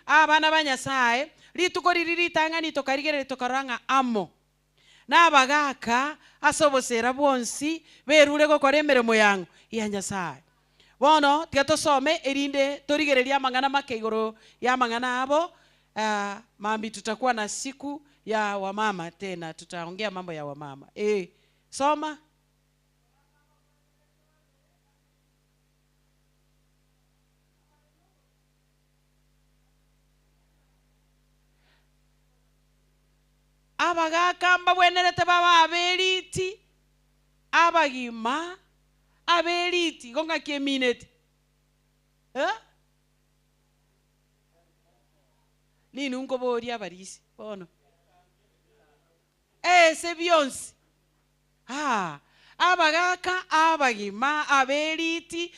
Abana banyasaye litukoriri tangani tokarigere tokaranga Amo nabagaka asobosera bonsi berure gokora emeremo yangu ya Nyasaye. Bono tiga tosome erinde torigereria amang'ana make igoro ya amang'ana abo. Mambi tutakuwa na siku ya wamama tena, tutaongea mambo ya wamama. Soma. Abagaka mbabwenerete baba aberiti abagima aberiti gonga kieminete nini unko bori abarisi bono se bionsi abagaka abagima aberiti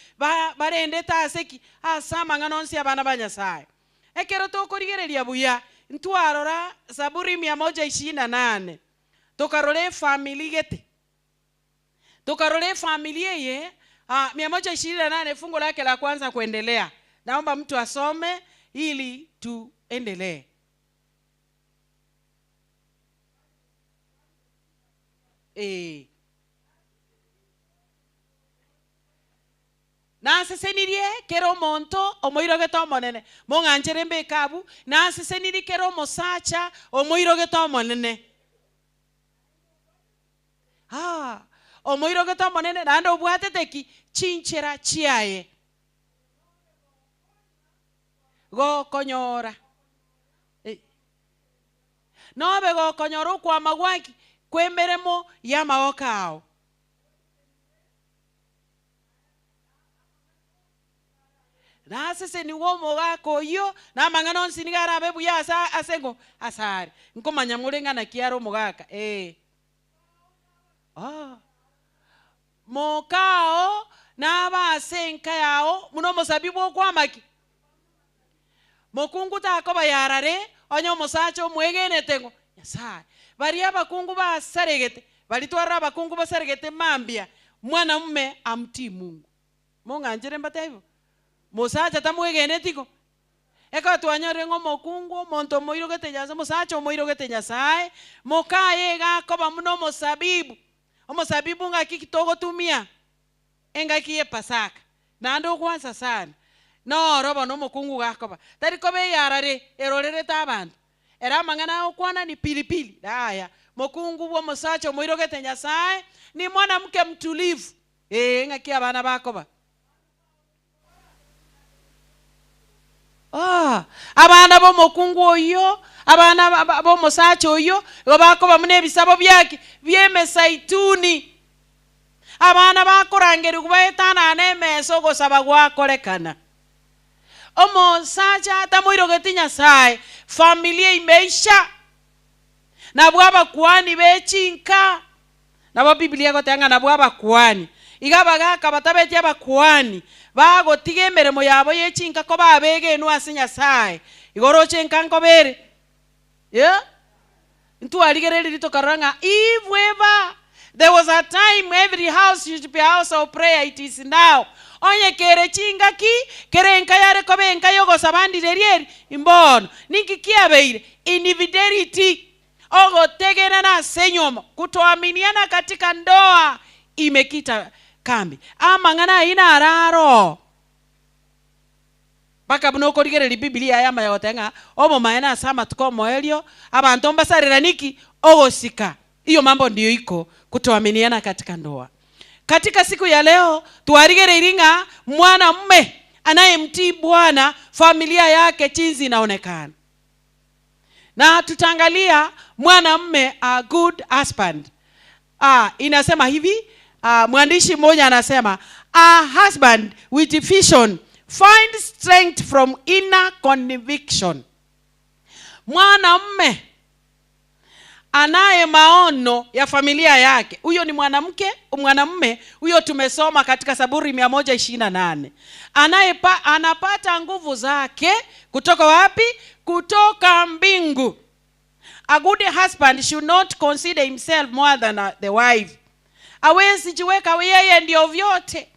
barendeta aseki asama nonsi abana banyasaye ekero tokorigereria buya ntwarora Zaburi 128 tokarore family gete tokarore familia ye 128 fungu lake la kwanza kuendelea. Naomba mtu asome ili tuendelee. Na sesenirie kero monto omoiroge to monene monganjere mbe kabu na seseniri kero mosacha omoiroge to monene omoiroge to monene nando bwateteki chinchera chiaye go konyora nobe go konyoro kwa magwaki kwemeremo ya maokao na sese ni womo gako yo na mangano nsinigara bebu ya asengo asari nkomanya murenga na kiaro mogaka mokao na basenka yao muno mosabibu kwa maki mokungu tako bayarare onyo mosacho mwegene tengo Nyasaye bari abakungu basaregete bali twara abakungu basaregete mambia mwana mume amti Mungu monganjere mbatevo mosacha tamwegene tiko eka twanyore ngo mokungu monto moirogete Nyasaye mosacho moirogete Nyasaye mokaye gakoba muno mosabibu omosabibu ngaki kitogo tumia engaki ye Pasaka nando kwanza sana no robo no mokungu gakoba tari kobe yarare erorere tabantu era mangana okwana ni pilipili haya mokungu wo mosacho moirogete Nyasaye ni mwanamke mtulivu ngaki abana bakoba abana bo mokungu oyo abana bo mosacho oyo bako bamune bisabo byake byemesaituni abana bakorangeri kubaetana anemeso gosaba gwakorekana omosacha tamoirogete Nyasaye familia imeisha na bwaba kuani bechinka na bo Biblia gotanga na bwaba kuani igabagaka batabeti abakuani bago tigemeremo yabo yechinka ko babege no ase Nyasaye igoroche nkanko bere ntu aligereri litokaranga ivweva. There was a time every house used to be a house of prayer. It is now onye kere chinga ki kere nka yare kobe nka yogo sabandi derieri imbono ninki kiabeire individuality ogo tegena na senyomo kutoaminiana katika ndoa imekita kambi amangana ina araro baka buno korigereri Biblia yama yotenga obo maena sama tuko moelio abantu mbasarira niki ogosika Hiyo mambo ndio iko kutoaminiana katika ndoa. Katika siku ya leo tuarigere iringa mwanamume anayemtii Bwana, familia yake jinsi inaonekana. Na tutaangalia mwanamume, a good husband. Inasema hivi, mwandishi mmoja anasema, a husband with vision finds strength from inner conviction. Mwanamume anaye maono ya familia yake, huyo ni mwanamume huyo tumesoma katika Zaburi 128. Anapata nguvu zake kutoka wapi? Kutoka mbingu. A good husband should not consider himself more than the wife. Hawezi jiweka yeye ndio vyote.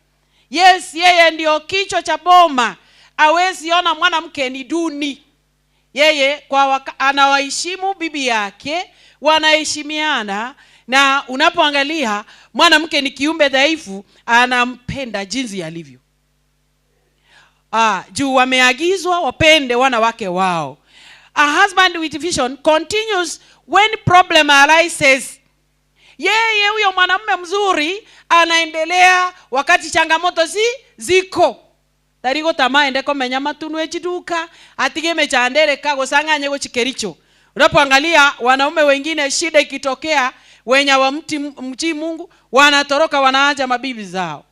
Yes, yeye ndio kichwa cha boma. Hawezi ona mwanamke ni duni. Yeye anawaheshimu bibi yake, wanaheshimiana, na unapoangalia mwanamke ni kiumbe dhaifu, anampenda jinsi alivyo. Juu wameagizwa wapende wanawake wao. A husband with vision continues when problem arises. Yeye huyo mwanamume mzuri anaendelea wakati changamoto ziko. Tarigo tamaende komenya matunu echiduka atigeme chandere kago sanganye go chikericho. Unapoangalia wanaume wengine shida ikitokea wenya wa mchi Mungu wanatoroka wanaaja mabibi zao.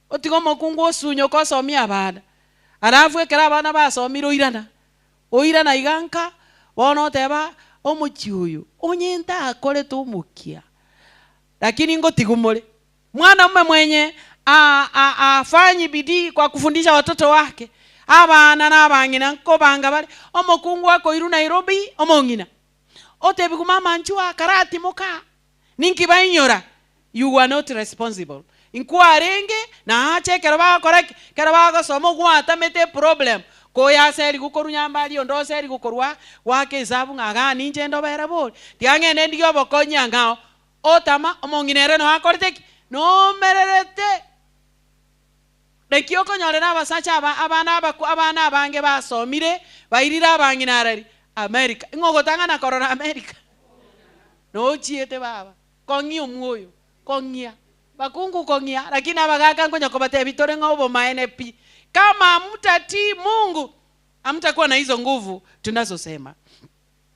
Otigomo kungu osunyo kosomia bada. Arafu ekera bana basomiro irana. Oirana iganka wono teba omuchi uyu onyenta akore tumukia. Lakini ngotigumole. Mwanamume mwenye afanyi bidii kwa kufundisha watoto wake, abana n'abangina nko banga bale omukungu wako iru Nairobi omongina otebi kumama njua karati moka ninki bainyora, you are not responsible. Inkuarenge na ache keraba korek keraba go somo gwata mete problem ko ya seri gukorunyamba ali ondo seri gukorwa wake zabu ngaga ninje ndo bere bol tiange nendio bokonya ngao otama omonginere no akorete no mererete. Lekiyoko nyole n'abasacha abana abange basomire bayirira abanginarari America. Ingogotanga na corona America. No chiete baba. Kongi omwoyo. Kongia. Bakungu kongia. Lakini abagaka ngonya kobate bitore ngobo NP. Kama mtatii Mungu, hamtakuwa na hizo nguvu tunazosema.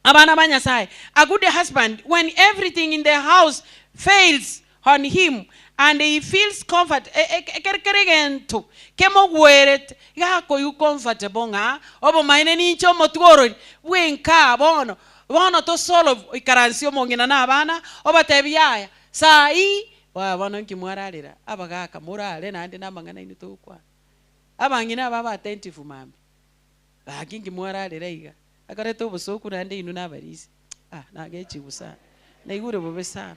Abana banyasai. A good husband, when everything in the house fails on him and he feels comfort, ekerkerigento kemo gweret yako you comfortable nga obo maine ni chomo tworo wenka bono to solve ikaransi omongina na abana obatebiyaya sai bono nkimwararira abagaka murare nande namangana ini tukwa abangina baba attentive mambi bakingi mwararira iga akareto busoku nande inu nabarisi nagechi busana naigure bobe sana.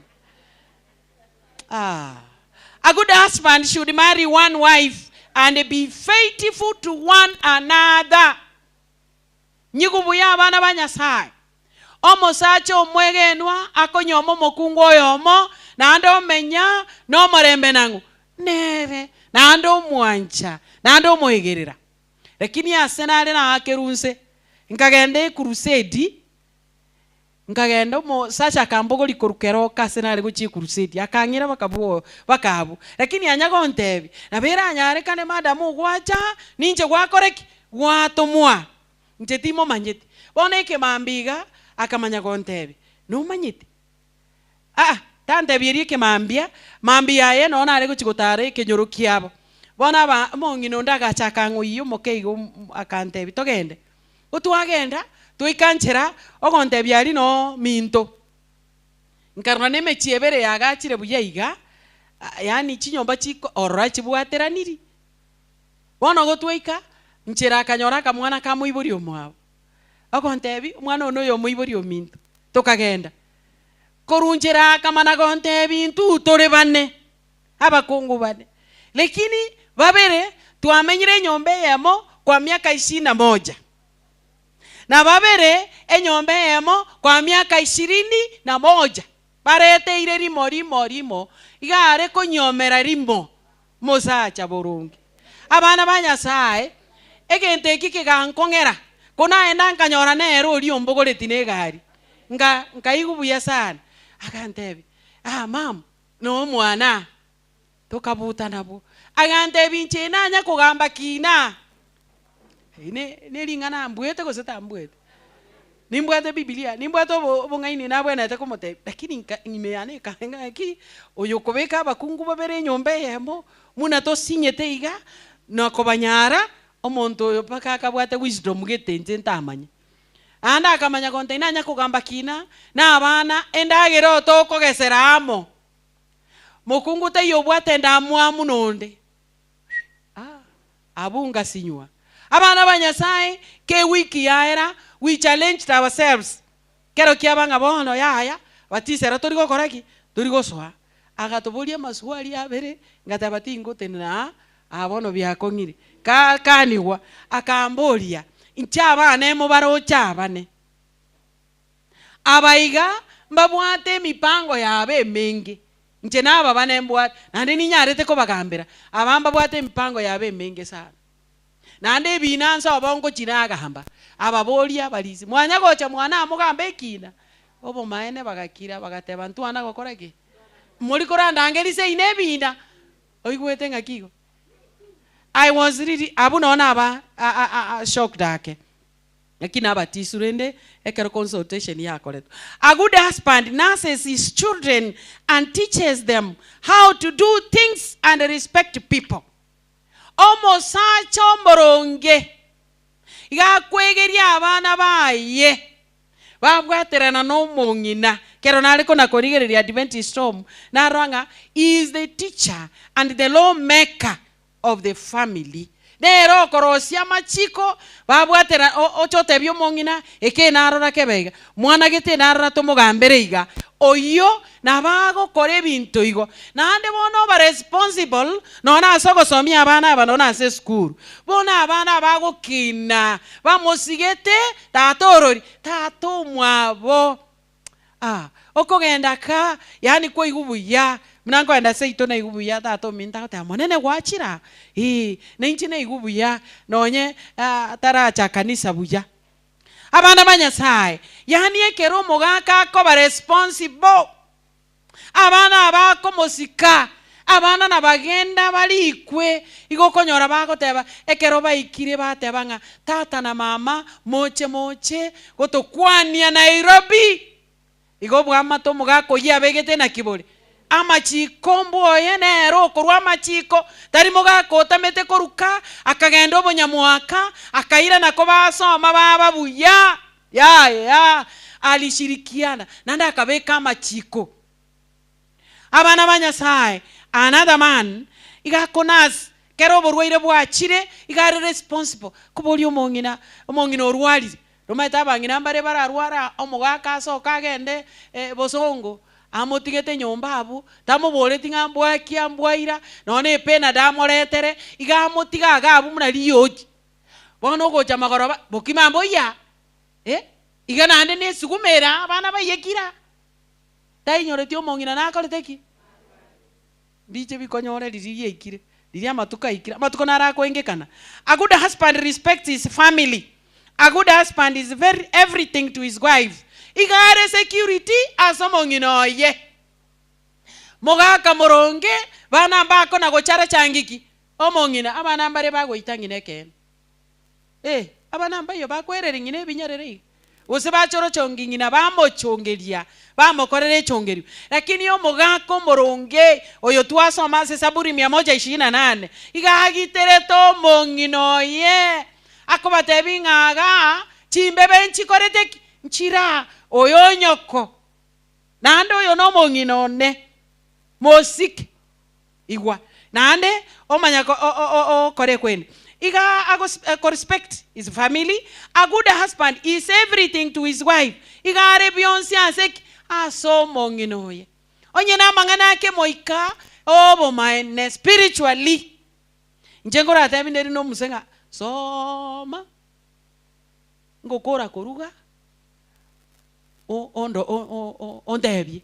A good husband should marry one wife and be faithful to one another. Nyigubu ya abana banyasai omosacho omwegenwa akonyomo mokungu oyomo nando omenya no morembe nangu nere nando mwancha nando moigerera. Lakini asenale na akerunse nkagende crusade nkagenda mo sacha kambogo likorukero kasenale guchi crusade akangira bakabu. Lakini anyago ntebi nabera anyare kane madamu gwacha ninje gwakoreki gwatomwa njetimo manyete boneke mambiga akamanya gontebi no manyete tante birike mambia ye no nare guchigotare kenyorokiabo bona ba mongino ndaga chakango iyo mokeigo akantebi togende utwagenda tuikanchera ogonte byali no minto nkarwa neme chiebere yagachire buyaiga yani chinyomba chiko orachi bwateraniri bono gotweika nchera kanyora kamwana kamuiburi omwabo ogontebi mwana ono yo muiburi ominto tukagenda korunjera kamana gontebi ntu tore bane abakungu bane. Lakini babere twamenyire nyombe yemo kwa miaka 21 na babere enyombe yemo kwa miaka 21 barete ire rimo igare konyomera rimo mosacha burungi abana banyasaye egente ekike gankongera kona enda nkanyora nero ri ombogoreti negari nkaigubuya sana akantebi mam no mwana tokabuta nabo akantebi nchena nya kugamba kina ne lingana mbwete ko seta mbwete nimbwate Biblia nimbwate bongaini na bwana takomote lakini nimeane kanga ki oyokobeka bakungu babere nyombe yemo muna to sinyete iga no kobanyara omonto oyo paka akabwate wisdom getenje ntamanya anda akamanya kontaina nya kugamba kina na abana endagero to kogeseramo mukungu te yobwate ndamwa munonde abunga sinywa abana banyasaye ke wiki yaera we challenged ourselves kero kiabanga bono yaya batisera turi gokora ki turi goswa agatuburia maswali abere ngatabati ngotena abono byakongire kanigwa akamboria inchaba mo baro chabane abaiga mbabwate mipango yabe mengi nche naba banembwa nande ninyarete ko bagambira abamba bwate mipango yabe mengi sana nande binanza obongo chinaga hamba ababolia balizi mwanya gocha mwana amugambe kina obo maene bagakira bagateba ntwana gokora ki muri koranda ngelise inebinda oigwete ngakigo I was really abunona aba shocked ake lakini abatisurende ekero consultation yako leto. A good husband nurses his children and teaches them how to do things and respect people. Omosacho moronge igakwegeria abana baye babwaterana no mongina kero naliko nakorigereria Adventist home naranga is the teacher and the lawmaker of the family. Nero korosia machiko babwatera ochote byo mongina eke narora kebega mwana gete narora tomugambere iga oyo nabago kore bintu igo nande bono ba responsible nona asogo somia abana abanona ase school bona abana bago kina bamosigete tatorori tato mwabo okogenda ka yani ko igubuya mnango enda seito na igubuya tato minta ta monene gwachira na inchine igubuya nonye taracha kanisa buya abana banyasai yani ekero mogaka ko ba responsible abana abako mosika abana nabagenda balikwe igokonyora bagoteba ekero baikire batebanga tata na mama moche gotokwania Nairobi igobwa mato mugako yabegete na kibore amachiko mboye nero korwa machiko tari mugako tamete koruka akagenda obonyamwaka akaira nako basoma baba buya ya alishirikiana nanda akabeka amachiko abana banyasai another man igakonas kero borwaire bwachire igare responsible kuboli omongina orwali Romaita bangina mbare bararwara omugaka asoka agende bosongo amotigete nyomba abu tamuboreti ngambwa kiambwaira none pena damoretere igamotiga agabu munariyoji bono gocha magoroba bokimambo ya igana ande ne sugumera abana bayekira tainyoreti omongina nakoreteki ndiche bikonyore ririye ikire riria matuka ikira matuko narakwengekana. A good husband respects his family. A good husband is everything to his wife. Igare security asomongino ye. Mogaka moronge bana mbako na gochara changiki. Omongina abana mbare bago itangine ken. Abana mbayo bakwerere ngine binyarere. Ose bachoro chongingina bamo chongeria. Bamo korere chongeri. Lakini yo mogako moronge oyo twasoma se Zaburi 128. Igagitere to mongino ye. Akobatebi ngaga chimbebe nchikorete nchira oyo nyoko nande oyo no mongino ne mosik igwa nande omanya kore kweni iga ago respect his family. A good husband is everything to his wife. Iga rebionsi asek aso mongino ye onye na mangana ke moika obo mine spiritually njengora tabi nderi no musenga soma ngokora koruga ondebye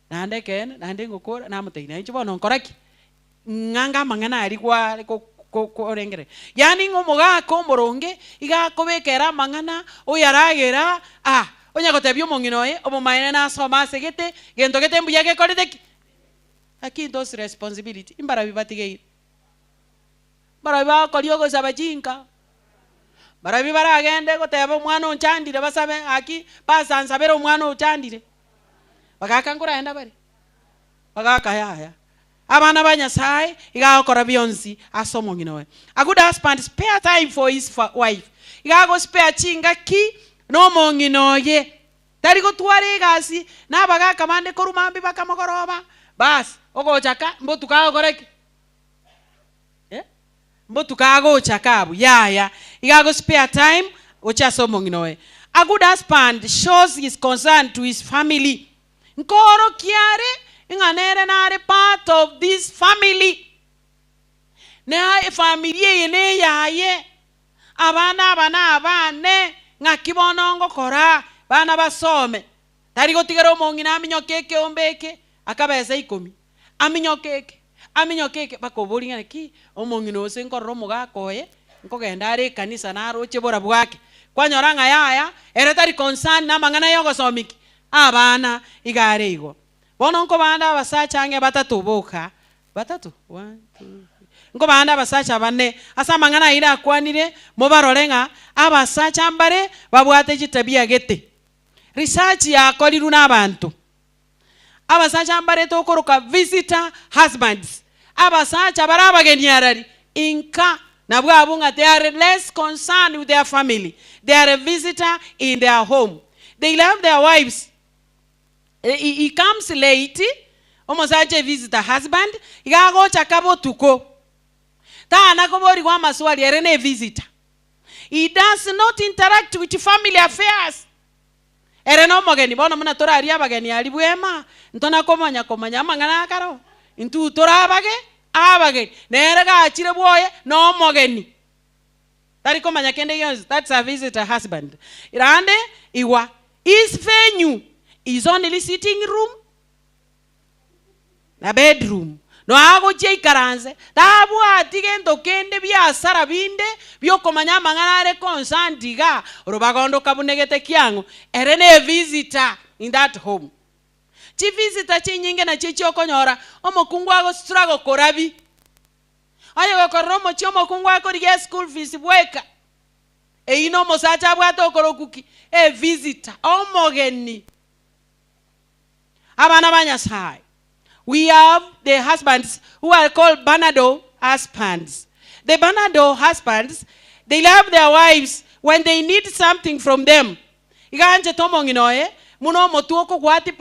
nande ken nande ngokora namuteina icho bono nkoraki nganga mangana ari kwa korengere yani ngomugako moronge igakobekera mangana oyaragera onya gotebia omong'inoe omomaene nasoma ase gete gento gete mbuya gekorete ki lakini those responsibility imbarabi batigeire barabi bakori ogosaba jinka barabi baragende goteba omwana onchandire basabe aki basansabere omwana ochandire bagakangura enda bari bagakayaya abana ba Nyasaye igakora bionsi ase omong'inoe. A good husband spare time for his wife igago spare chinga ki no mong'inoye tari gotwara egasi nabagaka bande korumambi bakamogoroba bas ogochaka mbotuka ogoreki mbotuka gochaka abu yaya igago spare time ocha somong'inoe. A good husband shows his concern to his family nkoro kiare inganere nare part of this family na familia yene yaye abana abane ngakibonongo kora bana basome tari gotigera omong'ina aminyokeke ombeke akabeza 10 aminyokeke bakobori ngane ki omong'ina ose nkorora omogakoye nkogenda are kanisa naroche bora bwake kwanyora ngayaya ere tari concern na mang'ana yogosomiki abana igare igo bono nko banda abasacha ange batatubuka batatu 1 2 nko banda abasacha bane asa mang'ana ira akwanire mobarorenga abasacha mbare babwate chitabia gete research yakoriru n'abantu abasacha mbare tokoroka visitor husbands abasacha barabageni arari inka nabwo abunga they are less concerned with their family. They are a visitor in their home. They love their wives. He comes late. Omosaje visit the husband. Igago chakabo tuko. Ta anakobori kwa maswali erene visitor. He does not interact with family affairs. Ereno mogeni bono muna tora aria bageni ali bwema. Ntona komanya mangana karo. Intu tora abage nerega achire boye no mogeni. Tari komanya kende yons. That's a visitor husband. Irande iwa is venue. Is only sitting room na bedroom no ago je karanze tabu atigendo kende bya sara binde byo komanya mangana konsandiga robagondo kabunegete kyango erene visitor in that home chi visitor chi nyinge na chi okonyora omokungu ago struggle korabi ayo gokoromo chi omokungu ago rie school fees bweka ino mosacha bwato okorokuki visitor omogeni. Abana ba Nyasaye. We have the husbands who are called Banado husbands. The Banado husbands, they love their wives when they need something from them. Iganje tomong'inoe muno motuoko kwati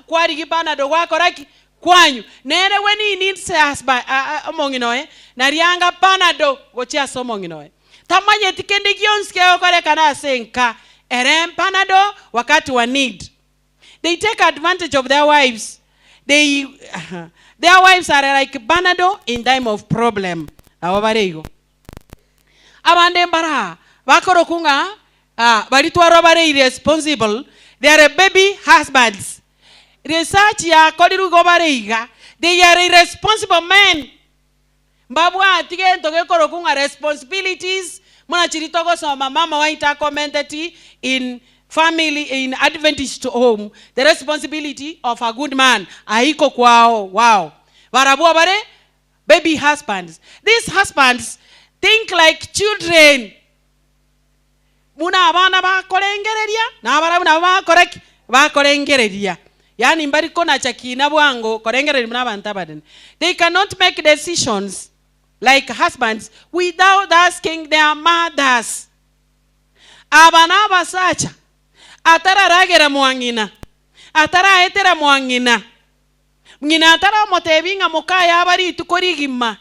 kwari gibanado gwakoraki kwanyu nere when he needs a husband omong'inoe narianga Banado gochia somong'inoe tamanye tikende gionske okore kana senka erem Banado wakati wa need. They take advantage of their wives. Their wives are like Banado in time of problem. Awabarego. Abande mbara bakorokunga baritwaro bare irresponsible. They are baby husbands. Research ya kodiru gobareiga. They are irresponsible men. Mbabwa atige ntoke korokunga responsibilities. Muna chiritogo soma mama waita commented in family in Adventist home, the responsibility of a good man. Aiko kwao, wow. Barabu bare, baby husbands. These husbands think like children. Muna abana ba kolengereria, na barabu na ba korek ba kolengereria. Yani mbari kona chakina bwango korengere muna bantabaden. They cannot make decisions like husbands without asking their mothers. Abana basacha atara ragera mwangina atara etera mwangina ngina atara motebinga mukaya abari tukorigima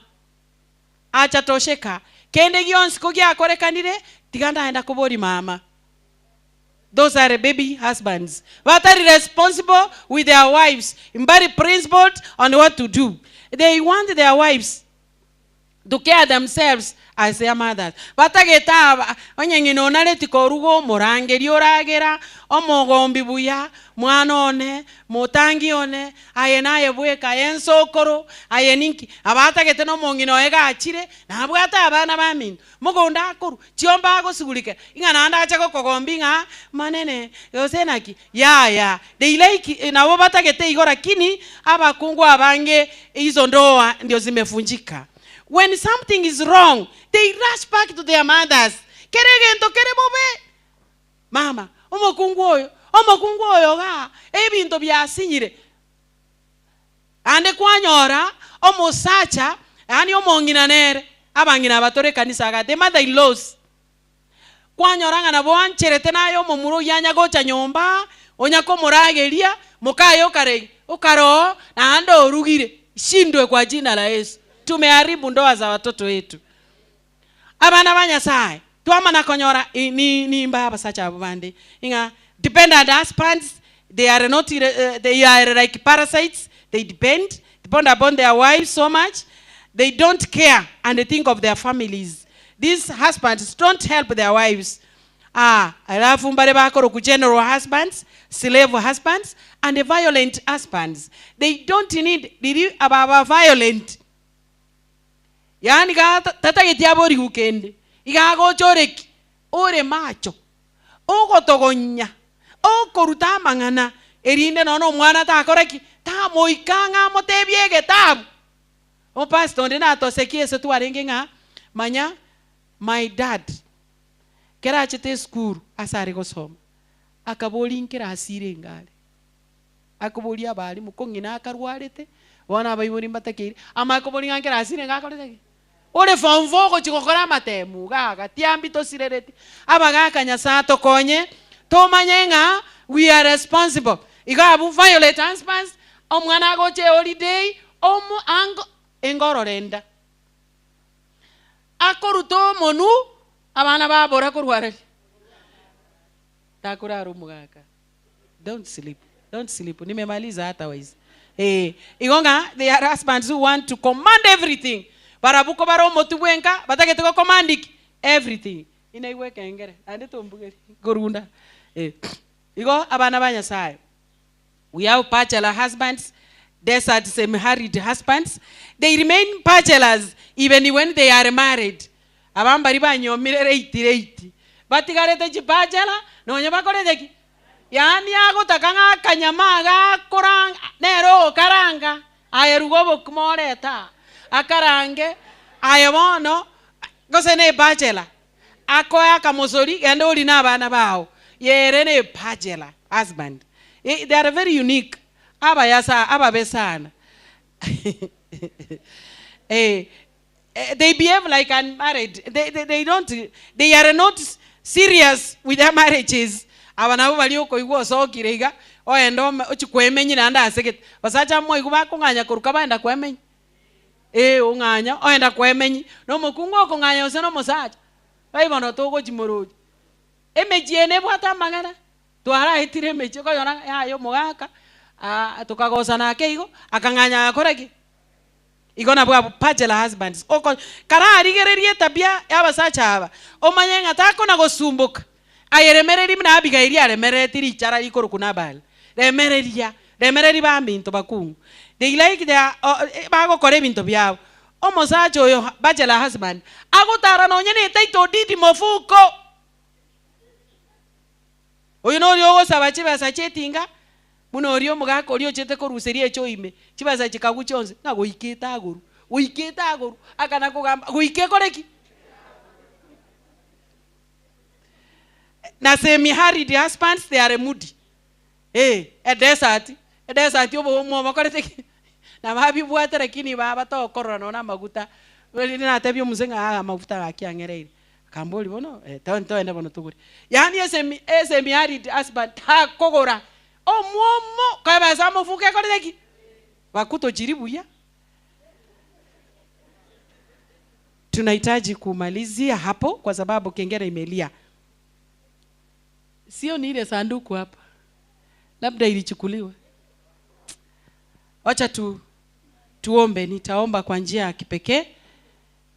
acha tosheka kende gionsi kogya korekanire tiganda aenda kubori mama. Those are baby husbands. What are responsible with their wives, very principled on what to do. They want their wives to care themselves as their mothers. Batageta onyengino naleti korugo morangeri oragera omogombi buya mwanone mutangi one ayenaye bweka ensokoro ayeninki abatagete no mongino ega achire na bwata abana bamin mugonda akoru chiomba agosigulike ingana anda acha kogombi nga manene yosenaki ya they like na batagete igora kini abakungu abange hizo ndoa ndio zimefunjika. When something is wrong, they rush back to their mothers. Keregento kerebobe. Mama, omokungu oyo ga ebinto byasinyire. Ande kwanyora omosacha yani omongina nere abangina abatore kanisa ga the mother-in-laws. Kwanyora ngana boancherete nayo momuro yanya gocha nyomba onyako morageria mukayo kare ukaro na ando orugire shindwe kwa jina la Yesu. Tumeharibu ndoa za watoto wetu. Abana banyasaye twama na konyora ni mbaba sacha abande inga dependent husbands, they are not they are like parasites. They depend upon their wives so much they don't care and they think of their families. These husbands don't help their wives. Alafu mbale bakoro ku general husbands, slave husbands and the violent husbands. They don't need about violent. Yani ga tatageti abori gukende igago choreki ore macho ogotogonya okoruta mangana erinde nono mwana takoreki ta moikanga motebiege tabu o pastor ndina atoseki ese twarenge nga manya my dad kera chete school asare gosoma akaboli nkira asire ngale akaboli abali mukongina akarwarete wana abayibori mbatakiri amakoboli nkira asire ngakorete ore fonvogo chikokora matemu gaga tiambi to sirereti abaga kanyasa to konye to manyenga we are responsible igabu violate husbands omwana goche holiday omu ango engororenda akoruto monu abana babora kurware takuraro mugaka don't sleep nimemaliza hata waizi igonga they are husbands who want to command everything. Barabuko baro motubwenka batagete ko commanding everything inaiweka engere ande tombugeri gorunda igo abana banyasaye we have bachelor husbands, desert semi-married husbands. They remain bachelors even when they are married. Abambari banyomire reiti batigarete chi bachelor no nyabakorete ki yani ago takanga kanyamaga korang nero karanga ayerugo bokmoreta akarange ayabono gosene bachelor akoya kamosori ende oli na bana bawo yere ne bachelor husband. They are very unique. Ababesana. They behave like unmarried. They are not serious with their marriages. Abana balioko igwo so kirega oendo ochikwemenyi nanda aseket basacha mo iguba kunganya kuruka banda kwemenyi unganya oenda kwemenyi no mukungo kunganya ose no musacha baibono togo chimoroji emejiene bwata mangana twara hitire meche ko yona yayo mugaka tukagosa nake igo akanganya akoreki igona bwa bachelor husbands oko karari gererie tabia yabasacha aba omanyenga tako na gosumbuka ayeremereri mna abigaili aremeretiri chara ikoro kunabal remereri ba minto bakungu they like their bago kore binto byabo omosacho yo bachelor husband agutara no nyene taito didi mofuko oyo no ryo gosaba chibaza chetinga muno ryo mugako ryo chete koruserie echo ime chibaza chikaguchonze na goiketa aguru akana kugamba goike koreki na semi-married husbands they are moody a desert yobo mo makorete na mabi bwata lakini baba to korona na maguta weli na tabyo muzenga maguta akiangereire kamboli bono tonto ende bono tuguri yani semi-married husband ha kogora omomo kaba samo fuke koreki bakuto jiribuya. Tunahitaji kumalizia hapo kwa sababu kengere imelia. Sio ni ile sanduku hapa. Labda ilichukuliwa. Acha tuombe, nitaomba kwa njia ya kipekee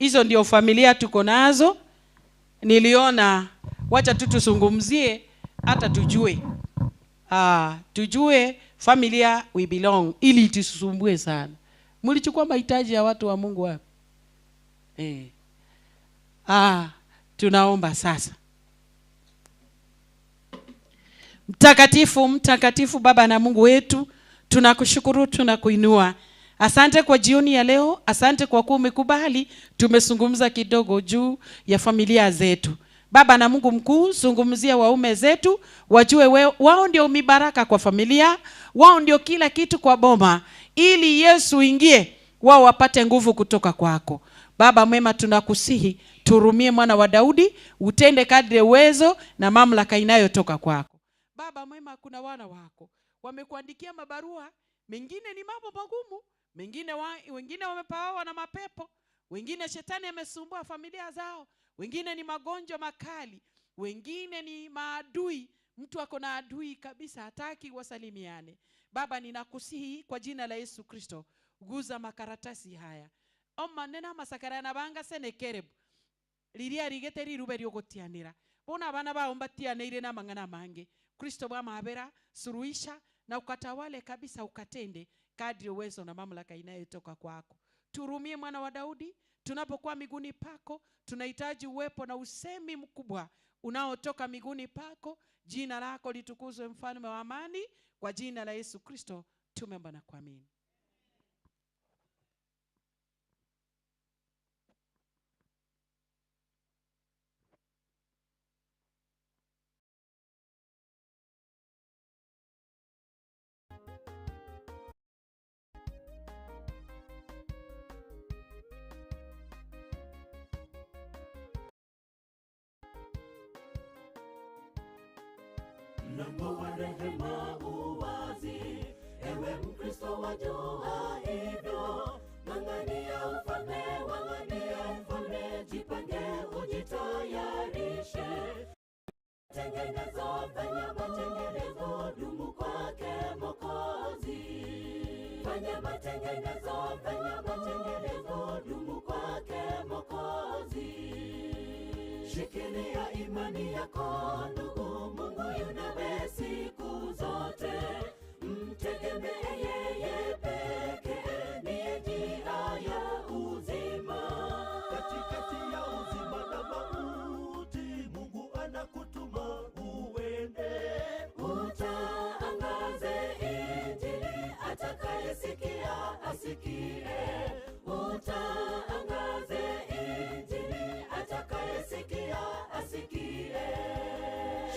Hizo ndio familia tuko nazo. Niliona wacha tu tuzungumzie hata tujue familia we belong, ili tusisumbue sana. Mlichukua mahitaji ya watu wa Mungu wapi? Tunaomba sasa. Mtakatifu, mtakatifu Baba na Mungu wetu, tunakushukuru, tunakuinua. Asante kwa jioni ya leo, asante kwa kuwa umekubali tumezungumza kidogo juu ya familia zetu. Baba na Mungu mkuu, zungumzia waume zetu, wajue wao ndio mibaraka kwa familia, wao ndio kila kitu kwa boma, ili Yesu ingie, wao wapate nguvu kutoka kwako. Baba mwema, tunakusihi, turumie mwana wa Daudi, utende kadri uwezo na mamlaka inayotoka kwako. Baba mwema, kuna wana wako wamekuandikia mabarua, mengine ni mambo magumu, wengine wamepawa na mapepo, wengine shetani amesumbua familia zao, wengine ni magonjwa makali, wengine ni maadui. Mtu ako na adui kabisa, hataki wasalimiane. Baba ninakusihi kwa jina la Yesu Kristo, guza makaratasi haya. Nena masakara na banga senekerebu liria rigete rirube ryogotianira bona abana bao mbatianeire na mangana mange. Kristo bwa mabera, suruisha na ukatawale kabisa, ukatende kadri uwezo na mamlaka inayotoka kwako. Turumie mwana wa Daudi, tunapokuwa miguuni pako tunahitaji uwepo na usemi mkubwa unaotoka miguuni pako. Jina lako litukuzwe, mfalme wa amani, kwa jina la Yesu Kristo tumeomba na kuamini. Mlango wa rehema uwazi, ewe Mkristo wajua hivyo. Ng'ang'ania ufalme, jipange ujitayarishe. Fanya matengenezo, dumu kwake Mwokozi. Fanya matengenezo, dumu kwake Mwokozi. Shikilia imani yako ndugu, Mungu yunawe siku zote. Mtegemee yeye pekee, ndiye njia ya uzima. Katikati ya uzima na mauti, Mungu anakutuma uende. Utaangaze Injili, atakayesikia asikie. Utaangaze Injili, atakayesikia asikie.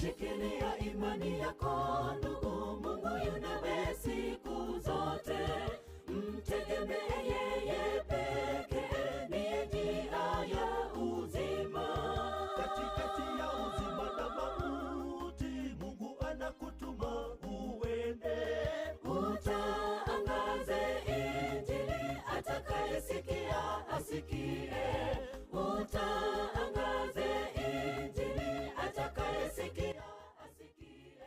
Shikilia imani yako ndugu, Mungu yunawe siku zote. Mtegemee yeye pekee, ndiye njia ya uzima. Katikati ya uzima na mauti, Mungu anakutuma uende. Utaangaze Injili, atakayesikia asikie. Utaangaze Injili, atakayesikia asikie.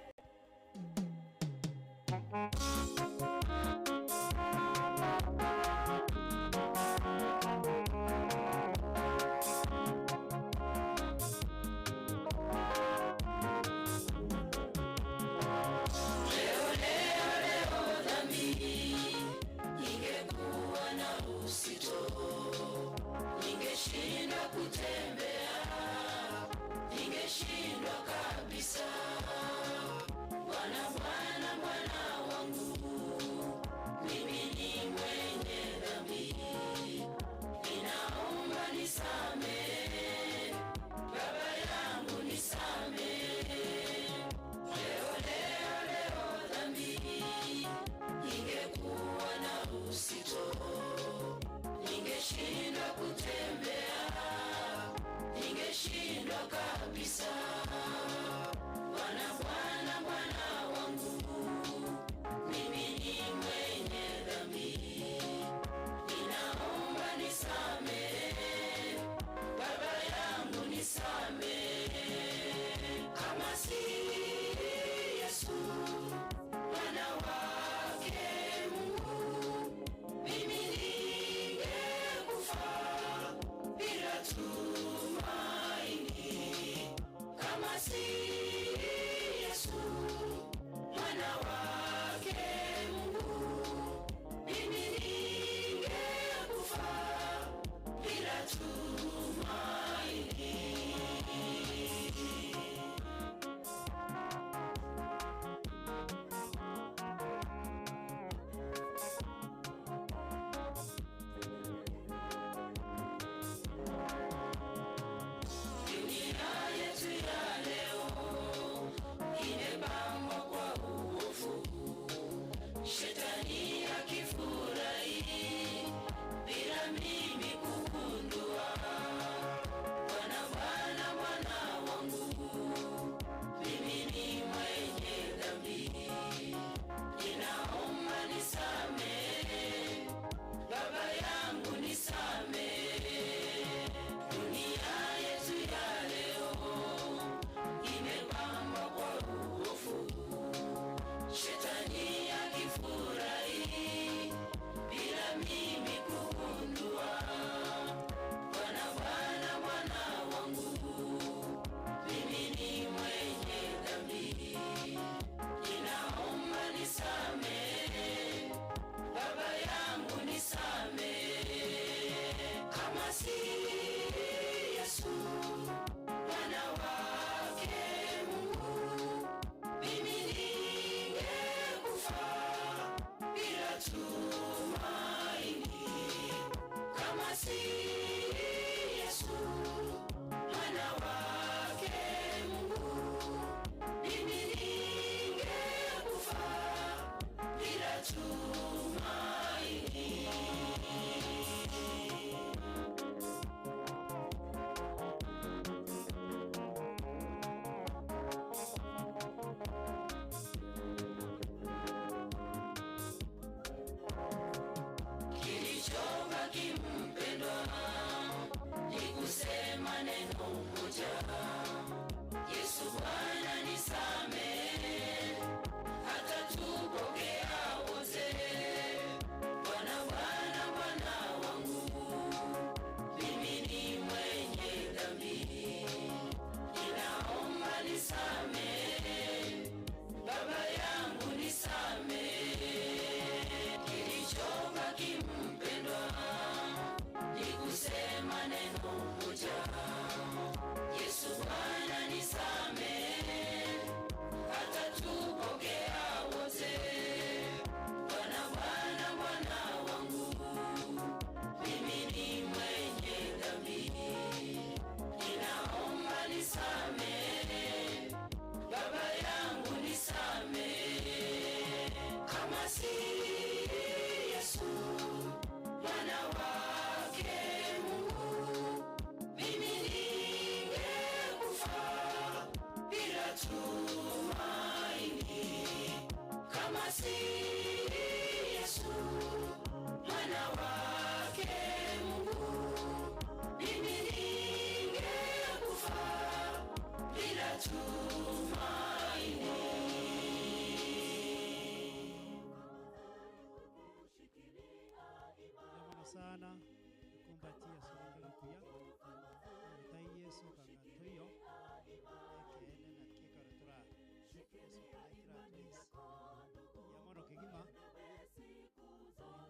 Yamono kigima.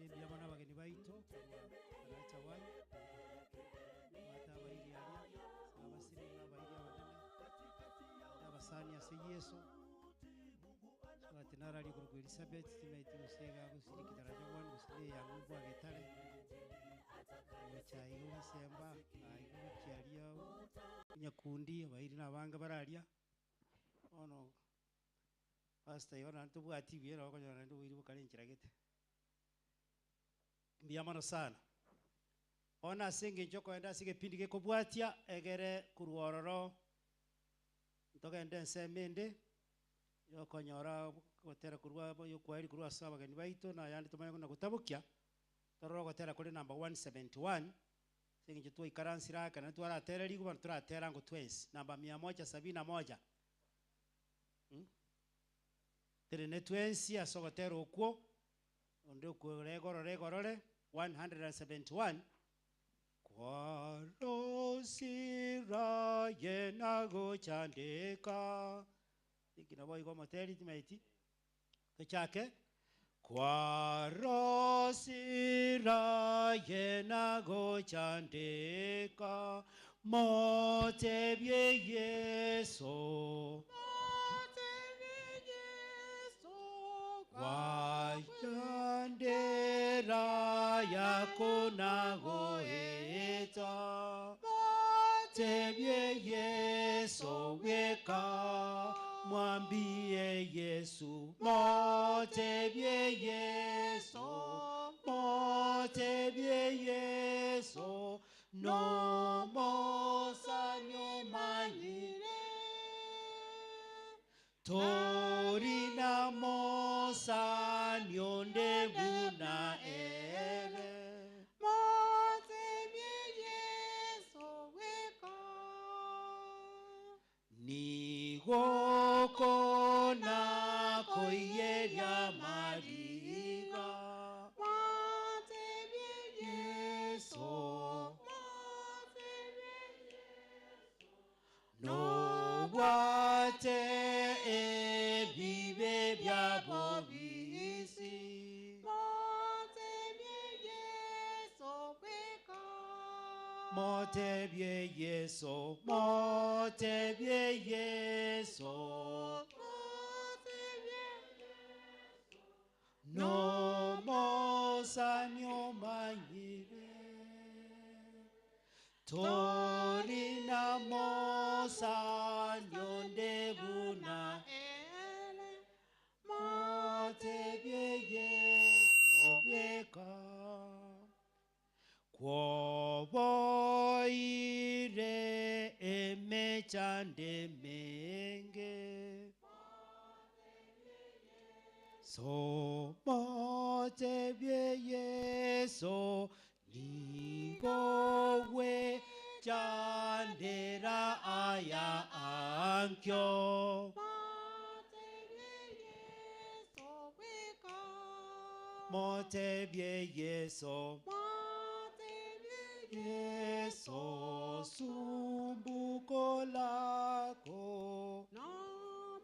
Ndi yamona bageni baito. Aracha wai. Mata bairi alia. Abasiri na bairi abadene. Abasani ase Yesu. Watinara ali ku Elizabeth timaiti usega gusiri kitarajo wan gusiri ya Mungu agetale. Wacha iyo bisemba ayo kialia nyakundi bairi na banga baralia. Ono Pastor yona ntubwati biera bakonyana ndo wiri bukalenjira gete. Mbiyamano sana. Ona singe njoko enda sige pindike kubwatia egere kuruororo. Ntoka ende semende. Yokonyora gotera kurwa yo kwari kurwa saba gani baito na yandi tumanya na kutabukia. Tororo gotera kuri number 171. Singe njitwa ikaransira kana twara tereri kuba turatera ngo twins namba 171. Tere netwensi asogotero okwo ondo kuregorore 171 kwarosira yenago chandeka ikina boy go moteri timaiti tochake kwarosira yenago chandeka motebye Yeso Wajandera yako nago eta Motebye Yesu weka Mwambie Yesu Motebye Yesu Motebye Yesu No mosanyo manyire Torina mosa nyonde buna ere Motebye Yesu weka Ni goko na koyeria mariga Motebye Yesu Motebye Yesu No wate vive bya bobisi Motebye Yesu weka Motebye Yesu Motebye Yesu Motebye Yesu No mosanyo manyire Torina mosa nyonde buna ele Motebye Yesu weka Kwoboire emechande menge So Motebye Yesu Nigowe chandera aya ankyo Motebye Yesu weka Motebye Yesu Motebye Yesu sumbuko lako No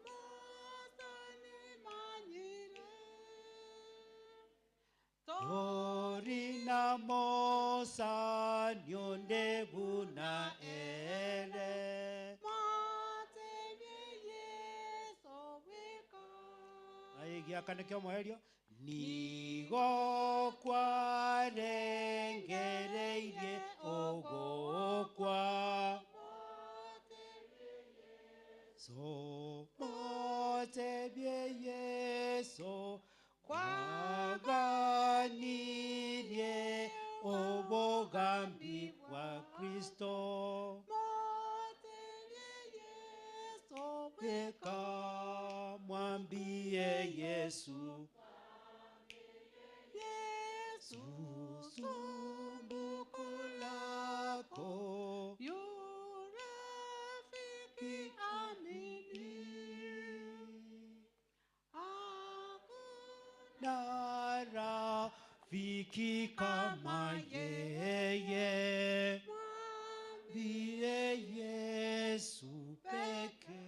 mosani manyire Torina mosa nyonde buna ele Motebye Yesu weka Aigia kanekyo moherio Nigo kwarengereirie ogokwa Motebye Yesu Motebye Yesu Kwaganirie obogambi kwa Kristo Motebye Yesu weka Mwambie Yesu Yesu sumbuko lako Yurafiki amini Nara fiki kama yeye Mwambie Yesu peke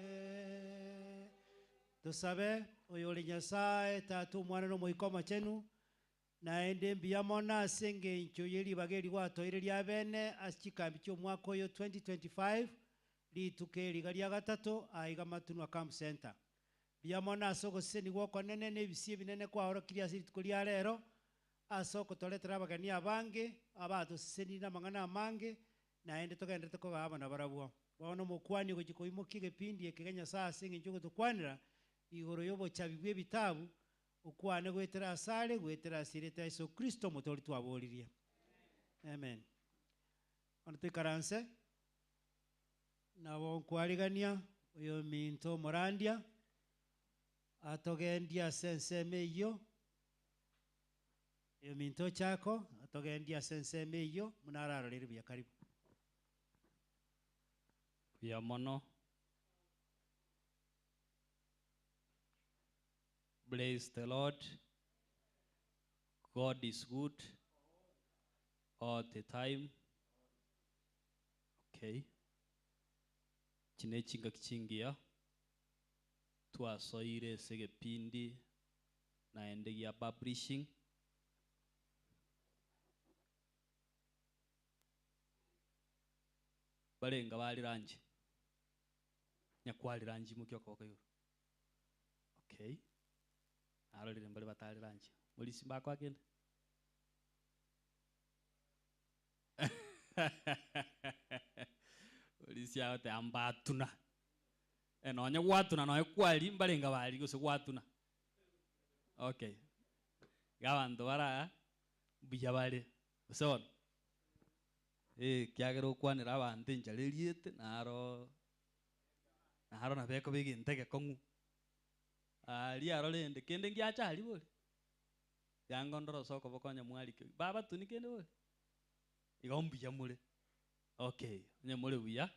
tusabe oyo ori Nyasaye tata omwana n'omoikoma chenu naende mbiyamona ase eng'encho ya eribaga eri gwatoire ria bene ase chikambi chia omwaka oyo 2025 rituka eriga ria gatato aiga Matunwa Camp Center. Mbiyamona ase ogoseseni gwokonene na ebisi ebinene kwaorokirie ase rituko ria rero ase okotoretera abageni abange abatoseseni na amang'ana amange naende togenderete kogabana barabwo bono omokwani ogochi koimokia egepindi eke Nyasaye ase eng'encho ogotokwanera igoro ya obochabi bwa ebitabu okwane gwetera asare gwetera asirete Yesu Kristo motori twaboririe. Amen. Ono tuikaranse nabo nkwarigania oyo minto morandia atogendia senseme iyo iyo minto chako atogendia senseme iyo munararorere bya karibu bya mono. Bless the Lord. God is good all the time. Okay. Chine chinga kichingia twasoire segepindi naende ya publishing barenga bali rangi nyakwali rangi mukyo kwa kayo. Okay. Arorire mbali batali rangi muri simba kwa kende Olisi aote ambatuna enonya gwatuna no ekwali mbalenga bali gose gwatuna. Okay. Gabantu bara buya bale usona kiagero kwanira abantu njareriete naro na beko bigintege kongu ali arorende kende ngiacha ali bole yangondoro soko bokonya mwali baba tunikende bole igombuya mule. Okay, nyamule buya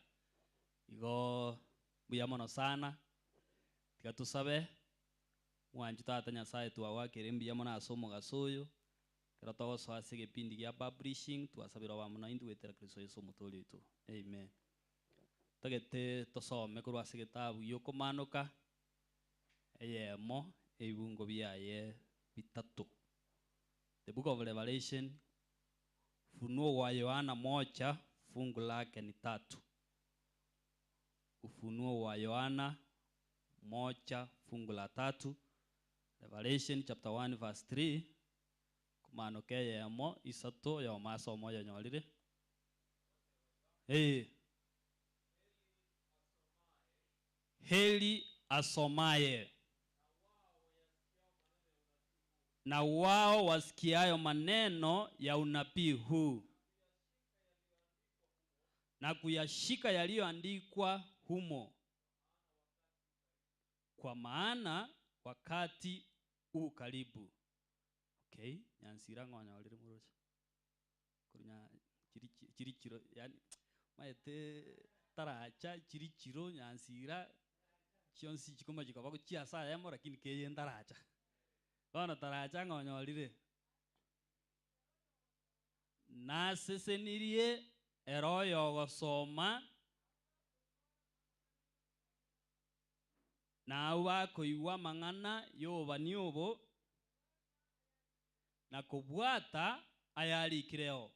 igo buya mono sana tiga tusabe mwanju tata Nyasaye twawakire mbiya mono asomo gasoyo kera togoso ase gepindi gia publishing twasabira ba mono indu wetera Kristo Yesu mutoli itu. Amen. Tagete tosome kurwa ase gitabu yokomanuka eyemo ebungo byaye bitatu. The book of Revelation, Ufunuo wa Yohana 1 fungu lake ni 3. Ufunuo wa Yohana 1 fungu la 3. Revelation chapter 1 verse 3. Kumanuka eyemo isato ya masomo ya nyolire. Heli asomaye na wao wasikiayo maneno ya unabii huu na kuyashika yaliyoandikwa humo, kwa maana wakati u karibu. Okay, nyansira ngonya walire murocha kunya chirichiro yani maete taracha chirichiro nyansira chionsi chikoma chikaba kuchiasa yamo lakini keye ndaracha bana taracha ngonya walire na sesenirie eroyo gosoma na wako iwa mang'ana yoba niobo na kubwata ayali kireo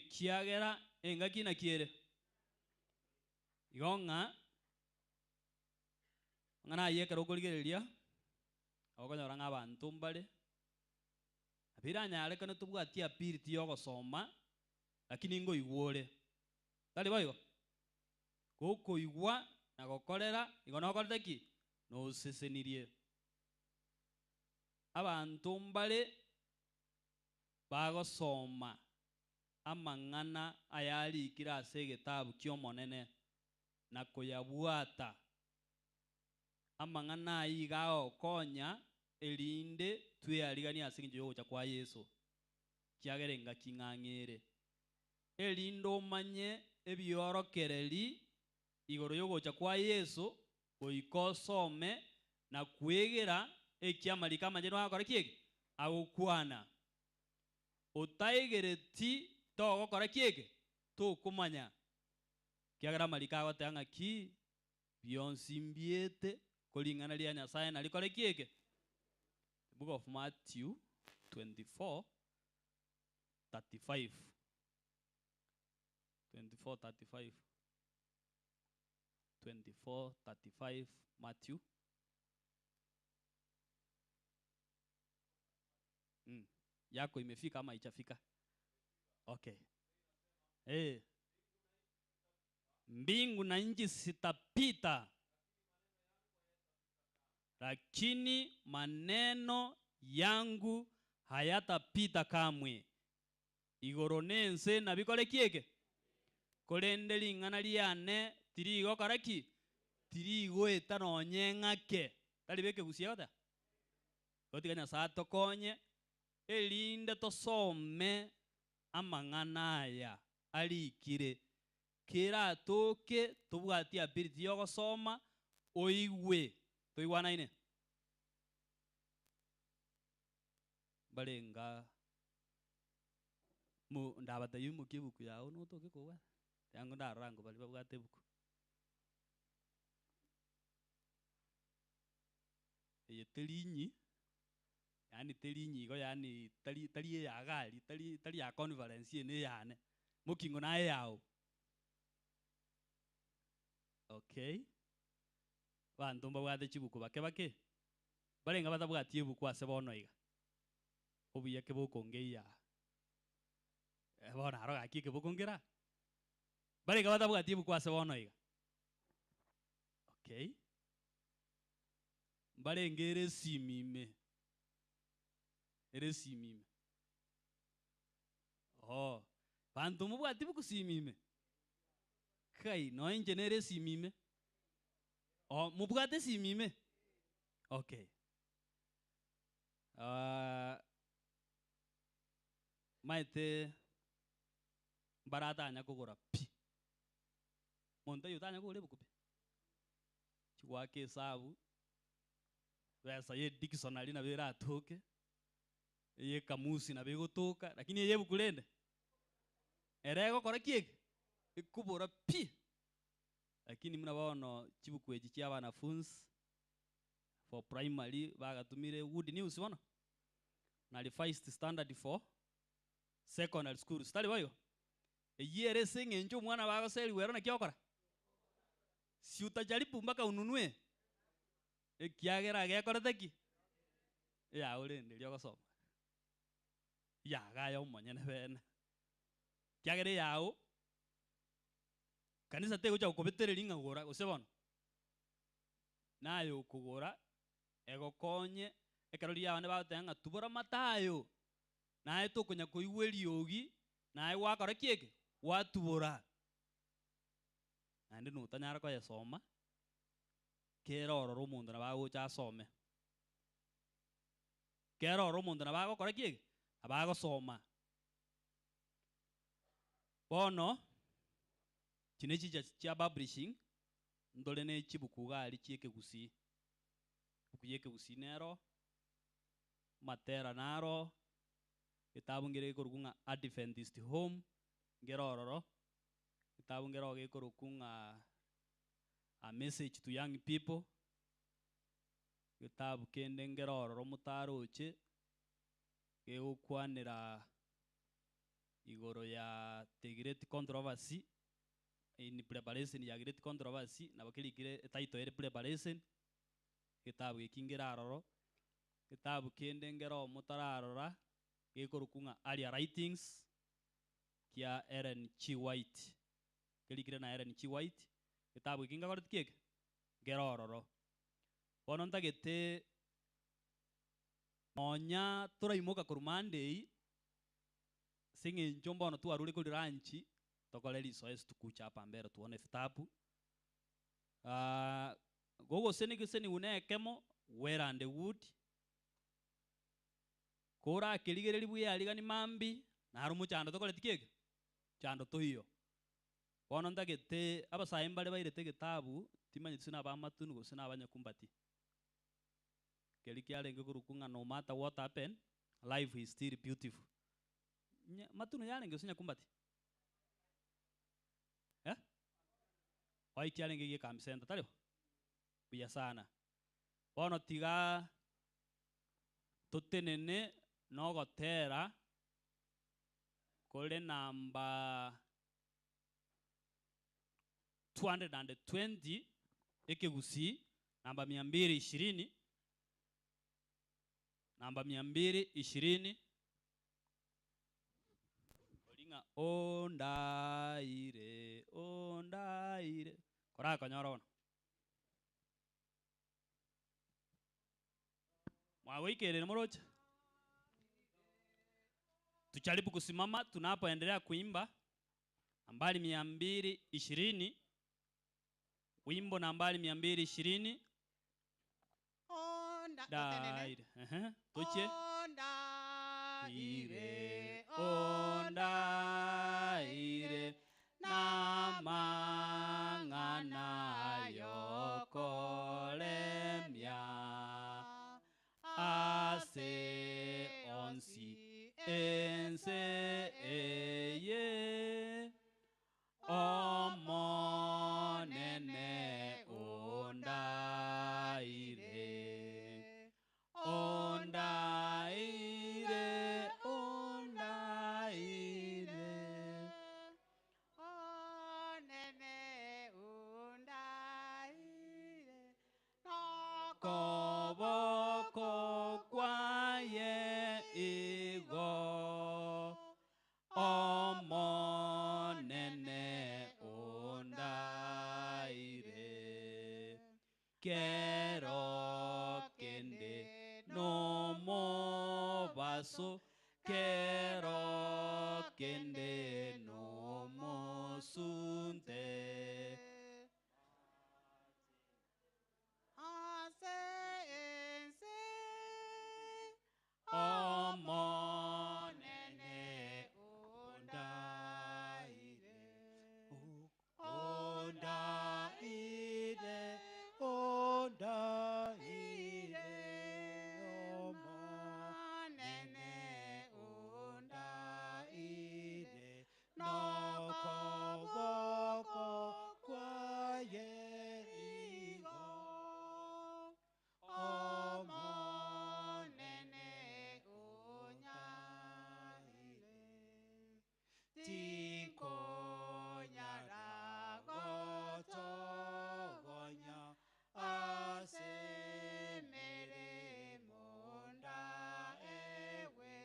kiagera engaki na kiere igonga ngana yekero koligereria okonya nga abantu mbale abiranya ale kana tubwatia piriti yogosoma lakini ngo igwore tali bayo koko igwa na gokorera igona gokorete ki no sesenirie abantu mbale bagosoma amang'ana ayali kirase gitabu kyomonene na kuyabwata amang'ana ayiga okonya elinde tuyarigania asinje yocha kwa Yesu kiagerenga king'ang'ere elindo manye ebiorokereri igoro yogocha kwa Yesu oikosome na kwegera ekiamalika manjeno akora kiege agukwana otaigereti togokora kiege to kumanya kiagera malika agotanga ki bionsimbiete kulingana lia Nyasaye na likole kieke. The book of Matthew 24:35. 24:35. 24:35 Matthew. Yako imefika ama haijafika? Okay. Mbingu na nchi zitapita, lakini maneno yangu hayatapita kamwe. Igoro nense na bikole kieke. Kolende lingana liane tirigo karaki. Tirigo etanonye ng'ake. Tali beke gusiota. Gotiga Nyasaye tokonye elinde tosome amang'ana aya alikire kira toke tubwati ability yo gusoma oigwe toigwanaine barenga mu ndabata yumu kibuku yawo no toke kowa yango ndarango bali babwate buku eyetelinyi yani telinyi go yani tali ya gali tali ya conference ne yane mukingo na yawo. Okay, bantu mbabwate chibuku bake barenga batabwati ebuku ase bono iga obuya ke bokongeya bona aro gaki ke bokongera barenga batabwati ebuku ase bono iga. Okay, barengere simime eresimime. Oh, bantu mubwati buku simime kai no engineer simime. Oh, mubwate simime. Okay. Maite barata anya kugura pi. Monta yutanya kugura buku pi. Chiwake sabu. Besa ye dictionary na bera atoke. Ye kamusi na bego toka lakini ye bukulende. Erego kora kieke. Ikubura pi. Lakini mnabaona chibuku eji chia wanafunzi for primary bagatumire Good News bona. Na revised standard for secondary school. Stali bayo. Eyere singe njo mwana bago seli wero na kiokora. Si utajaribu mpaka ununue. Ekiagera gekora teki. Ya urende lyo gosoma. Ya gaya umonyene bene. Kiagere yao kanisa tego cha ukobetere linga gora usebona nayo kugora egokonye ekarori yabane batanga tubura matayo naye tokonya koigweri ogi naye wakora kieke watubura ande no tanyara ko yasoma kera ororo mundu na bago cha some kera ororo mundu na bago kora kieke abago soma bono chinechi cha publishing ndole ne chibuku gali chieke gusi ukuyeke gusi nero matera naro kitabu ngere korukunga Adventist Home ngerororo kitabu ngero ge korukunga A Message to Young People kitabu kende ngerororo mutaroche ge ukwanira igoro ya The Great Controversy in preparation ya Great Controversy na bakilikire title ere preparation kitabu gikingira roro kitabu kende ngero mutararora gikorukunga Earlier Writings kia Ellen G. White kilikire na Ellen G. White kitabu gikinga korot kieke ngero roro bono ntagete monya turaimoka kurumandei singe njomba no tuarule kuli ranchi tokoleli soes tukucha hapa mbere tuone vitabu gogo seni unekemo where and the wood kora keligereli buye aliga ni mambi na harumu chando tokole tikeke chando to hiyo bono ndagete abasaimbale bairete gitabu timanye sina ba matunu go sina abanyakumbati keliki alenge kurukunga no matter what happen life is still beautiful matunu yalenge sinya kumbati oikialenge gie kamsenta talio buya sana bono tiga tutenene no gotera kole namba 220 ekegusi namba 220 namba 220 olinga ondaire kora konyora ono mwagoikerere morocha. Tujaribu kusimama tunapoendelea kuimba nambari 220, wimbo nambari 220. Ondaire. Tuche. Ondaire namangana yokolemya ase onsi ense eye omonene ondaire ondaire ondaire onene ondaire koboko kwaye igo omonene ondaire kero kende no mobaso kero kende no mosunte omonene ondaire ondaire ondaire omonene ondaire nokoboko kwaye igo omonene onyaire tikonyara gotogonya asemere monda ewe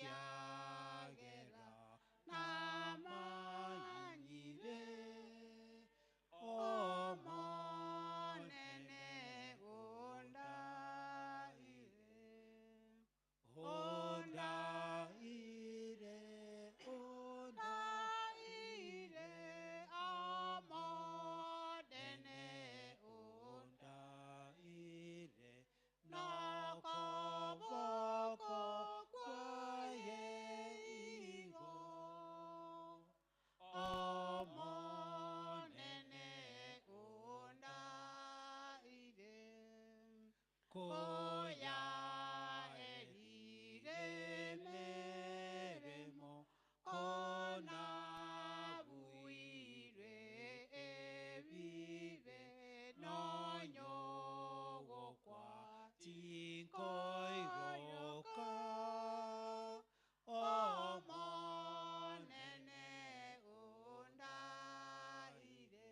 ekiagera namanyire omonene ondaire ondaire ondaire omonene ondaire nokoboko kwaye igo omonene ondaire koya erire meremo kona buire ebibe nonyogo kwa tikoigoka omonene ondaire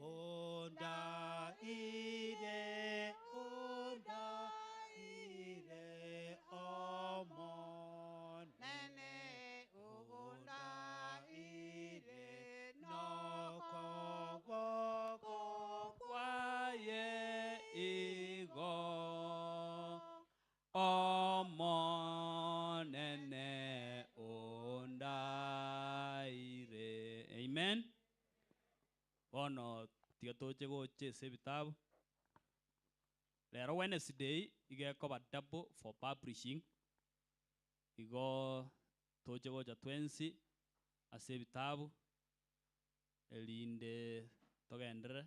ondaire ondaire omonene ondaire nokoboko kwaye igo omonene ondaire. Amen. Bono tiga toche goche ase bitabu lero Wednesday igekoba double for publishing igo toche gocha 20 ase bitabu elinde togendere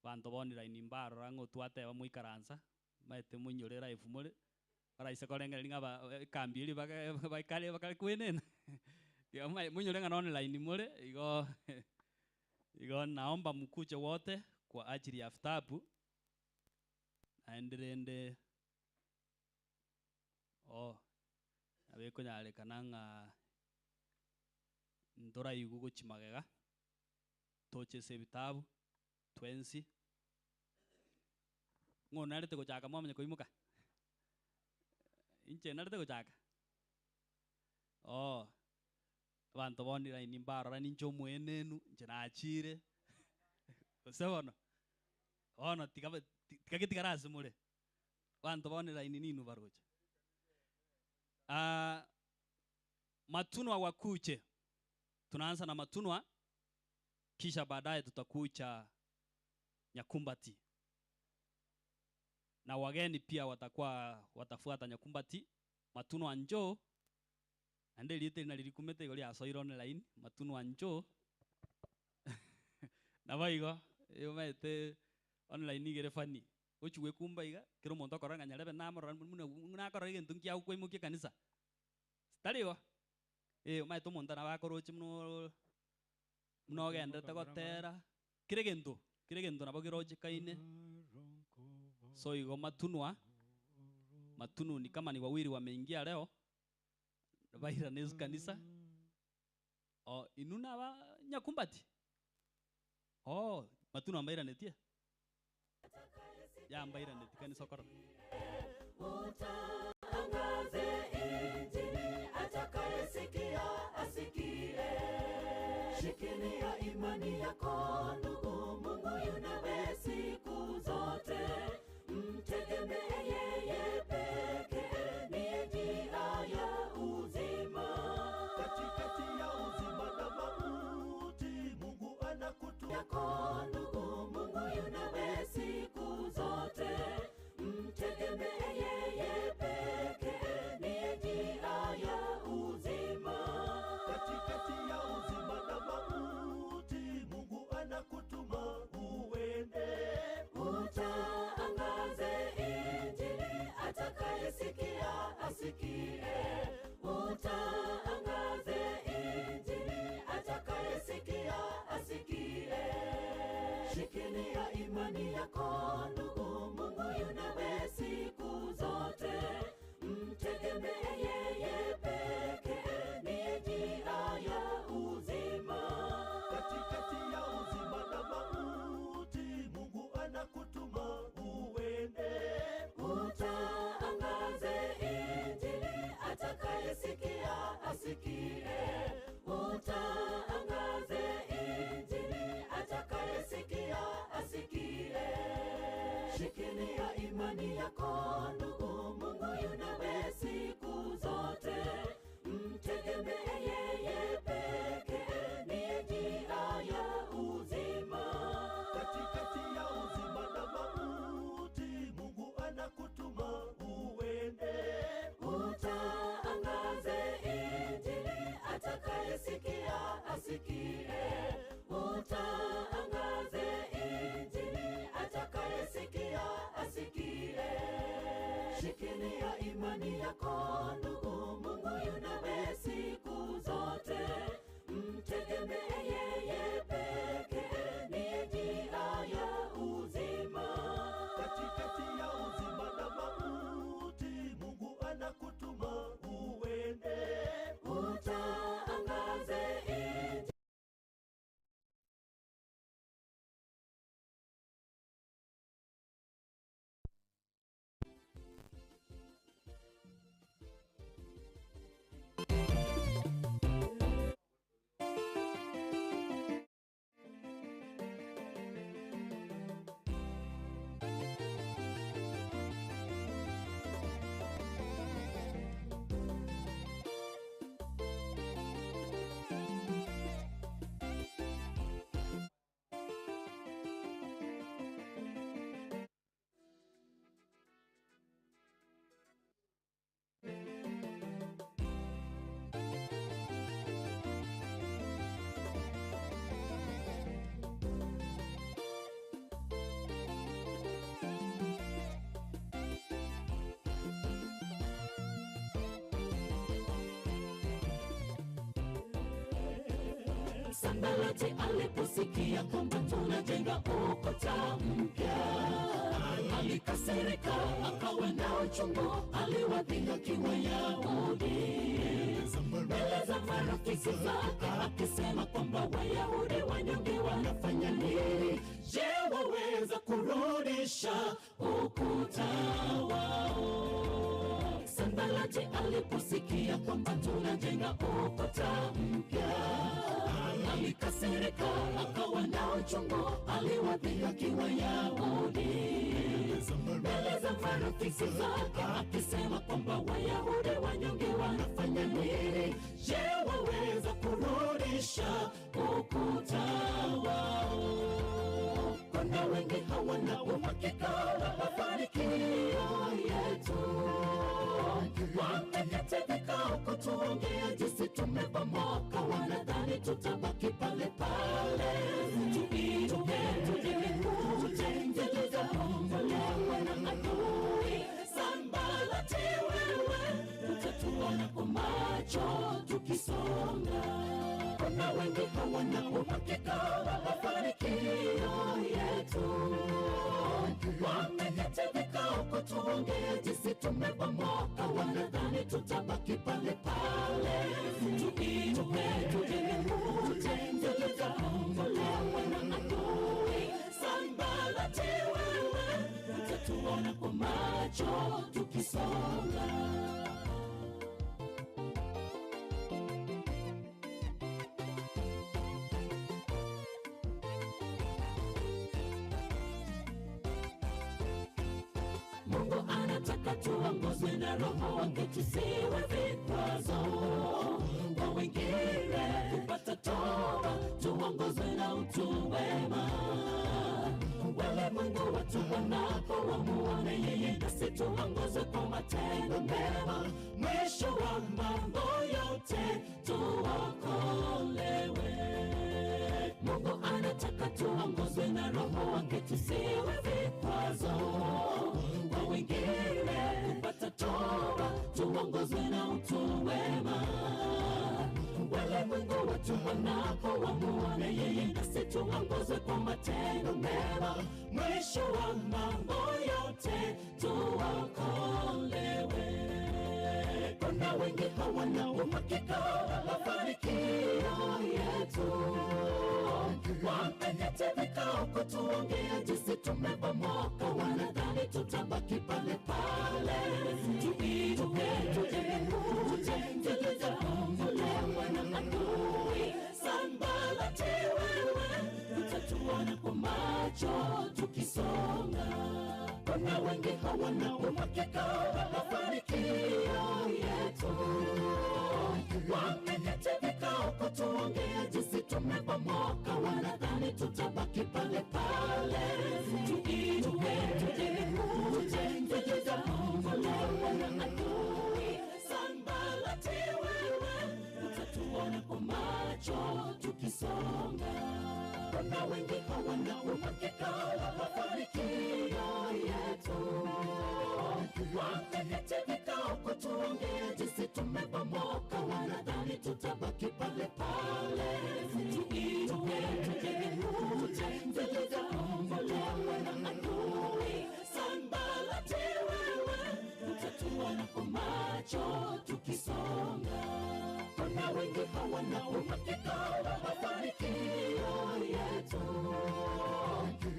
banto bonira inimbaro rango twateba muikaransa maete munyorera ifumule baraisa korengera ninga kambiri bakale kwenen munyorenga online mule igo naomba mkuche wote kwa ajili ya vitabu naendelende abeko nyalekana ng'a ndora igu guchimagega tochese vitabu twensi ng'ona narete gochaka mwamenye koimuka inche narete gochaka abantu bonira ini mbarora ninche omwenenu inche nachire osebono ono tikagetigarasi mure bantu bonira ini ninu barocha matunwa wakuche. Tunaanza na matunwa kisha baadaye tutakucha Nyakumbati na wageni pia watafuata Nyakumbati. Matunwa njoo ande lite na lilikumete yoli asoiro online matunwa njoo na baigo yomete online igere fani ochuwe kumbaiga kero monto akoranga nyarebe namoro muna akora igentu nkia ukwemukie kanisa stariwa maito monto na bakorochi mno gendete gotera kiregento nabo giroje kaine so igo matunwa matunu ni kama ni wawili wameingia leo baira nezu kanisa inuna ba Nyakumbati matunu ambaira netie ya ambaira netie kanisa koro utangaze injili, atakayesikia asikie. Shikilia imani yako ndugu, Mungu yunawe siku zote. Mtegemee yeye pekee, ndiye njia ya uzima. Katikati ya uzima na mauti, Mungu anakutua yako ndugu, Mungu yunawe siku zote. Mtegemee yeye pekee, ndiye njia ya uzima. Katikati ya uzima na mauti, Mungu anakutuma uende. Utangaze injili, atakayesikia asikie. Utangaze injili, atakayesikia asikie. Shikilia imani yako ndugu, Mungu yunawe siku zote. Mtegemee yeye pekee, ndiye njia ya uzima. Katikati ya uzima na mauti, Mungu anakutuma uende. Utangaze injili, atakayesikia asikie. Utangaze injili, atakayesikia asikie. Shikilia imani yako ndugu, Mungu yunawe siku zote. Mtegemee yeye pekee, ndiye njia ya uzima. Katikati ya uzima na mauti, Mungu anakutuma uende. Utangaze injili, atakayesikia asikie. Utangaze injili, atakayesikia asikie. Shikilia imani yako ndugu, Mungu yunawe siku zote. Mtegemee yeye pekee, ndiye njia ya uzima. Katikati ya uzima na mauti, Mungu anakutuma uende. Utangaze injili. Sanbalati aliposikia kwamba tunajenga ukuta mpya, alikasirika, akawa na uchungu, aliwadhihaki Wayahudi mbele za marafiki zake, akisema kwamba Wayahudi wanyonge wanafanya nini? Je, waweza kurudisha ukuta wao? Sanbalati aliposikia kwamba tunajenga ukuta mpya, alikasirika, akawa na uchungu, aliwadhihaki Wayahudi mbele za marafiki zake, akisema kwamba Wayahudi wanyonge wanafanya nini? Je, waweza kurudisha ukuta wao? Kuna wengi hawana uhakika wa mafanikio yetu, wameketi vikao kutuongea jinsi tumebomoka, wanadhani tutabaki pale pale. Tuinuke, tutengeneze kukombolewa na adui. Sanbalati wewe, utatuona kwa macho tukisonga. Kuna wengi hawana uhakika wa mafanikio yetu, wameketi vikao kutuongea jinsi tumebomoka, wanadhani tutabaki pale pale. Tuinuke, tutengeneze kukombolewa na adui. Sanbalati wewe, utatuona kwa macho tukisonga. Mungu anataka tuongozwe na Roho wake, tusiwe vikwazo kwa wengine kupata toba, tuongozwe na utu wema. Wale Mungu watu wanapo wamuone yeye, nasi tuongozwe kwa matendo mema. Mwisho wa mambo yote tuokolewe. Mungu anataka tuongozwe na Roho wake, tusiwe vikwazo kwa wengine kupata toba, tuongozwe na utu wema. Wale Mungu watu wanapo wamuone yeye, nasi tuongozwe kwa matendo mema. Mwisho wa mambo yote tuokolewe. Kuna wengi hawana uhakika wa mafanikio yetu, wameketi vikao kutuongea jinsi tumebomoka, wanadhani tutabaki pale pale. Tuinuke, tutengeneze kukombolewa na adui. Sanbalati wewe, utatuona kwa macho tukisonga. Kuna wengi hawana uhakika wa mafanikio yetu, wameketi vikao kutuongea jinsi tumebomoka, wanadhani tutabaki pale pale. Tuinuke, tutengeneze kukombolewa na adui. Sanbalati wewe, utatuona kwa macho tukisonga. Kuna wengi hawana uhakika wa mafanikio yetu, wameketi vikao kutuongea jinsi tumebomoka, wanadhani tutabaki pale pale. Tuinuke, tutengeneze kukombolewa na adui. Sanbalati wewe, utatuona kwa macho tukisonga. Kuna wengi hawana uhakika wa mafanikio yetu,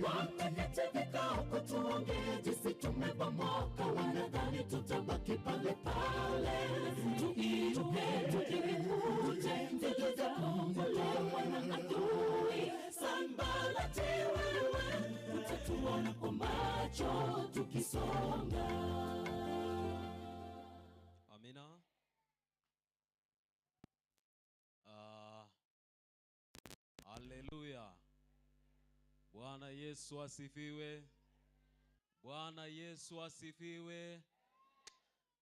wameketi vikao kutuongea jinsi tumebomoka, wanadhani tutabaki pale pale. Tuinuke, tutengeneze kukombolewa na adui. Sanbalati wewe, utatuona kwa macho tukisonga. Amina. Haleluya. Bwana Yesu asifiwe. Bwana Yesu asifiwe.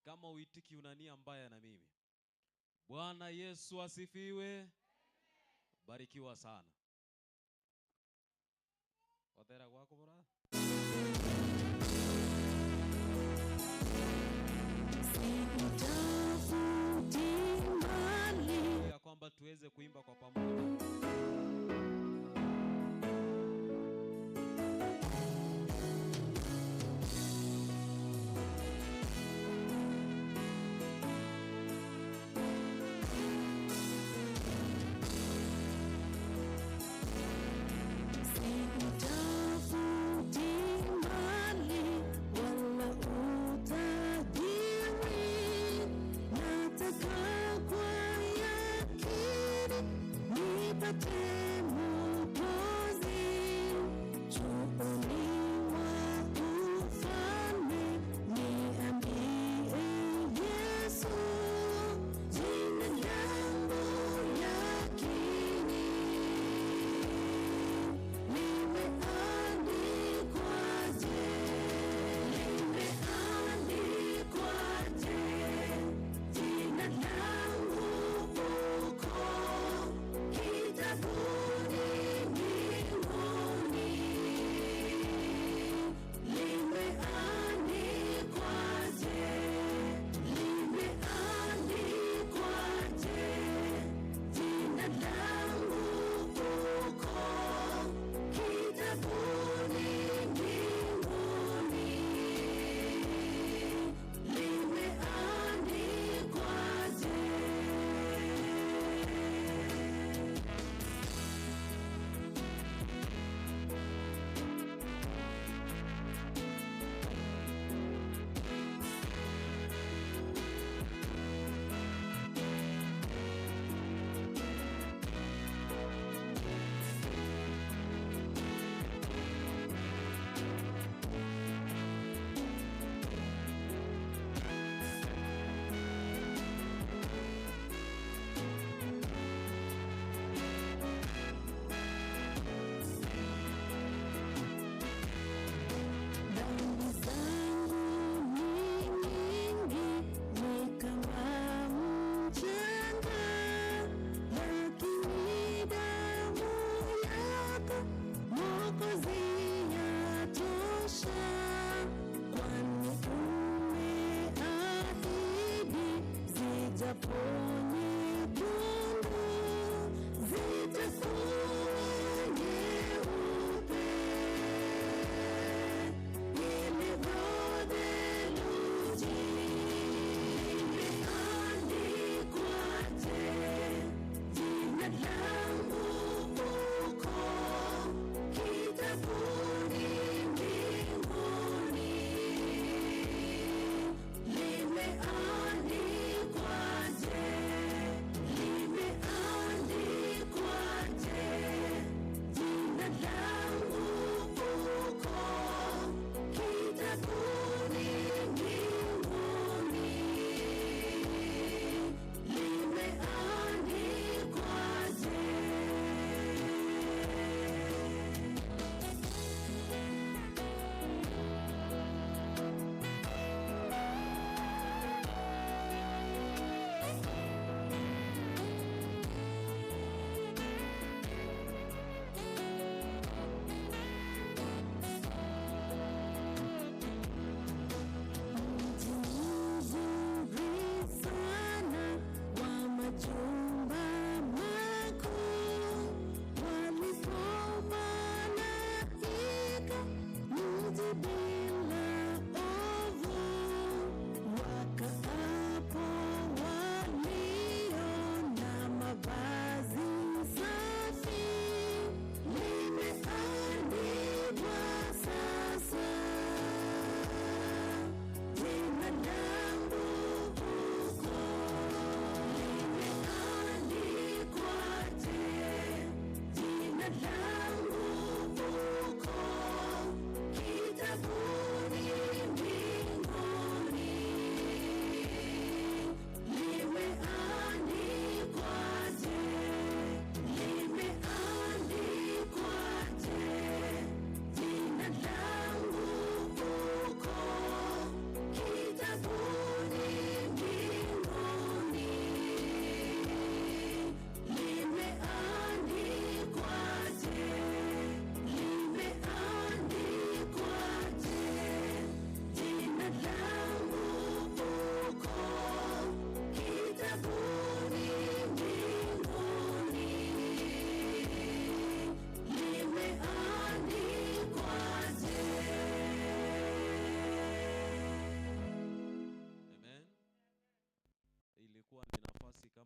Kama uitiki una nia mbaya na mimi. Bwana Yesu asifiwe. Barikiwa sana. Watera kwako bora. Ya kwamba tuweze kuimba kwa pamoja.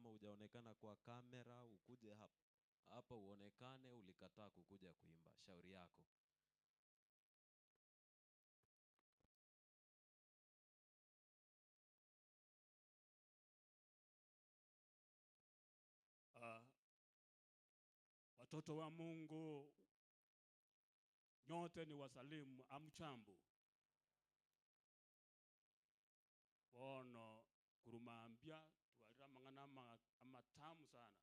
kama hujaonekana kwa kamera ukuje hapa uonekane, ulikataa kukuja kuimba. Shauri yako. Watoto wa Mungu nyote ni wasalimu, amchambu. Bono kurumambia tuwalira mangana amatamu sana.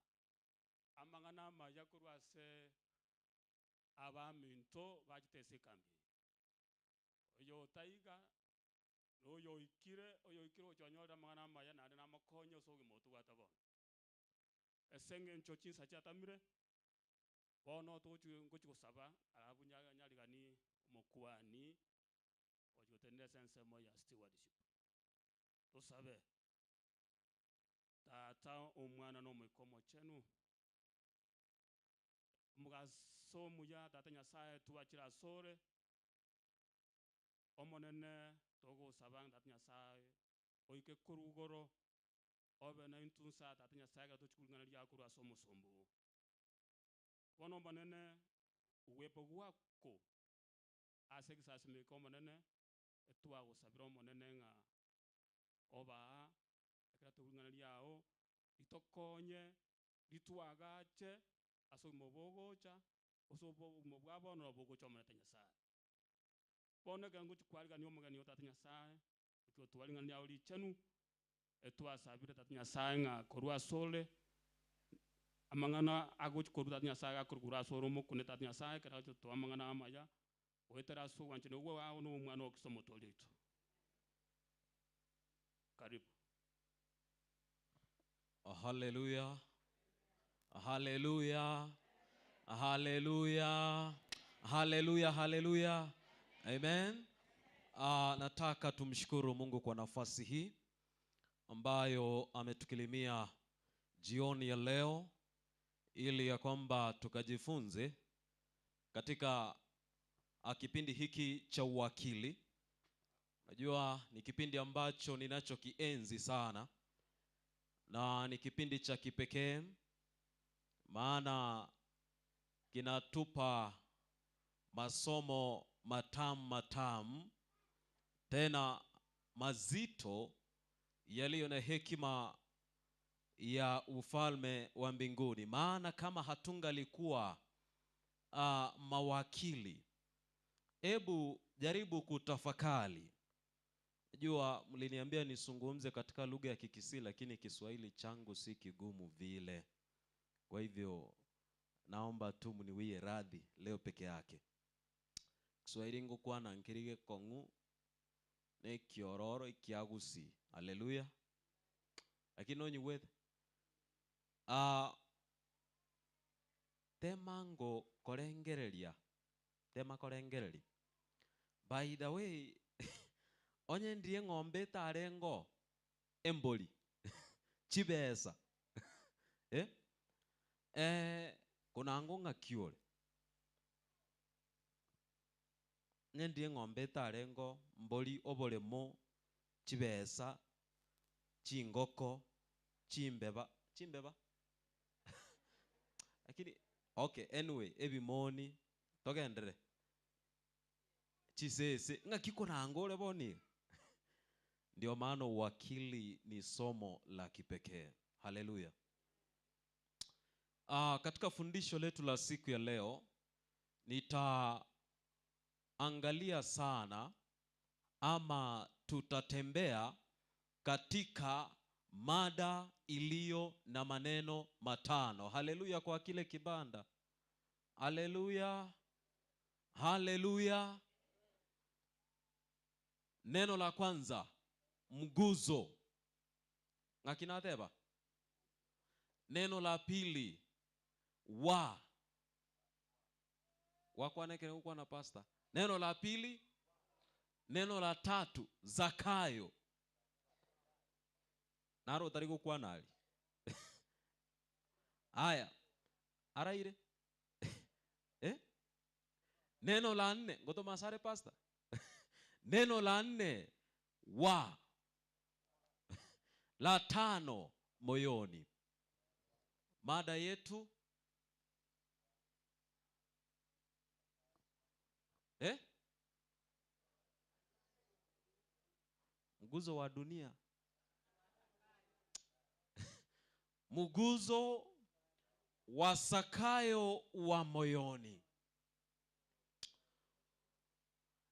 Amangana maya kurwase abaminto bajitesekambi. Oyo taiga oyo ikire ochonyora mangana maya nade namakonyo sogi motu watabon. Esenge nchochi sachatamire. Bono tochu ngochi kusaba arabu nyaligani mokuani ojotende sense moya stewardship. Tusabe tata omwana no mwikomo chenu mugaso muya tata Nyasaye tuwachira sore omonene togo sabang tata Nyasaye oike kurugoro obe na intunsa tata Nyasaye ga tochkulngana lya kurwa somosombo wono monene uwepo wako asekisa simiko monene etuwa gusabira monene nga oba ekira tubungana lyao itokonye lituagache aso mobogocha oso mobwabo no bogocha monete Nyasaye bone gangu chikwaliga niyo mugani otata Nyasaye ekyo tuwalinga lyao lichenu etwa sabira tata Nyasaye nga korwa sole amangana agoch koru tata Nyasaye akurugura soro mukune tata Nyasaye kera to amangana amaya wetera so wanchene uwe wao no mwana okisomo tolito. Karibu. Hallelujah. Hallelujah. Hallelujah. Hallelujah. Hallelujah. Amen. Nataka tumshukuru Mungu kwa nafasi hii ambayo ametukilimia jioni ya leo ili ya kwamba tukajifunze katika kipindi hiki cha uwakili. Najua ni kipindi ambacho ninachokienzi sana na ni kipindi cha kipekee maana kinatupa masomo matamu tena mazito yaliyo na hekima ya ufalme wa mbinguni. Maana kama hatungalikuwa mawakili, ebu jaribu kutafakari. Najua mliniambia nisungumze katika lugha ya Kikisii lakini Kiswahili changu si kigumu vile. Kwa hivyo naomba tu mniwie radhi leo peke yake. Kiswahili ngokuwa na nkirige kongu ne kiororo ikiagusi. Haleluya. Lakini onyi wethe temango korengereria. Tema korengereria. By the way onye ndiye ng'ombe tarengo emboli chibesa kuna ngonga kiole nye ndiye ng'ombe tarengo mboli obolemo chibesa chingoko chimbeba lakini okay anyway ebimoni togendere chisese nga kiko na ngole boni. Ndio maana uwakili ni somo la kipekee. Haleluya. Katika fundisho letu la siku ya leo nitaangalia sana ama tutatembea katika mada iliyo na maneno matano. Haleluya kwa kile kibanda. Haleluya. Haleluya. Neno la kwanza mguzo. Ngakinateba. Neno la pili wakwaneke huko na pasta. Neno la pili. Neno la tatu Zakayo. Naro tariko kwa nali. Aya. Araire. Neno la nne ngoto masare pasta. Neno la nne la tano moyoni. Mada yetu mguzo wa dunia. Mguzo wa Zakayo wa moyoni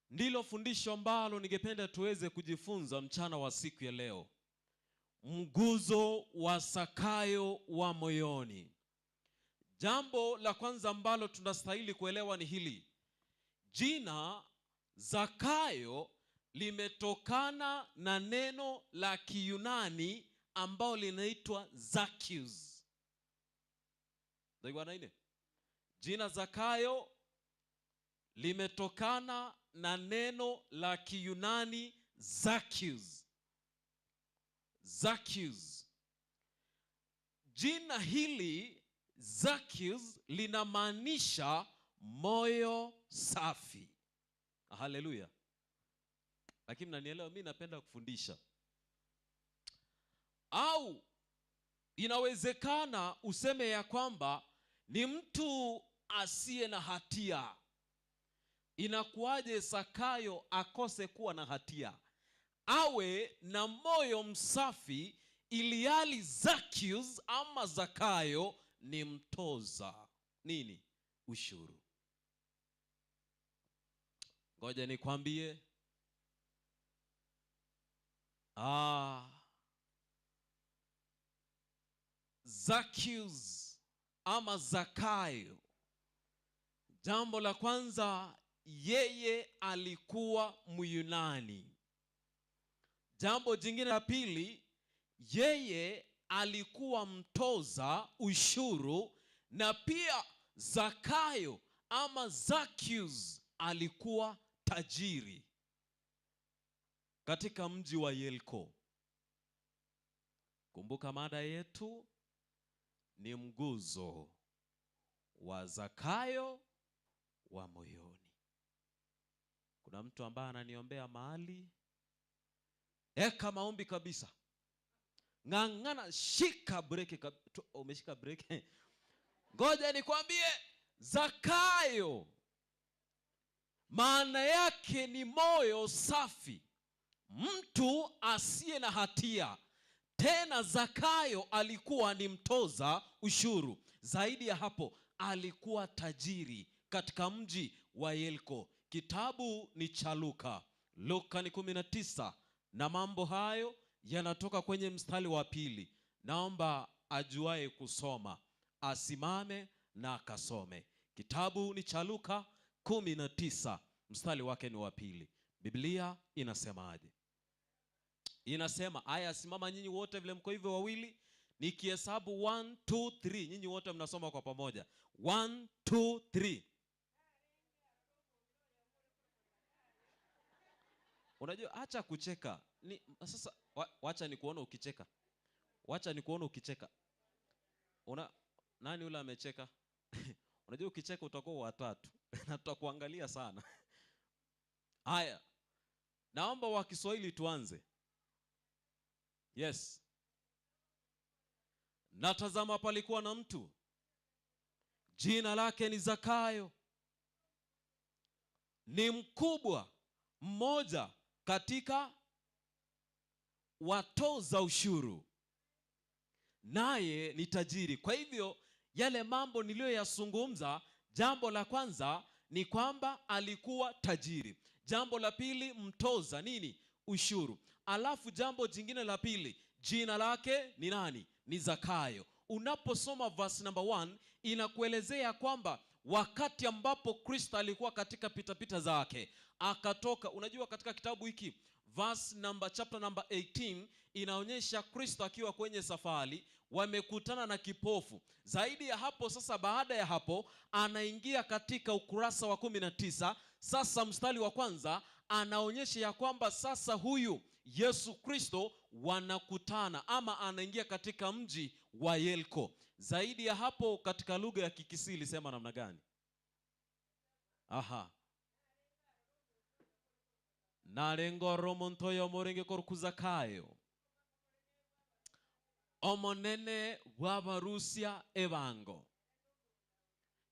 ndilo fundisho ambalo ningependa tuweze kujifunza mchana wa siku ya leo. Mguzo wa Zakayo wa moyoni. Jambo la kwanza ambalo tunastahili kuelewa ni hili: jina Zakayo limetokana na neno la Kiyunani ambalo linaitwa Zacchaeus. Ndio jina Zakayo limetokana na neno la Kiyunani Zacchaeus. Zacchaeus. Jina hili Zacchaeus linamaanisha moyo safi. Haleluya. Lakini mnanielewa, mimi napenda kufundisha. Au inawezekana useme ya kwamba ni mtu asiye na hatia. Inakuwaje Zakayo akose kuwa na hatia, awe na moyo msafi, ilihali Zacchaeus ama Zakayo ni mtoza nini? Ushuru. Ngoja nikwambie, Zacchaeus ama Zakayo, jambo la kwanza, yeye alikuwa Myunani. Jambo jingine la pili, yeye alikuwa mtoza ushuru, na pia Zakayo ama Zacchaeus alikuwa tajiri katika mji wa Yeriko. Kumbuka mada yetu ni mguzo wa Zakayo wa moyoni. Kuna mtu ambaye ananiombea mahali, eka maombi kabisa, ngangana, shika breki. Umeshika breki? Ngoja nikwambie, Zakayo maana yake ni moyo safi, mtu asiye na hatia. Tena Zakayo alikuwa ni mtoza ushuru. Zaidi ya hapo, alikuwa tajiri katika mji wa Yeriko. Kitabu ni cha Luka. Luka ni 19 na mambo hayo yanatoka kwenye mstari wa 2. Naomba ajuaye kusoma asimame na akasome. Kitabu ni cha Luka 19 mstari wake ni wa 2. Biblia inasemaje? Inasema, aya, simama nyinyi wote vile mko hivyo wawili, nikihesabu 1 2 3, nyinyi wote mnasoma kwa pamoja. 1 2 3. Unajua, acha kucheka. Sasa wacha nikuona ukicheka. Wacha nikuona ukicheka. Nani yule amecheka? Unajua ukicheka utakuwa watatu na tutakuangalia sana. Haya. Naomba wa Kiswahili tuanze. Yes. Natazama palikuwa na mtu, jina lake ni Zakayo, ni mkubwa mmoja katika watoza ushuru, naye ni tajiri. Kwa hivyo yale mambo niliyoyazungumza, jambo la kwanza ni kwamba alikuwa tajiri. Jambo la pili, mtoza nini? Ushuru. Alafu jambo jingine la pili, jina lake ni nani? Ni Zakayo. Unaposoma verse number 1 inakuelezea kwamba wakati ambapo Kristo alikuwa katika pitapita zake, akatoka. Unajua katika kitabu hiki chapter number 18 inaonyesha Kristo akiwa kwenye safari, wamekutana na kipofu. Zaidi ya hapo sasa, baada ya hapo anaingia katika ukurasa wa 19. Sasa mstari wa kwanza anaonyesha ya kwamba sasa huyu Yesu Kristo wanakutana ama anaingia katika mji wa Yeriko. Zaidi ya hapo katika lugha ya Kikisili sema namna gani? Narengoro montoyo morenge koruku Zakayo. omonene bwabarusia ebango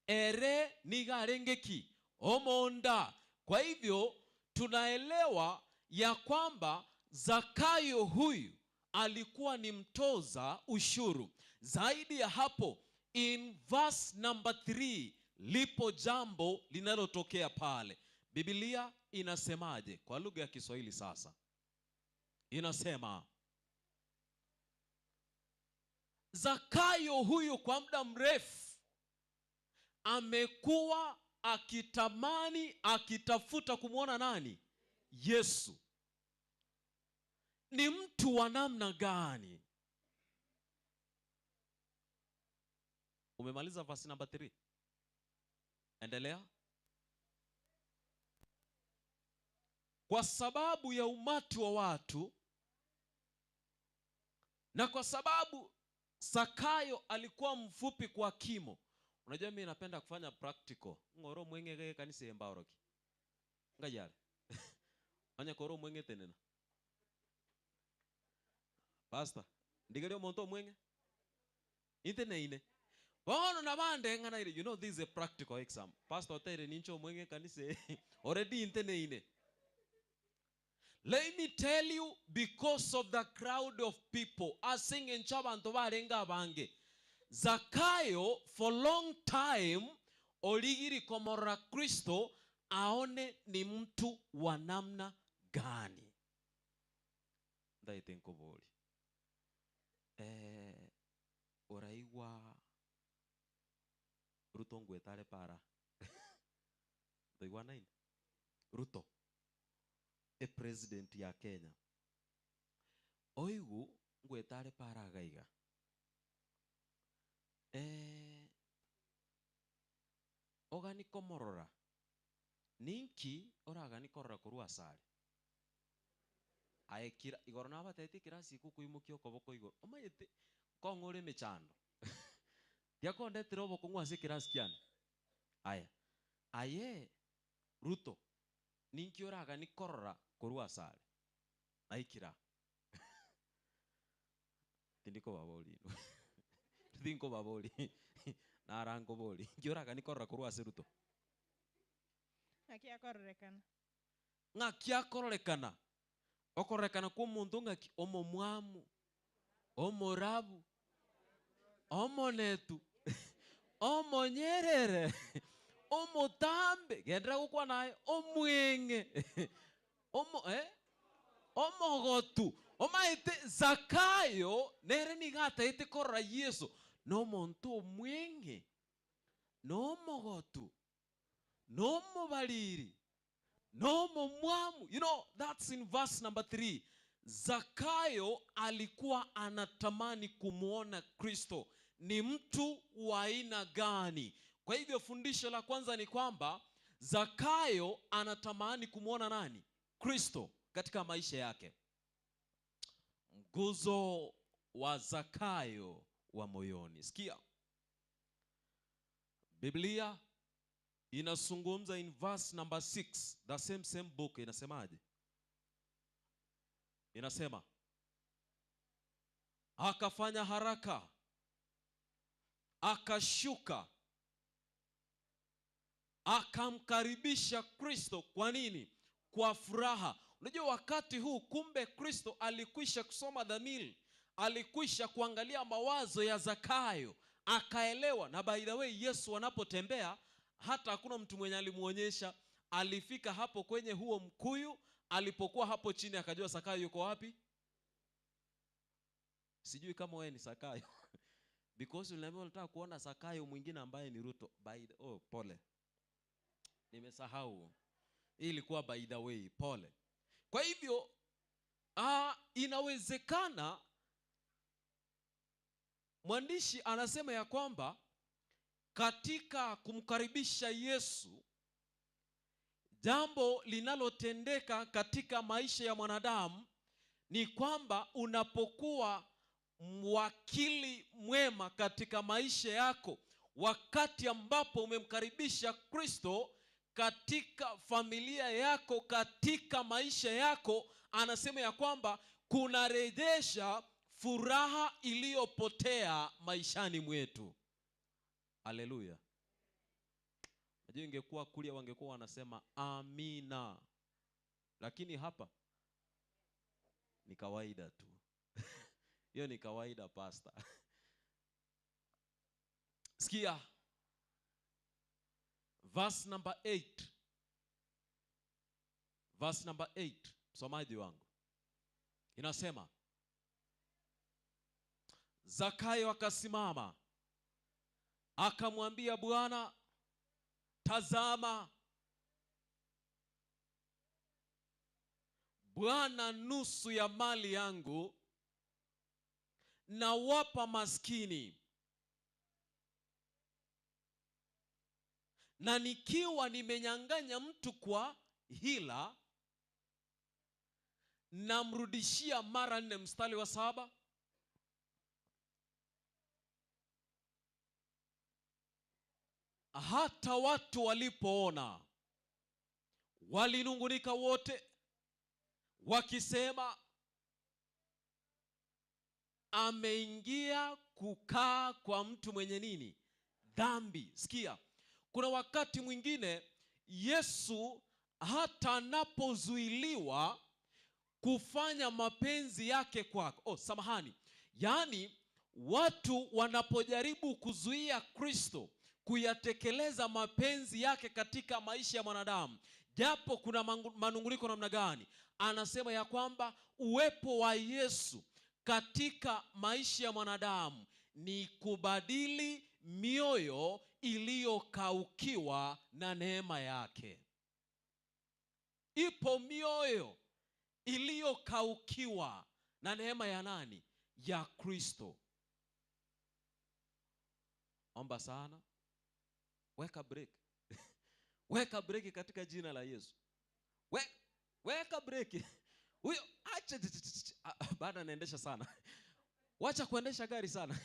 ere nigarengeki omonda. Kwa hivyo tunaelewa ya kwamba Zakayo huyu alikuwa ni mtoza ushuru. Zaidi ya hapo, in verse number 3 lipo jambo linalotokea pale. Biblia inasemaje kwa lugha ya Kiswahili sasa? Inasema Zakayo huyu kwa muda mrefu amekuwa akitamani, akitafuta kumwona nani? Yesu. Ni mtu wa namna gani? Umemaliza verse number 3? Endelea. Kwa sababu ya umati wa watu na kwa sababu Zakayo alikuwa mfupi kwa kimo. Unajua mimi napenda kufanya practical. Ngoro mwenge kanisa embauroki. Ngajale. Anya koro mwenge tenena. Pastor, ndigelio monto mwenge? Intene ine. Bono na bande ngana ile. You know this is a practical exam. Pastor tere nincho mwenge kanisa already intene ine. Let me tell you, because of the crowd of people asing in chabanto barenga bange, Zakayo for long time oligiri komora Kristo aone ni mtu wa namna gani. Ndaitenko boli. Oraiwa Ruto ngwetare para. Ndaiwa nine. Ruto president ya Kenya. Oigu ngwetare para gaiga. Ogani komorora. Ninki oragani korora kurua sare. Aekira igorona batete kirasi kukuimukio koboko igoro. Omayete kongore mechando. Yakonde tirobo kungwase kirasi kiani. Aya. Aye Ruto. Ninki oragani korora kurua sare. Aikira. Tindiko baboli. Tindiko baboli. Narango boli. Ngioraga nikorora kurua Ruto. Ngakia kororekana. Ngakia kororekana. Okorekana kwa muntu ngaki omo mwamu. Omo rabu. Omo netu. Omo nyerere. Omo tambe. Gendra gukwa naye omwenge. Omogotu. Omaite Zakayo nere nigata ite korora Yesu. No muntu omwenge. No mogotu. No mobaliri. No mwamu. You know, that's in verse number 3. Zakayo alikuwa anatamani kumuona Kristo. Ni mtu wa aina gani? Kwa hivyo fundisho la kwanza ni kwamba Zakayo anatamani kumuona nani? Kristo katika maisha yake. Mguzo wa Zakayo wa moyoni. Sikia. Biblia inazungumza in verse number 6, the same book, inasemaje? Inasema akafanya haraka, akashuka, akamkaribisha Kristo. Kwa nini? Kwa furaha. Unajua wakati huu kumbe Kristo alikwisha kusoma dhamiri, alikwisha kuangalia mawazo ya Zakayo, akaelewa. Na by the way, Yesu anapotembea hata hakuna mtu mwenye alimuonyesha. Alifika hapo kwenye huo mkuyu, alipokuwa hapo chini akajua Zakayo yuko wapi. Sijui kama wewe ni Zakayo. Because unataka kuona Zakayo mwingine ambaye ni Ruto. Pole. Nimesahau. Hii ilikuwa by the way, pole. Kwa hivyo inawezekana mwandishi anasema ya kwamba katika kumkaribisha Yesu, jambo linalotendeka katika maisha ya mwanadamu ni kwamba unapokuwa mwakili mwema katika maisha yako, wakati ambapo umemkaribisha Kristo katika familia yako, katika maisha yako, anasema ya kwamba kunarejesha furaha iliyopotea maishani mwetu. Haleluya. Najua ingekuwa kulia wangekuwa wanasema amina, lakini hapa ni kawaida tu. Hiyo ni kawaida pastor. Sikia verse number 8. Verse number 8, msomaji wangu, inasema Zakayo akasimama akamwambia Bwana, tazama Bwana, nusu ya mali yangu na wapa maskini, na nikiwa nimenyang'anya mtu kwa hila namrudishia mara 4. Mstari wa 7, hata watu walipoona walinungunika wote wakisema, ameingia kukaa kwa mtu mwenye nini? Dhambi. Sikia, kuna wakati mwingine Yesu hata anapozuiliwa kufanya mapenzi yake kwako, yaani watu wanapojaribu kuzuia Kristo kuyatekeleza mapenzi yake katika maisha ya mwanadamu, japo kuna manunguniko namna gani, anasema ya kwamba uwepo wa Yesu katika maisha ya mwanadamu ni kubadili mioyo iliyokaukiwa na neema yake. Ipo mioyo iliyokaukiwa na neema ya nani? Ya Kristo. Omba sana, weka break. Weka break katika jina la Yesu. Weka break. Huyo acha baada anaendesha sana. Wacha kuendesha gari sana.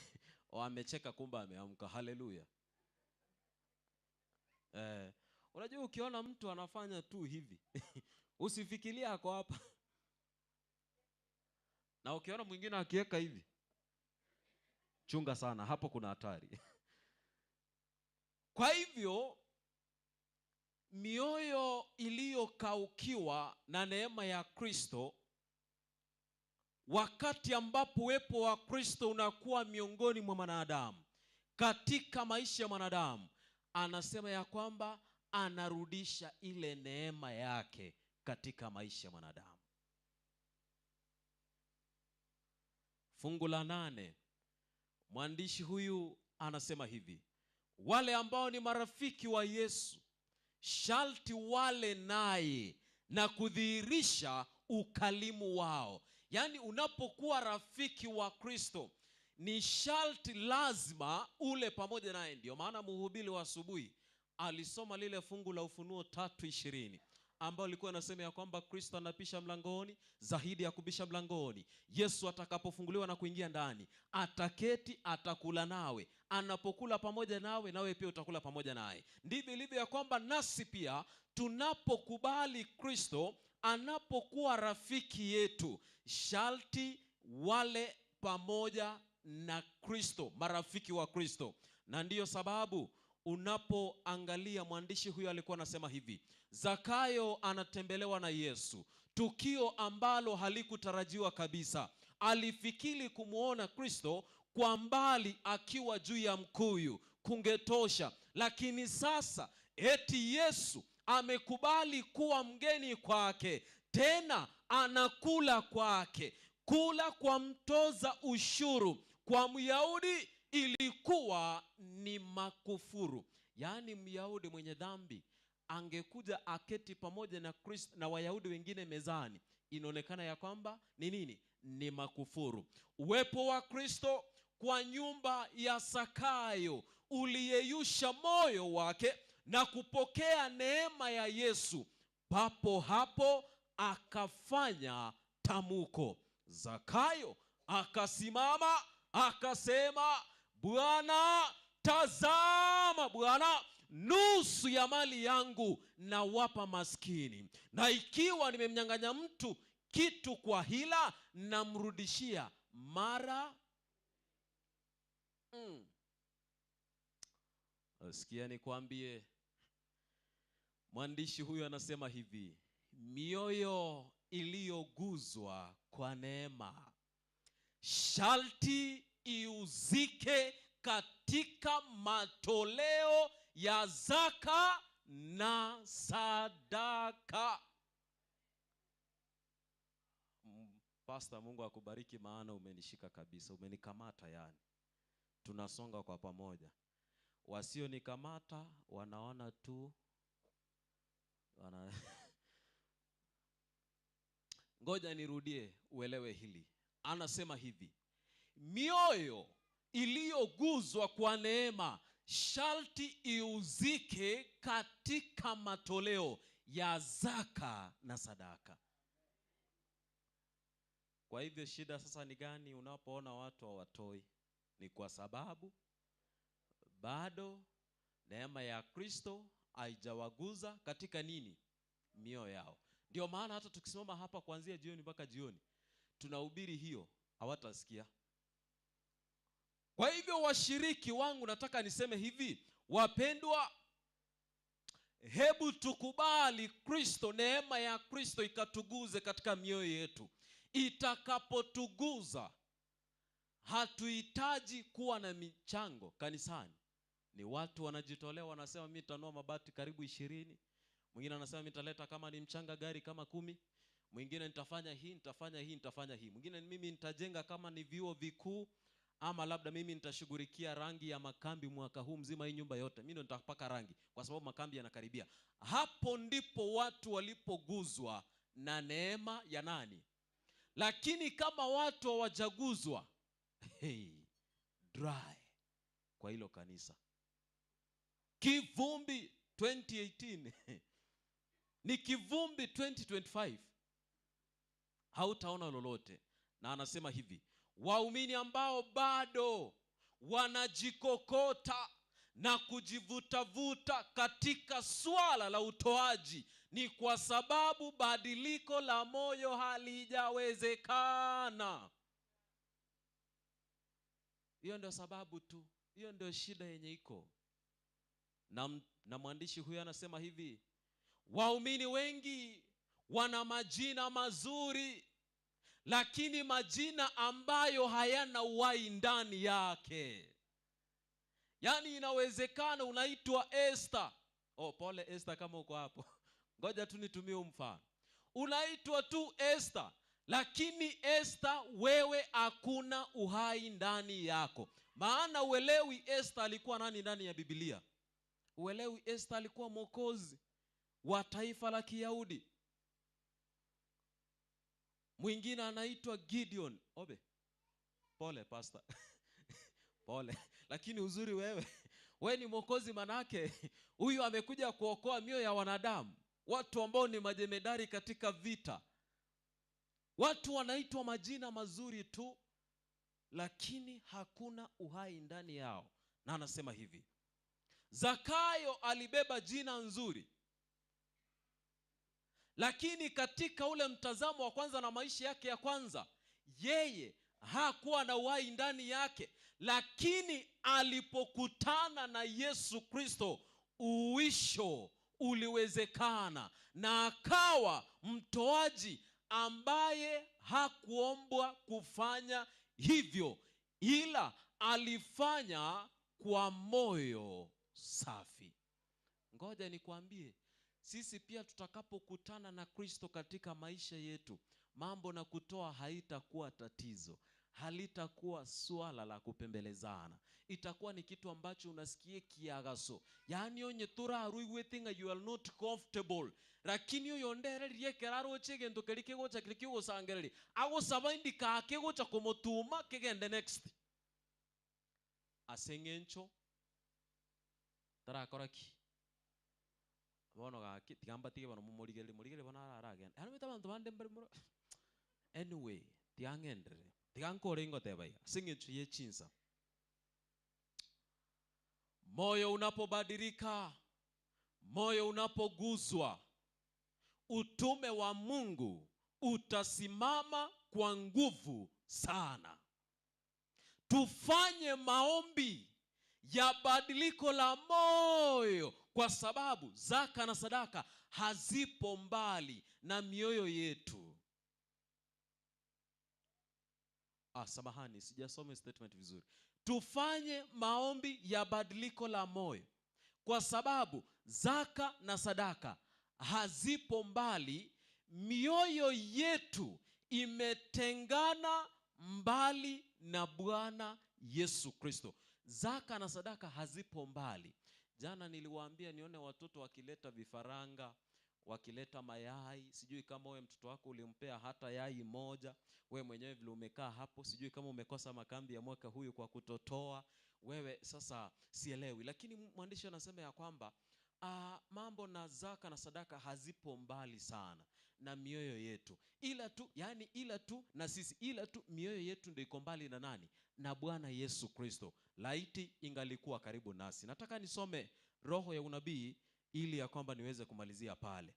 Amecheka kumbe ameamka. Haleluya. Unajua ukiona mtu anafanya tu hivi usifikiria ako hapa. Na ukiona mwingine akiweka hivi, chunga sana, hapo kuna hatari. Kwa hivyo mioyo iliyokaukiwa na neema ya Kristo, wakati ambapo uwepo wa Kristo unakuwa miongoni mwa wanadamu, katika maisha ya mwanadamu, anasema ya kwamba anarudisha ile neema yake katika maisha ya mwanadamu. Fungu la 8, mwandishi huyu anasema hivi: wale ambao ni marafiki wa Yesu sharti wale naye na kudhihirisha ukalimu wao. Yaani unapokuwa rafiki wa Kristo ni sharti lazima ule pamoja naye. Ndio maana mhubiri wa asubuhi alisoma lile fungu la Ufunuo 3:20 ambao alikuwa anasema ya kwamba Kristo anapisha mlangoni, zaidi ya kubisha mlangoni. Yesu atakapofunguliwa na kuingia ndani, ataketi, atakula nawe. Anapokula pamoja nawe, nawe pia utakula pamoja naye. Ndivyo ilivyo ya kwamba nasi pia tunapokubali Kristo anapokuwa rafiki yetu, sharti wale pamoja na Kristo, marafiki wa Kristo. Na ndiyo sababu unapoangalia mwandishi huyo alikuwa anasema hivi: Zakayo anatembelewa na Yesu, tukio ambalo halikutarajiwa kabisa. Alifikiri kumuona Kristo kwa mbali akiwa juu ya mkuyu, kungetosha. Lakini sasa eti Yesu amekubali kuwa mgeni kwake, tena anakula kwake. Kula kwa mtoza ushuru kwa Myahudi ilikuwa ni makufuru. Yaani Myahudi mwenye dhambi angekuja aketi pamoja na Kristo na Wayahudi wengine mezani, inaonekana ya kwamba ni nini? Ni makufuru. Uwepo wa Kristo kwa nyumba ya Zakayo uliyeyusha moyo wake na kupokea neema ya Yesu. Papo hapo akafanya tamuko. Zakayo akasimama akasema, Bwana, tazama Bwana, nusu ya mali yangu na wapa maskini, na ikiwa nimemnyang'anya mtu kitu kwa hila namrudishia mara Sikia nikwambie, mwandishi huyu anasema hivi: mioyo iliyoguzwa kwa neema sharti iuzike katika matoleo ya zaka na sadaka. Pastor, Mungu akubariki, maana umenishika kabisa, umenikamata yani. Tunasonga kwa pamoja. Wasio nikamata wanaona tu Ngoja nirudie uelewe hili. Anasema hivi: mioyo iliyoguzwa kwa neema sharti iuzike katika matoleo ya zaka na sadaka. Kwa hivyo shida sasa ni gani unapoona watu hawatoi? Ni kwa sababu bado neema ya Kristo haijawaguza katika nini? Mioyo yao. Ndio maana hata tukisimama hapa kuanzia jioni mpaka jioni tunahubiri hiyo, hawatasikia. Kwa hivyo washiriki wangu, nataka niseme hivi, wapendwa, hebu tukubali Kristo, neema ya Kristo ikatuguze katika mioyo yetu. Itakapotuguza, hatuhitaji kuwa na michango kanisani. Ni watu wanajitolea, wanasema mimi nitanua mabati karibu 20. Mwingine anasema mimi nitaleta kama ni mchanga gari kama 10. Mwingine nitafanya hii, nitafanya hii, nitafanya hii. Mwingine mimi nitajenga kama ni vyuo vikuu, ama labda mimi nitashughulikia rangi ya makambi mwaka huu mzima, hii nyumba yote mimi ndo nitapaka rangi kwa sababu makambi yanakaribia. Hapo ndipo watu walipoguzwa na neema ya nani? Lakini kama watu hawajaguzwa, dry kwa hilo kanisa. Kivumbi 2018 ni kivumbi 2025, hautaona lolote. Na anasema hivi, waumini ambao bado wanajikokota na kujivutavuta katika swala la utoaji, ni kwa sababu badiliko la moyo halijawezekana. Hiyo ndio sababu tu, hiyo ndio shida yenye iko. Na mwandishi huyu anasema hivi, waumini wengi wana majina mazuri, lakini majina ambayo hayana uhai ndani yake. Yaani inawezekana unaitwa Esther. Pole Esther kama uko hapo. Ngoja tu nitumie mfano. Unaitwa tu Esther, lakini Esther wewe hakuna uhai ndani yako. Maana uelewi Esther alikuwa nani ndani ya Biblia. Uelewi Esther alikuwa mwokozi wa taifa la Kiyahudi. Mwingine anaitwa Gideon. Pole pastor. Pole. Lakini uzuri wewe ni mwokozi, manake huyu amekuja kuokoa mioyo ya wanadamu, watu ambao ni majemedari katika vita. Watu wanaitwa majina mazuri tu, lakini hakuna uhai ndani yao. Na anasema hivi, Zakayo alibeba jina nzuri, lakini katika ule mtazamo wa kwanza na maisha yake ya kwanza, yeye hakuwa na uhai ndani yake. Lakini alipokutana na Yesu Kristo, uisho uliwezekana na akawa mtoaji ambaye hakuombwa kufanya hivyo, ila alifanya kwa moyo safi. Ngoja nikwambie, sisi pia tutakapokutana na Kristo katika maisha yetu, mambo na kutoa haitakuwa tatizo, halitakuwa swala la kupembelezana. Itakuwa ni kitu ambacho unasikie kiagaso. Yaani onye tura aruigwe thinga you are not comfortable. Lakini yo yondere rie keraro chege ndo kelike gocha kelike go sangereri. Ago sabaindi ka ke gocha komotuma kegende next. Asengencho tara koraki. Bono ga tigamba tige bano mumurigere bana aragen. Ano metabantu bande mbere. Anyway, tiangendere. Tigankore ingotebaiga. Asengencho ye chinsa. Moyo unapobadilika, moyo unapoguswa, utume wa Mungu utasimama kwa nguvu sana. Tufanye maombi ya badiliko la moyo, kwa sababu zaka na sadaka hazipo mbali na mioyo yetu. Samahani, sijasoma statement vizuri. Tufanye maombi ya badiliko la moyo, kwa sababu zaka na sadaka hazipo mbali, mioyo yetu imetengana mbali na Bwana Yesu Kristo. Zaka na sadaka hazipo mbali. Jana niliwaambia nione watoto wakileta vifaranga, wakileta mayai. Sijui kama wewe mtoto wako ulimpea hata yai moja. Wewe mwenyewe vile umekaa hapo, sijui kama umekosa makambi ya mwaka huyu kwa kutotoa. Wewe sasa sielewi, lakini mwandishi anasema ya kwamba mambo na zaka na sadaka hazipo mbali sana na mioyo yetu, ila tu na sisi, ila tu mioyo yetu ndio iko mbali na nani? Na Bwana Yesu Kristo. Laiti ingalikuwa karibu nasi. Nataka nisome roho ya unabii ili ya kwamba niweze kumalizia pale,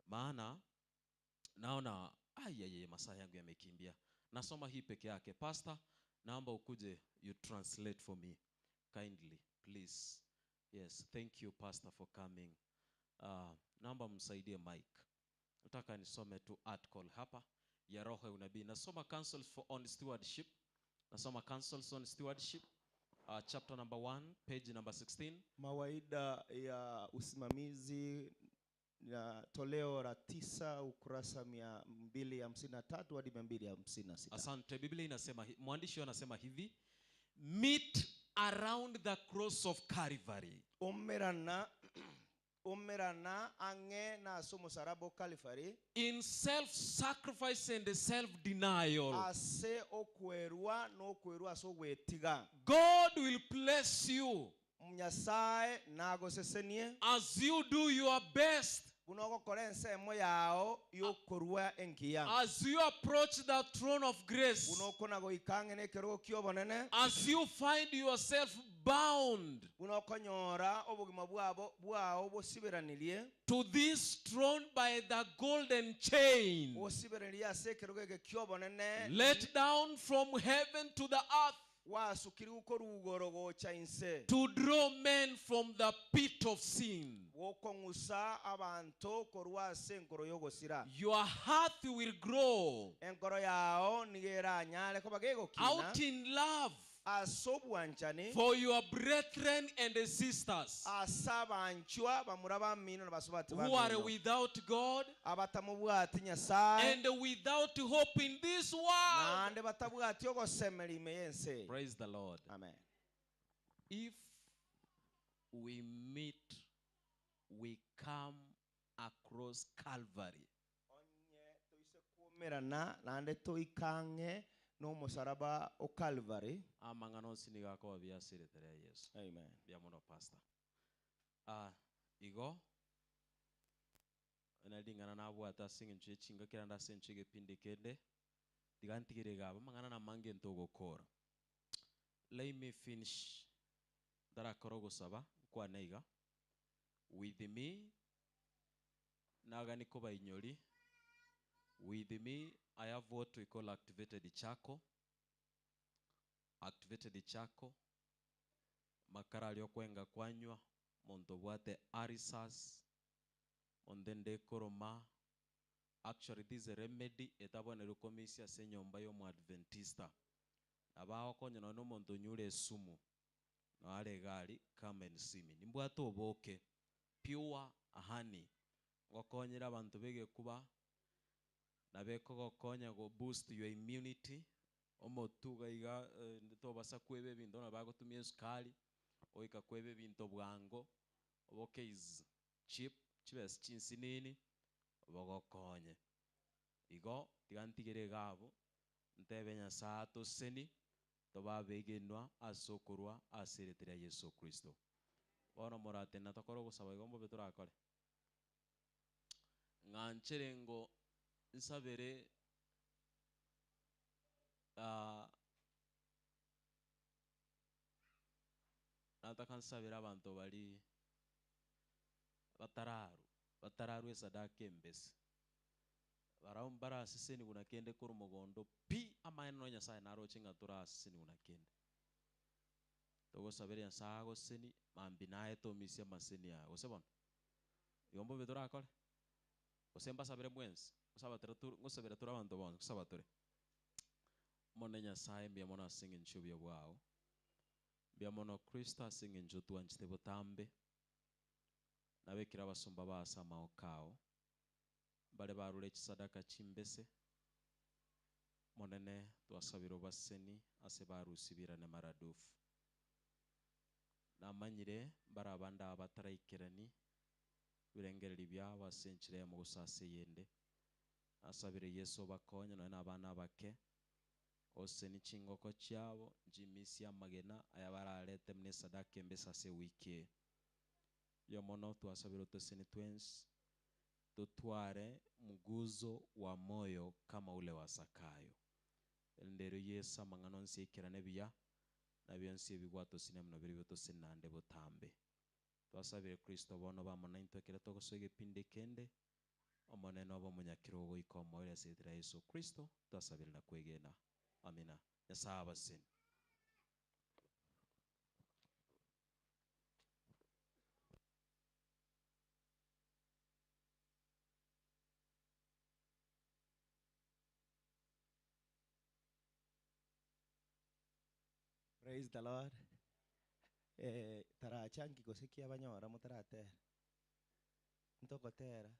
maana naona masaa yangu yamekimbia. Nasoma hii peke yake. Pastor, naomba ukuje you translate for me kindly please. Yes, thank you Pastor for coming. Naomba msaidie Mike. Nataka nisome tu article hapa ya roho ya unabii. Nasoma Counsels on Stewardship. Nasoma Counsels on Stewardship, chapter number 1, page number 16. Mawaida ya usimamizi na toleo la 9, ukurasa 253 hadi 256. Asante. Biblia inasema, mwandishi anasema hivi: meet around the cross of Calvary. Omerana ange na somo sarabo Calvary, in self-sacrifice and self-denial. Ase okwerwa no kwerwa so wetiga. God will bless you Mnyasaye nago sesenie as you do your best, as you approach the throne of grace, as you find yourself bound to this throne by the golden chain, let down from heaven to the earth, to draw men from the pit of sin. Your heart will grow out in love for your brethren and sisters who are without God and without hope in this world. Praise the Lord. Amen. If we meet, we come across Calvary. No musaraba o Calvary. Amangano sinigako abia siretere Yesu. Amen. Bia mono pastor. Igo enadingana na bwata singin chinga kiranda senchige pindikende digantigire gaba mangana na mange ntogo kora. Let me finish dara korogo saba kwa neiga with me nagani koba inyori. With me I have what we call activated charcoal. Activated charcoal. Makara aliyokwenga kwanywa. Monto bwate arisas. Ondende koroma. Actually this is a remedy. Etabwa nerukomisia se nyomba yo mu Adventista. Nabao konyo no monto nyure sumu. No ale gali come and see me. Nimbwate oboke. Pure honey. Ngokonyera abantu bege kuba nabeko konya go boost your immunity. Omotuga iga to basa kwebe bintu na bago tumye sukali oika kwebe bintu bwango oboke is cheap chibes chinsinini obogo konye igo tigantigere gabo ntebenya sato seni to babegenwa asokurwa asiretera Yesu Kristo. Bono morate na tokoro gusaba igombo beturakore ngancherengo nsabere nataka nsabira abantu bali batararu esadaka embese barambara siseni kuna kende kuru mugondo pi amaeno nyasaye naroche ngatura sini unakende togo sabere nyasaye go sini mambi nae to misia masini ya osebon yombo betora akole osemba sabere mwensi osaba teratur ngosabere tura bantu bon osaba tore mone nyasaye mbia mona singin chubyo bwao mbia mono Kristo singin jotu anchite botambe nabekira basumba basa maokao bale barule kisadaka chimbese monene twasabiro baseni ase barusibirane maradufu namanyire barabanda abataraikirani birengereri bya basenchire mu gusase yende asabire Yesu bakonya na abana bake oseni chingoko cyabo jimisi amagena ayabaralete mne sadaka mbesa se wiki yo mono twasabiro toseni twins tutware muguzo wa moyo kama ule wa Sakayo ndero Yesu amangano nsikirane biya nabiyonsi bigwato sinemno biri bito sinande botambe twasabire Kristo bono bamona intokera togosoge pinde kende omoneno bo munyakirogo ikomo ile sedra Yesu Kristo twasabire na kwegena amina yasaba sin Praise the Lord. Tarachangi kosiki abanyora mutaratera. Ntokotera.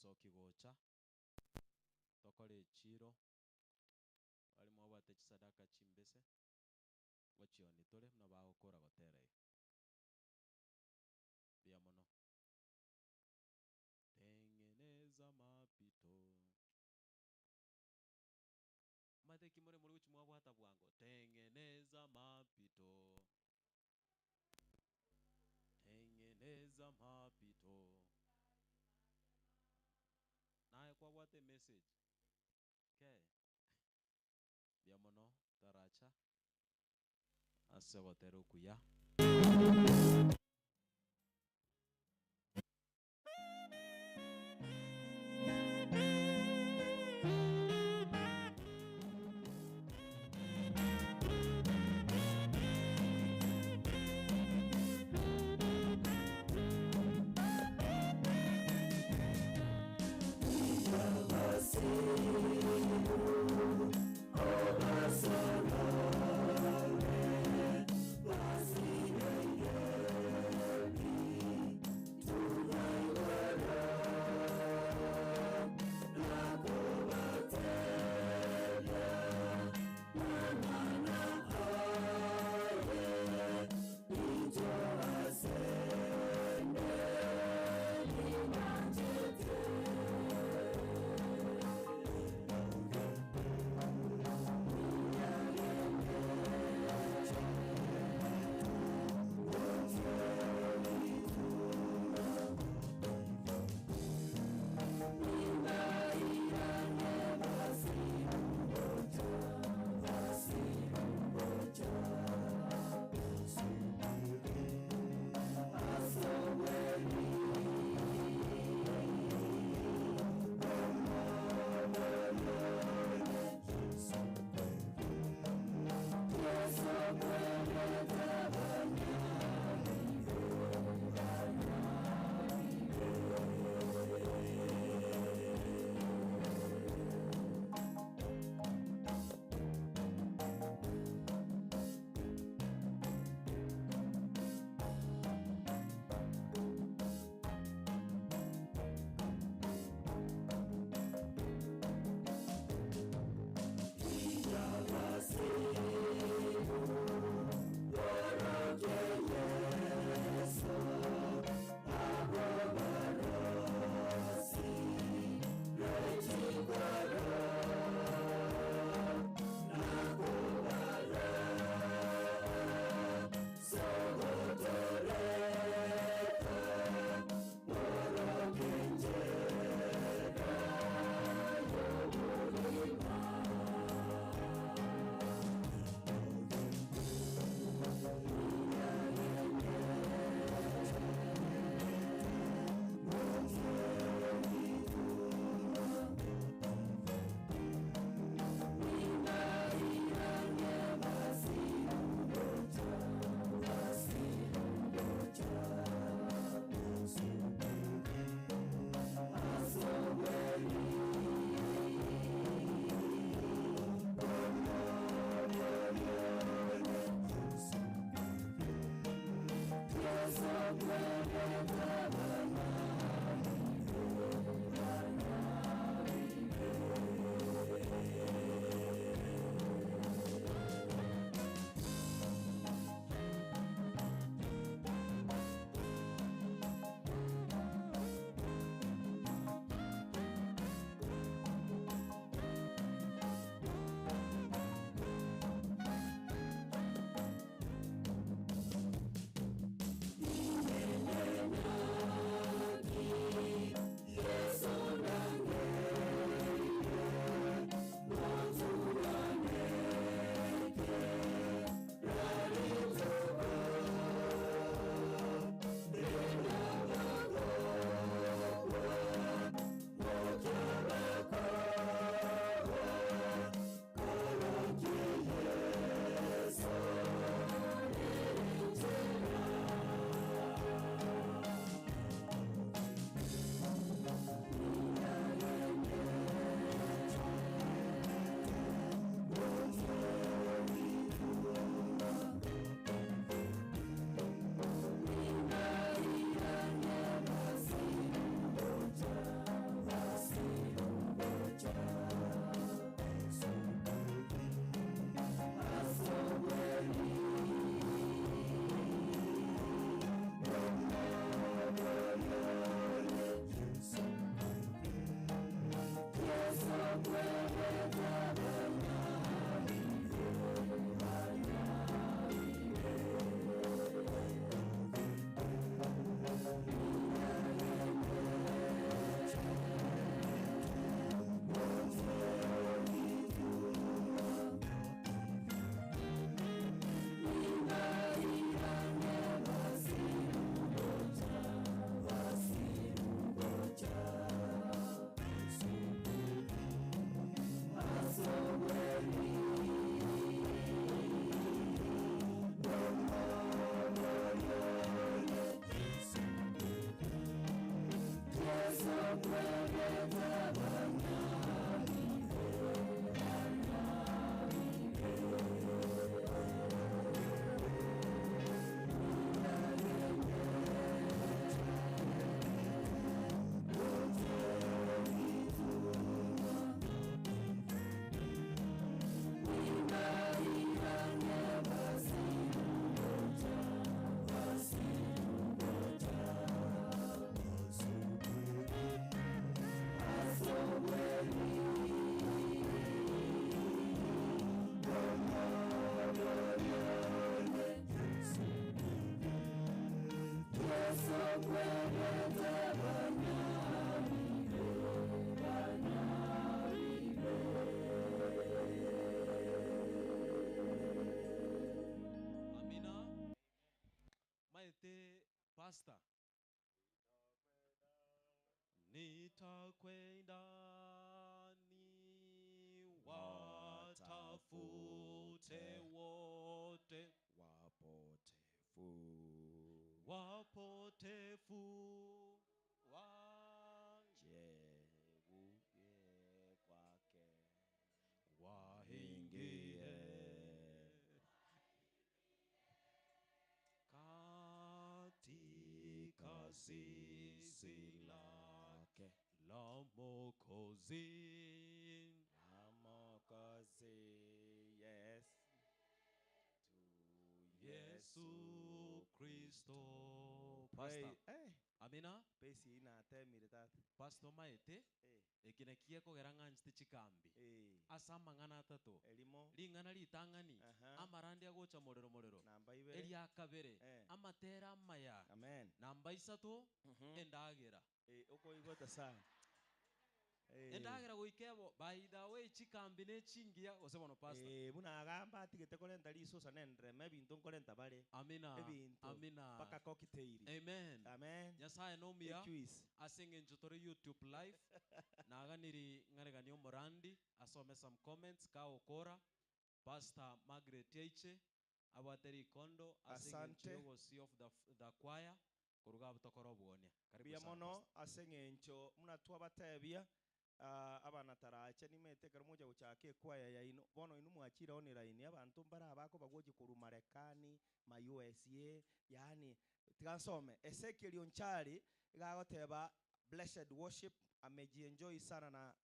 togosoki gocha tokore echiro barimo abate chisadaka chimbese gochioni tore buna bagokora gotera iga bia mono tengeneza mapito mate kimore muri guchi mwabwata bwango tengeneza mapito tengeneza mapito naye kwabwate message ke bia mono taracha ase gotera okuya Basi Pastor. Nitakwenda ni watafute wote wapotefu wageuke kwake waingie katika zizi lake la Mwokozi. Yes. Yesu Kristo. Pastor. Amina. Pesi ina temire tata. Pastor maete. Ekinekia kogera ng'anchite chikambi. Asa mang'ana atatu. Elimo. Ling'ana litang'ani. Amarandi agocha morero morero. Namba ibere. Eria kabere. Amatera amaya. Amen. Namba isatu. Endagera. Uko igota sana. Endagera goikebo by the way chikambi ne chingia osebono pastor. Buna agamba atigete kolenta lisosa nendre mebintu nkolenta bare. Amina. Ebintu. Amina. Paka kokiteiri. Amen. Amen. Nyasaye no mia. Asinge njotore YouTube live. Naganiri ngaregani omorandi asome some comments ka okora. Pastor Margaret Yaiche abateri kondo asinge nchogo see of the choir kuruga butokoro bwonia. Karibu sana. Mono asinge ncho muna tuabatebia abana tarache nimete karamuja uchake kwaya ya ino bono inu mwachira online abantu mbara abako bagoje kuru Marekani ma USA yani tikasome Ezekiel Onchari igagoteba blessed worship amejienjoy sana na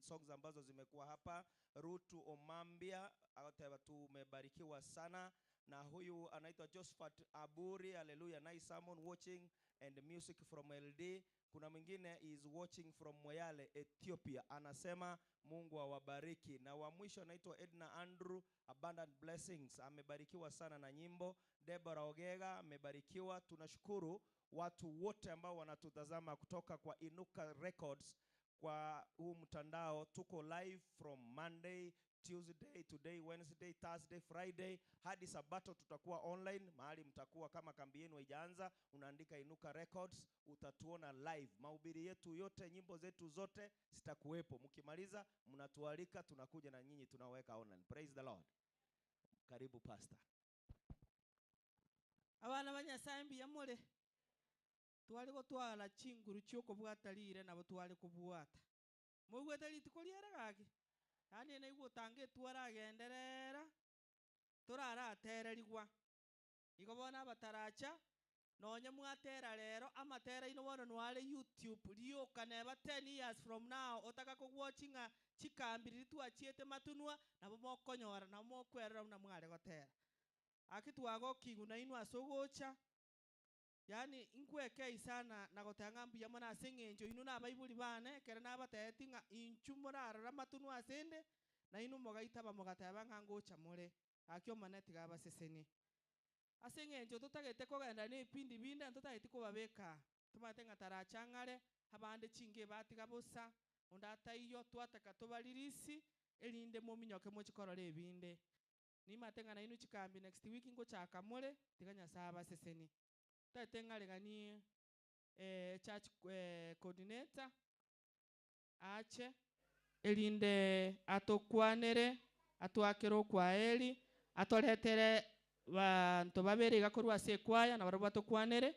songs ambazo zimekuwa hapa. Rutu Omambia agoteba tumebarikiwa sana na huyu anaitwa Josephat Aburi. Hallelujah, nice sermon watching and music from LD. Kuna mwingine is watching from Moyale, Ethiopia. Anasema Mungu awabariki. Na wa mwisho anaitwa Edna Andrew, abundant blessings. Amebarikiwa sana na nyimbo. Deborah Ogega amebarikiwa. Tunashukuru watu wote ambao wanatutazama kutoka kwa Inuka Records kwa huu mtandao. Tuko live from Monday, Tuesday, today, Wednesday, Thursday, Friday hadi Sabato tutakuwa online. Mahali mtakuwa kama kambi yenu haijaanza, unaandika Inuka Records, utatuona live. Mahubiri yetu yote, nyimbo zetu zote zitakuwepo. Mkimaliza mnatualika, tunakuja na nyinyi tunaweka online. Praise the Lord. Karibu pastor. Abana banyasaye mbiyamole. Twali gotwala chinguru cyoko bwatalire nabo twali kubwata. Mugwete litukoliera gaki. Yani ne gutange twaragenderera turara atererigwa igobona abataracha nonye mwatera rero amatera ino bono nwale YouTube lioka neba 10 years from now otaka kugwachinga chikambiri twachiete matunwa nabo mokonyora na mokwerera na mwale gotera akitwago kiguna ino asogocha yani inkweke isana na gotanga mbuya mona sengenjo ino na baibuli bane kera na batetinga inchu murarora matunu asende na inu mugaita bamugataba ngangocha more akyo maneti gabaseseni aseng'encho tutagete kogenda n'ebipindi binde tutagete kubabeka tumate ng'atara chang'are abande chinge batiga busa onde ataiyo twataka tubaririsi erinde mominyoke mochikorora ebinde nimate ng'ana inu chikambi next week ngochaka more tiga Nyasaye abaseseni tete ng'aregani church coordinator ache erinde atokwanere atwakere okwaeri atoretere bantu babere gakorwa ase ekwaya na barabo atokwanere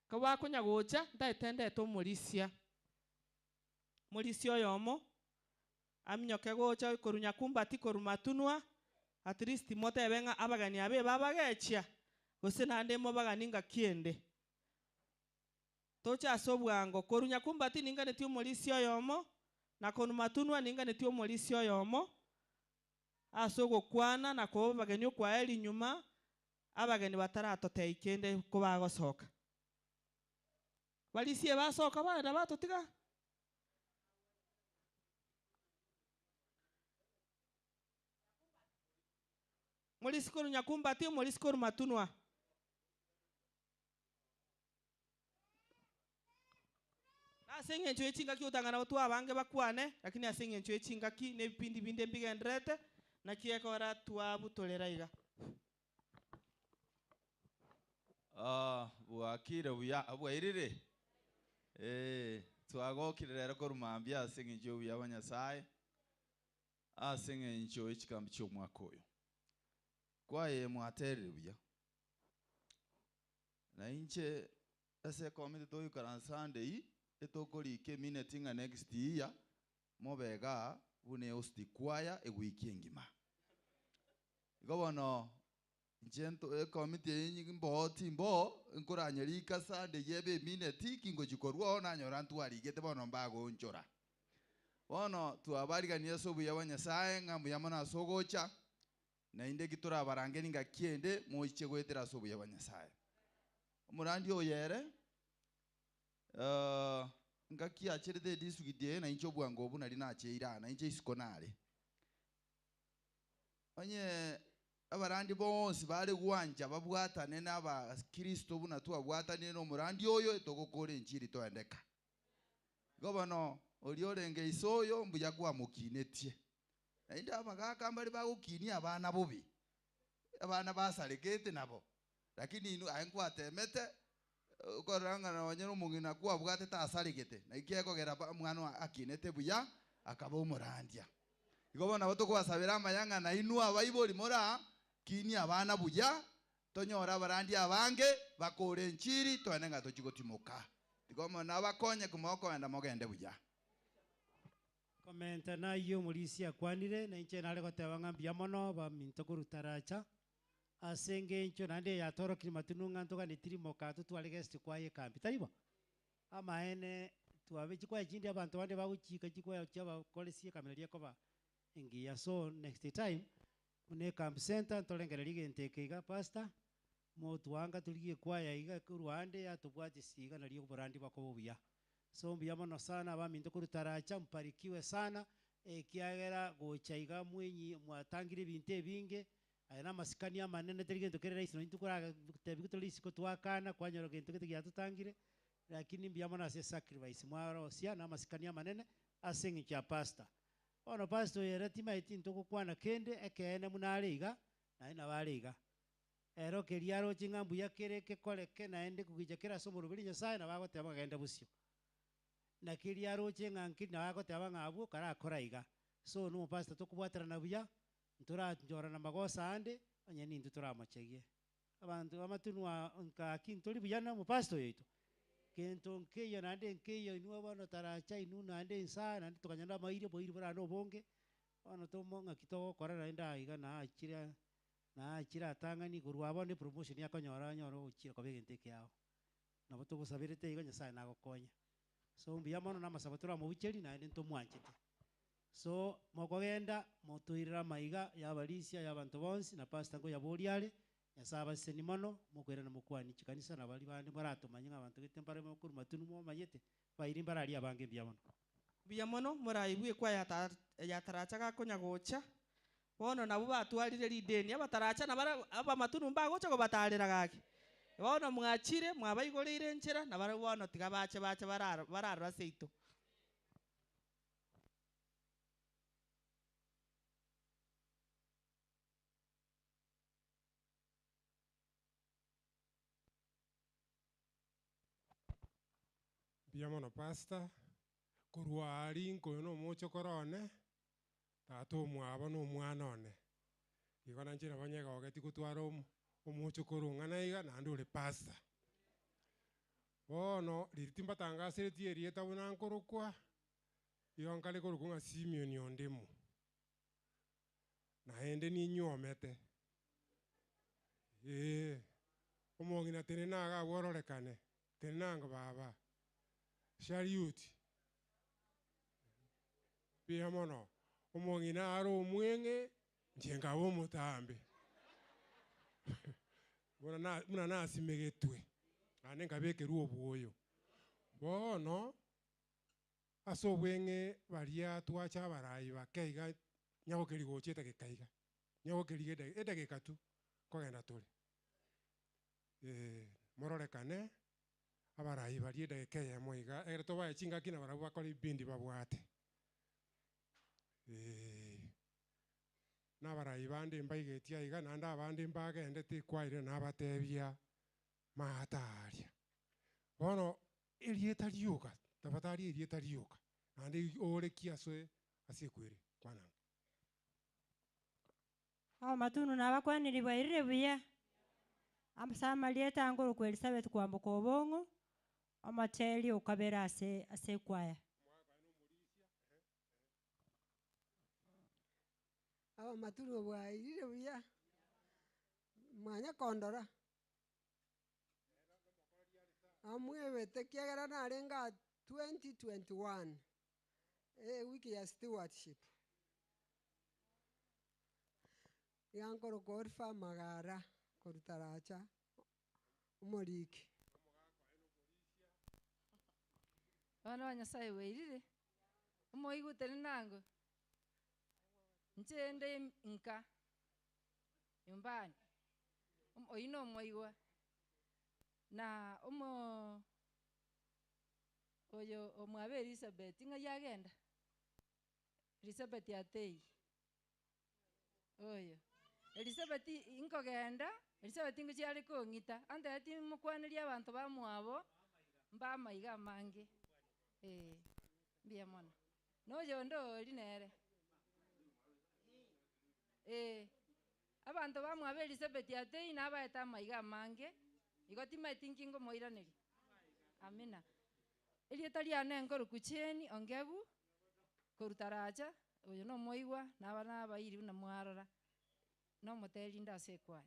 kabakonya gocha ndaetendete omorisia morisia oyomo aminyoke gocha korunya kumbati korumatunwa at least motebe ng'a abagani abe babagechia gose nande mo bagani ngakiende tocha asobwango korunya kumbati ninga netio morisia oyomo na korumatunwa ninga netio morisia oyomo asogo kwana na ko bagani okwaeri nyuma abageni bataratotei kende ko bagosoka balisie basoka bana batotiga molisikoro nyakumbati molisikoro matunwa aseng'encho echingaki otang'ana batu abange bakwane lakini aseng'encho echingaki nebipindi binde mbigendrete nakiekora twabutolera iga bwakire buya abwairire twagokire rero korumambia aseng'encho buya abanyasaye aseng'encho echikambi cy'omwaka oyo kwaye mwaterire buya na inche ase komite toyikara Sunday etokorike minute ng'a next year mobega bune host kwaya egwiki engima gobono njento komite nyimbo mbo nkoranyerika Sunday yebe minute kingo chikorwa onanyora ntwarigete bono mbago nchora bono twabarigania sobuya abanyasaye ng'ambu yamona sogocha na inde gitura barangeni ngakiende moiche gwetera sobuya abanyasaye omurandi oyere ngaki achirete district ye na incho bwango obu nari nacheira na inche isikonare onye abarandi bonsi bari gwanja babwatane n'aba Kristo buna twabwatane no murandi oyo etogokora enchiri toendeka gobono oriorenge isoyo mbuya kwa mukinetie na inda abagaka mbari bagukinia abana bubi abana basarekete nabo lakini inu ankwatemete ukoranga na wanyero mungina kwa bwate tasaregete na ikiekogera mwana akinete buya akaba umurandia igobona bato kwasabira amayanga na inu abaibori mora kini abana buya tonyora abarandi abange bakore enchiri twanenga tochigotimoka igoma nabakonye kumoko enda mogende buya komenta na iyo mulisia kwanire na inche nale goteba ng'ambia mono ba minto kurutaracha asenge incho nande yatoro kilimatununga ntoka nitirimoka tutwale guest kwaye kambi taribo amaene twabe chikwa chindi abantu bande baguchika chikwa chaba kolesie kamera koba ingia so next time une camp center ntolengererige ntekeiga pastor motwanga tuligie kwaya iga kurwande yatubwati siga naliyo kuburandi bakobuya so mbiya mono sana abaminto kurutaracha mparikiwe sana kiagera gochaiga mwenyi mwatangire binte binge ayana masikani amanene terige ntokerera isi no tukora tebigutolisi ko twakana kwanyoro gento kete tutangire lakini mbiya mono ase sacrifice mwaro sia na masikani amanene asengi cha pastor ono pastor yera timaiti ntokukwana kende ekene munariga na ina bariga ero keriaro chingambu yakereke koleke naende kugijekera somo rubiri nyasaye na bagoteba genda busio na keriaro chinganki na bagoteba ng'abu kara koraiga so no pastor tokubwatira na buya ntura njora na magosa ande anya nindu turamachegie abantu amatunwa nka kintori buya na mu pastor yetu kento nkeyo nande nkeyo inua bono taracha inu nande nsa nande tukanyanda maire boiri bora no bonge bono tomonga kitoko korana nda iga na achira tangani kurwa bone promotion yakonyora nyoro uchira kobegente kyao na boto gusabirete iga nyasaye nagokonya so mbiya mono na masabatura mu bicheri nande ntomwanchete so mokogenda motuirira maiga yabalisia yabantu bonsi na pastor ngo yaboriale yasaba seni mono mukwera na mukwani chikanisa na bali bande baratomanya abantu getempare mukuru matunu mo mayete bairi barali abange bya mono Bia mono muraibu kwa yataracha gakonya gocha. Bono nabo batwarire rideni abataracha na bara aba matunu mbagocha ko batarira gake. Bono mwachire mwabaigorire nchera na bara bono tiga bache barara seito. Bia mono pasta kurwa arinko no mocho korone tato mwabo no mwana one igona nchira banyega ogeti gutwara omocho korungana iga na ndure pasta bono ritimba tangasire tieri etabuna nkorokwa yonkale korukunga Simeon ondemu na ende ni nyomete omongina tenena ga wororekane tenanga baba shariuti pia mono omongina aro omwenge njenga bo mutambe muna nasimegetwe ane ngabekeru obwoyo bono aso obwenge baria twacha barayi bakeiga nyagokeri gocheta gekaiga nyagokeri edagika tu kogenda turi mororekane abarayi baria edagika eyemo iga egere tobaye chingaki na barabwo bakora ibindi babwate n'abarayi bande mbaigetia iga nanda abande mbagendete kwaire nabatebia mataria bono erieta rioka tabatari erieta rioka nande ore kiasoe asikwere kwana matunu nabakwaniri bairire buya amasama lieta ngoro kwa Elizabeth kwambuka obongo amateli okabera ase kwaya aba maturu bwairire buya mwanya kondora amwebete kiagera narenga 2021 wiki ya stewardship yankoro korfa magara korutaracha umoriki bana banyasaye weirire umoigutene nango nchende nka nyumbani oino moigwa na oyo omwabe Elizabeth nga yagenda Elizabeth yatei oyo Elizabeth inkogenda Elizabeth ngo cyari kongita ande ati mukwaniri abantu bamwabo mbamaiga mange mbia mona noyo ndo linere abantu bamwabe Elizabeth yatei nabaeta maiga mange igoti matingi ngo moiraneri amina elieta liane ngoro kucheni ongebu korutaracha oyo no moigwa nabana bairi na mwarora no moteli ndase kwaye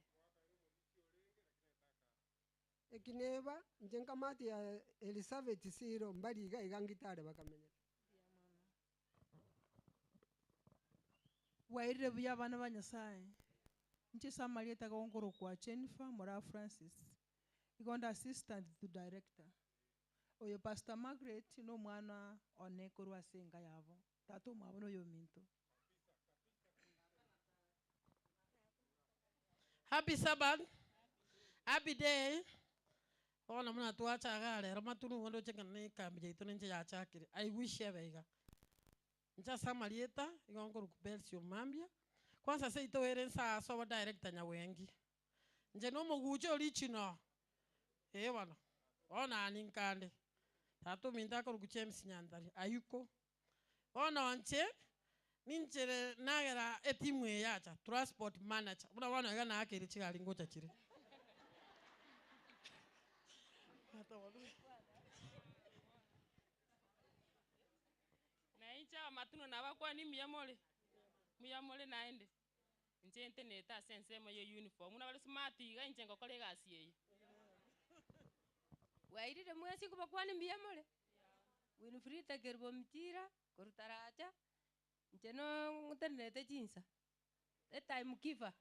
ekineba njenga mati ya Elizabeth siro mbaliga igangitare bakamenya wairire buya bana banyasaye nchi samalieta gongoro kwa Jennifer Mora Francis igonda assistant to director oyo Pastor Margaret no mwana onekoro asenga yabo tato mwabono yo minto Happy Sabbath happy day ona muna tuacha gare ramatunu ngondo chekane kambije ito nje ya chakire I wish yabega ncha samalieta igongoro kubelsio mambia kwanza se ito erensa so director nya wengi nje no mugujo lichino bana ona aninkande tato minda ko kuchems nyandari ayuko ona onche ninjere nagera etimwe yacha transport manager buna wana ga na akiri chigari ngocha chire na incha matuno nabakwa ni muyamole naende nche internet asense mo yo uniform una bali smart ga inche ngokole gasi ye wairire mwesi kubakwani mbiyamole Winfrida takerbo mtira korutaracha ncheno nguternete chinsa time kiva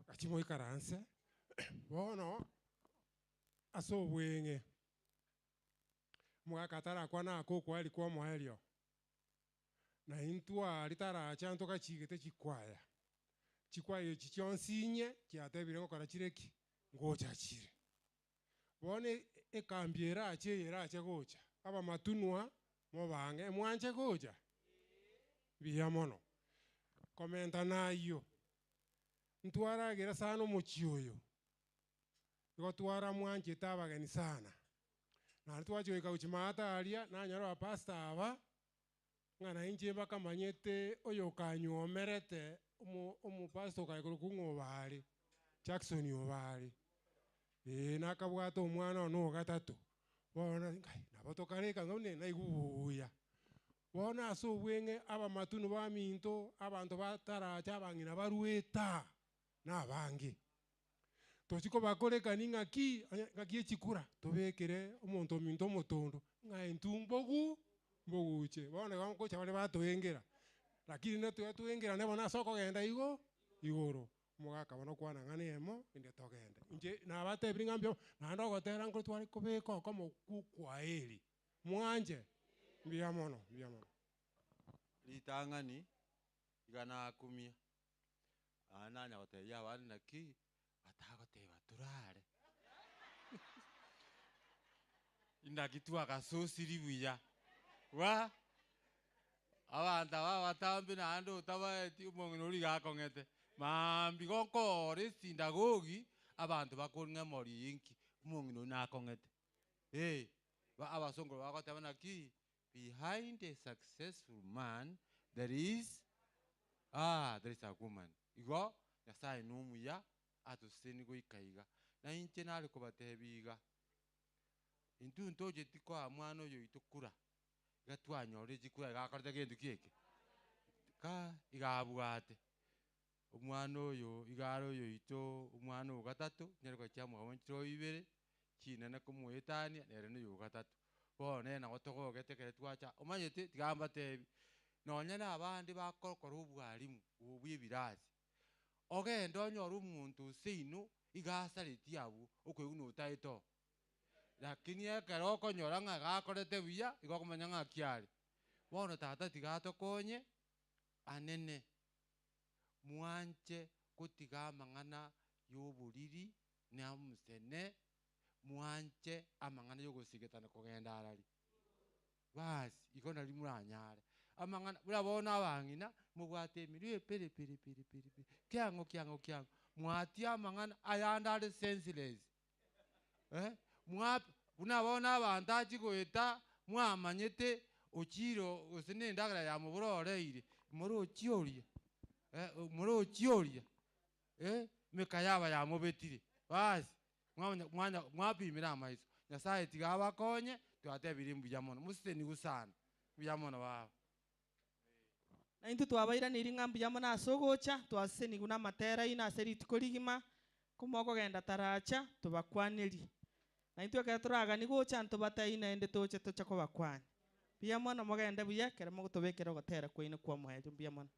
achimo ikaranse bono aso bwenge mwakatara kwana akoko alikuwa mwaelio na intwa alitara chanto kachigete chikwaya chikwaya chichonsinye kiatebire ngokora chireki ngocha chire bone ekambiera ache gocha aba matunwa mobange mwanje gocha biya mono komenta nayo ntwaragira sana omochioyo igotwara mwanje tabageni sana na twachoika uchimata alia nanyara apasta aba ngana inje bakamanyete oyo kanyomerete omu pastor kaikuru kungobali Jackson yobali nakabwata omwana ono gatatu bona ngai nabotokareka ngone naigubuya bona aso bwenge aba matunu ba minto abantu bataracha bangina barueta nabangi tochiko bakoreka ningaki ekikura tobekere omonto minto motondo ngai ntumbogu mboguche bona gankocha bale batoengera lakini neto tuengera nebo nasoko genda igoro mugaka bono kwana ngane emo inde togenda inje nabate bringambyo nando gotera ngo twari kubeko komo kukwaeli mwanje mbiamono litangani igana kumia ananya goteya abandi naki atagoteba turare indagitwa gasosi buya wa abantu aba batambi nando utabaeti umongino uri gakongete mambi gonkore sindagogi abantu bakonga mori inki umongino nakongete abasongo bagoteba naki behind a successful man there is a woman igo Nyasaye numuya atuseni go ikaiga na inche nari kubatebiga intu ntoje tiko amwana oyo itukura gatwanyore jikura gakorete gendu kieke ka igabwate omwana oyo igaro oyo ito omwana o gatatu nyariko cyamwa wonchiro ibere kinene kumwetania nere no gatatu bone na gotogo getekere twacha omanyete tigamba tebi nonya na abandi bakokora ubwarimu ubwibirazi ogenda onyora omuntu seino igasareti abu okweguna utaito lakini ekero okonyora ng'a gakorete buya igokomanya ng'a kiare bono tata tigatokonye anene mwanche gotiga amang'ana y'oboriri na omusene mwanche amang'ana y'ogosigetana kogenda arari basi igo nari muranyare amang'ana bura bona abang'ina mubwate emirwe pere kiango mwatia amang'ana ayandare senseless buna bona abantu achigoeta mwamanyete ochiro osene endagera ya muburoreire muri ochioria mekayaba ya mubetire basi mwapimira amaiso Nyasaye tigabakonye twatebire mbuya mono museni gusana mbuya mono baba na intu twabairaniri ng'ambu yamo nasogocha twaseni guna matera ina seriti korigima kumoko genda taracha tubakwaniri na intu ekera turagani gocha ntubataina ende toche tocha kobakwani bia mono mogende buya kera mogotobekera gotera kwine kwa mwejo bia mono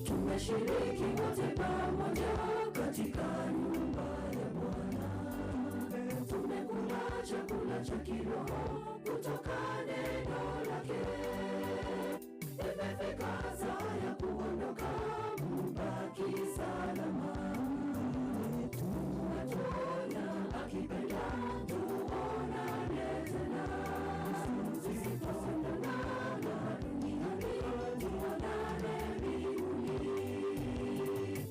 tumeshiriki wote pamoja katika nyumba ya Bwana. Tumekula chakula cha kiroho kutoka neno lake. Imefika saa ya kuondoka, mbaki salama. Tumetuonya akipenda tuonane tena. Tusipoonana duniani, tuonane mbinguni.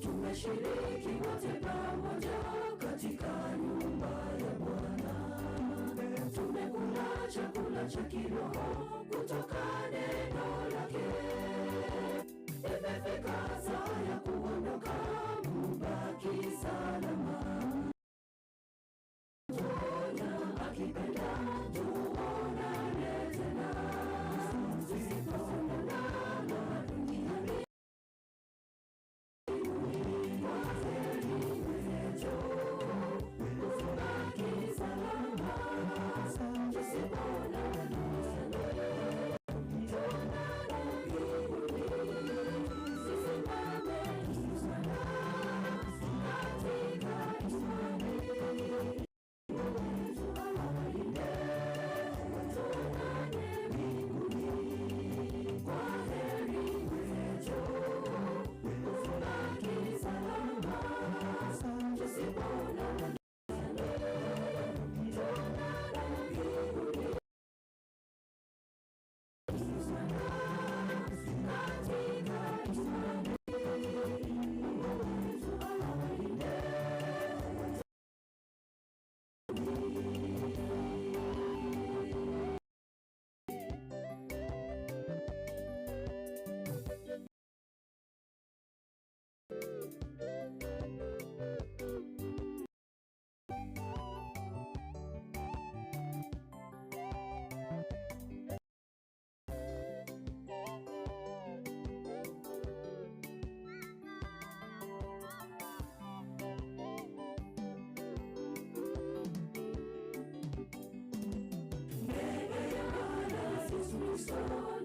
Tumeshiriki wote pamoja katika nyumba ya Bwana. Tumekula chakula cha kiroho kutoka neno lake. Imefika saa ya kuondoka, mbaki salama. Tuonya akipenda tuonane tena. Tusipoonana duniani, kwaheri wejo, ubaki salama. Tusipoonana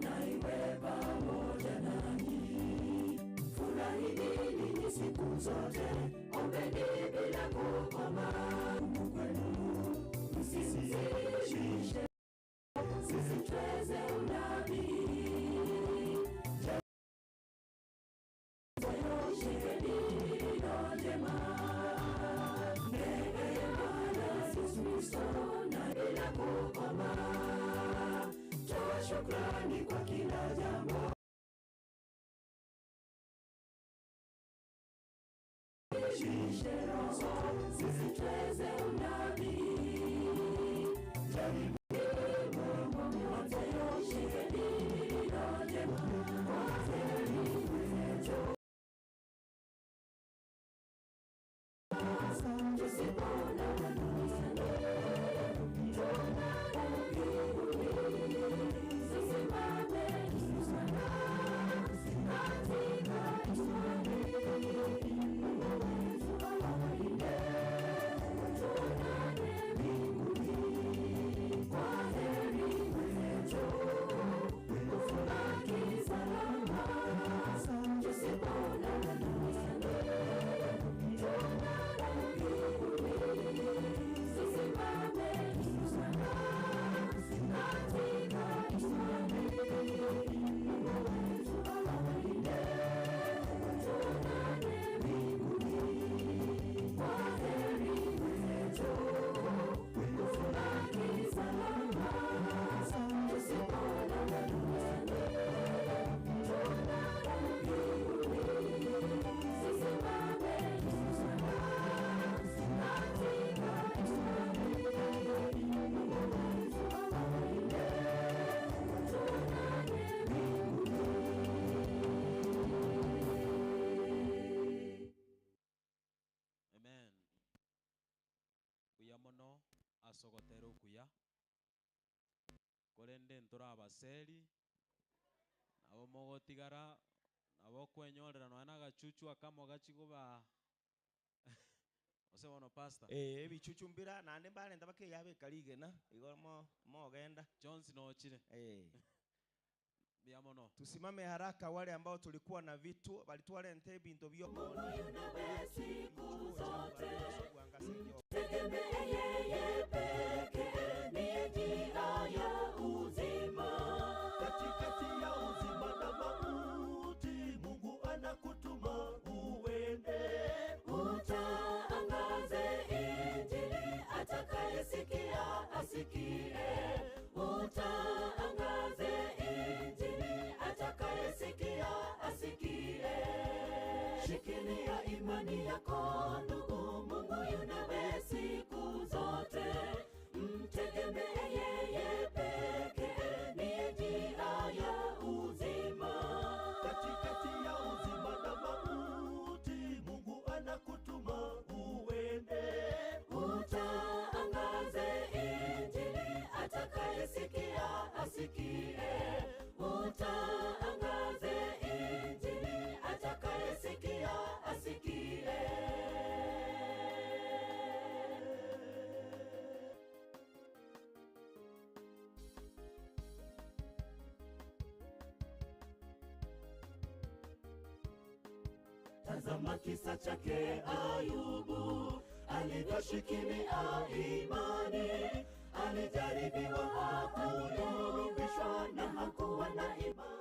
na iwe pamoja nanyi. Furahini ninyi siku zote, ombeni bila kukoma. Mungu kwenu msizidishe, msitweze unabii. Shikeni lililo jema. Ndege ya Bwana Yesu Kristo na bila kukoma. Toa shukrani kwa kila jambo. Shikeni roho, msitweze unabii. Jaribuni Mungu wote, shikeni lililo jema. Kwaheri wejo. Tusipoonana duniani, tuonane mbinguni. Tusimame imara katika imani. Mungu wetu awalinde, tuonane mbinguni. Kwaheri wejo, ubaki salama. Tusipoonana duniani, tuonane mbinguni. Tusimame imara katika imani. Mungu wetu awalinde, tuonane mbinguni. Kwaheri wejo, ubaki salama. Tusipoonana duniani, tuonane mbinguni. Tusimame imara katika imani. Mungu wetu awalinde, tuonane mbinguni. Amen. Kuya mono asogotera okuya korende ntora abaseri nabo mogotigara nabo kwenyorera noe nagachuchu akamo gachigoba ose bono pastor ebichuchumbira nande mbarenda bakeyabeka ligena igo mogenda Jones nochire Tusimame haraka, wale ambao tulikuwa na vitu balitwale nte bintu byo Tegemee yeye pekee, ndiye njia ya uzima. Katikati ya uzima na mauti, Mungu anakutuma uende. Utangaze Injili, atakayesikia asikie. Utangaze Injili, atakayesikia asikie. Shikilia imani yako ndugu, Mungu yunawe siku zote. Mtegemee yeye pekee, ndiye njia ya uzima. Katikati ya uzima na mauti, Mungu anakutuma uende. Utangaze Injili, atakayesikia asikie. Utangaze Injili, atakayesikia asikie. Tazama kisa chake Ayubu, alivyoshikilia imani. Alijaribiwa, hakuyumbishwa na hakuwa na imani.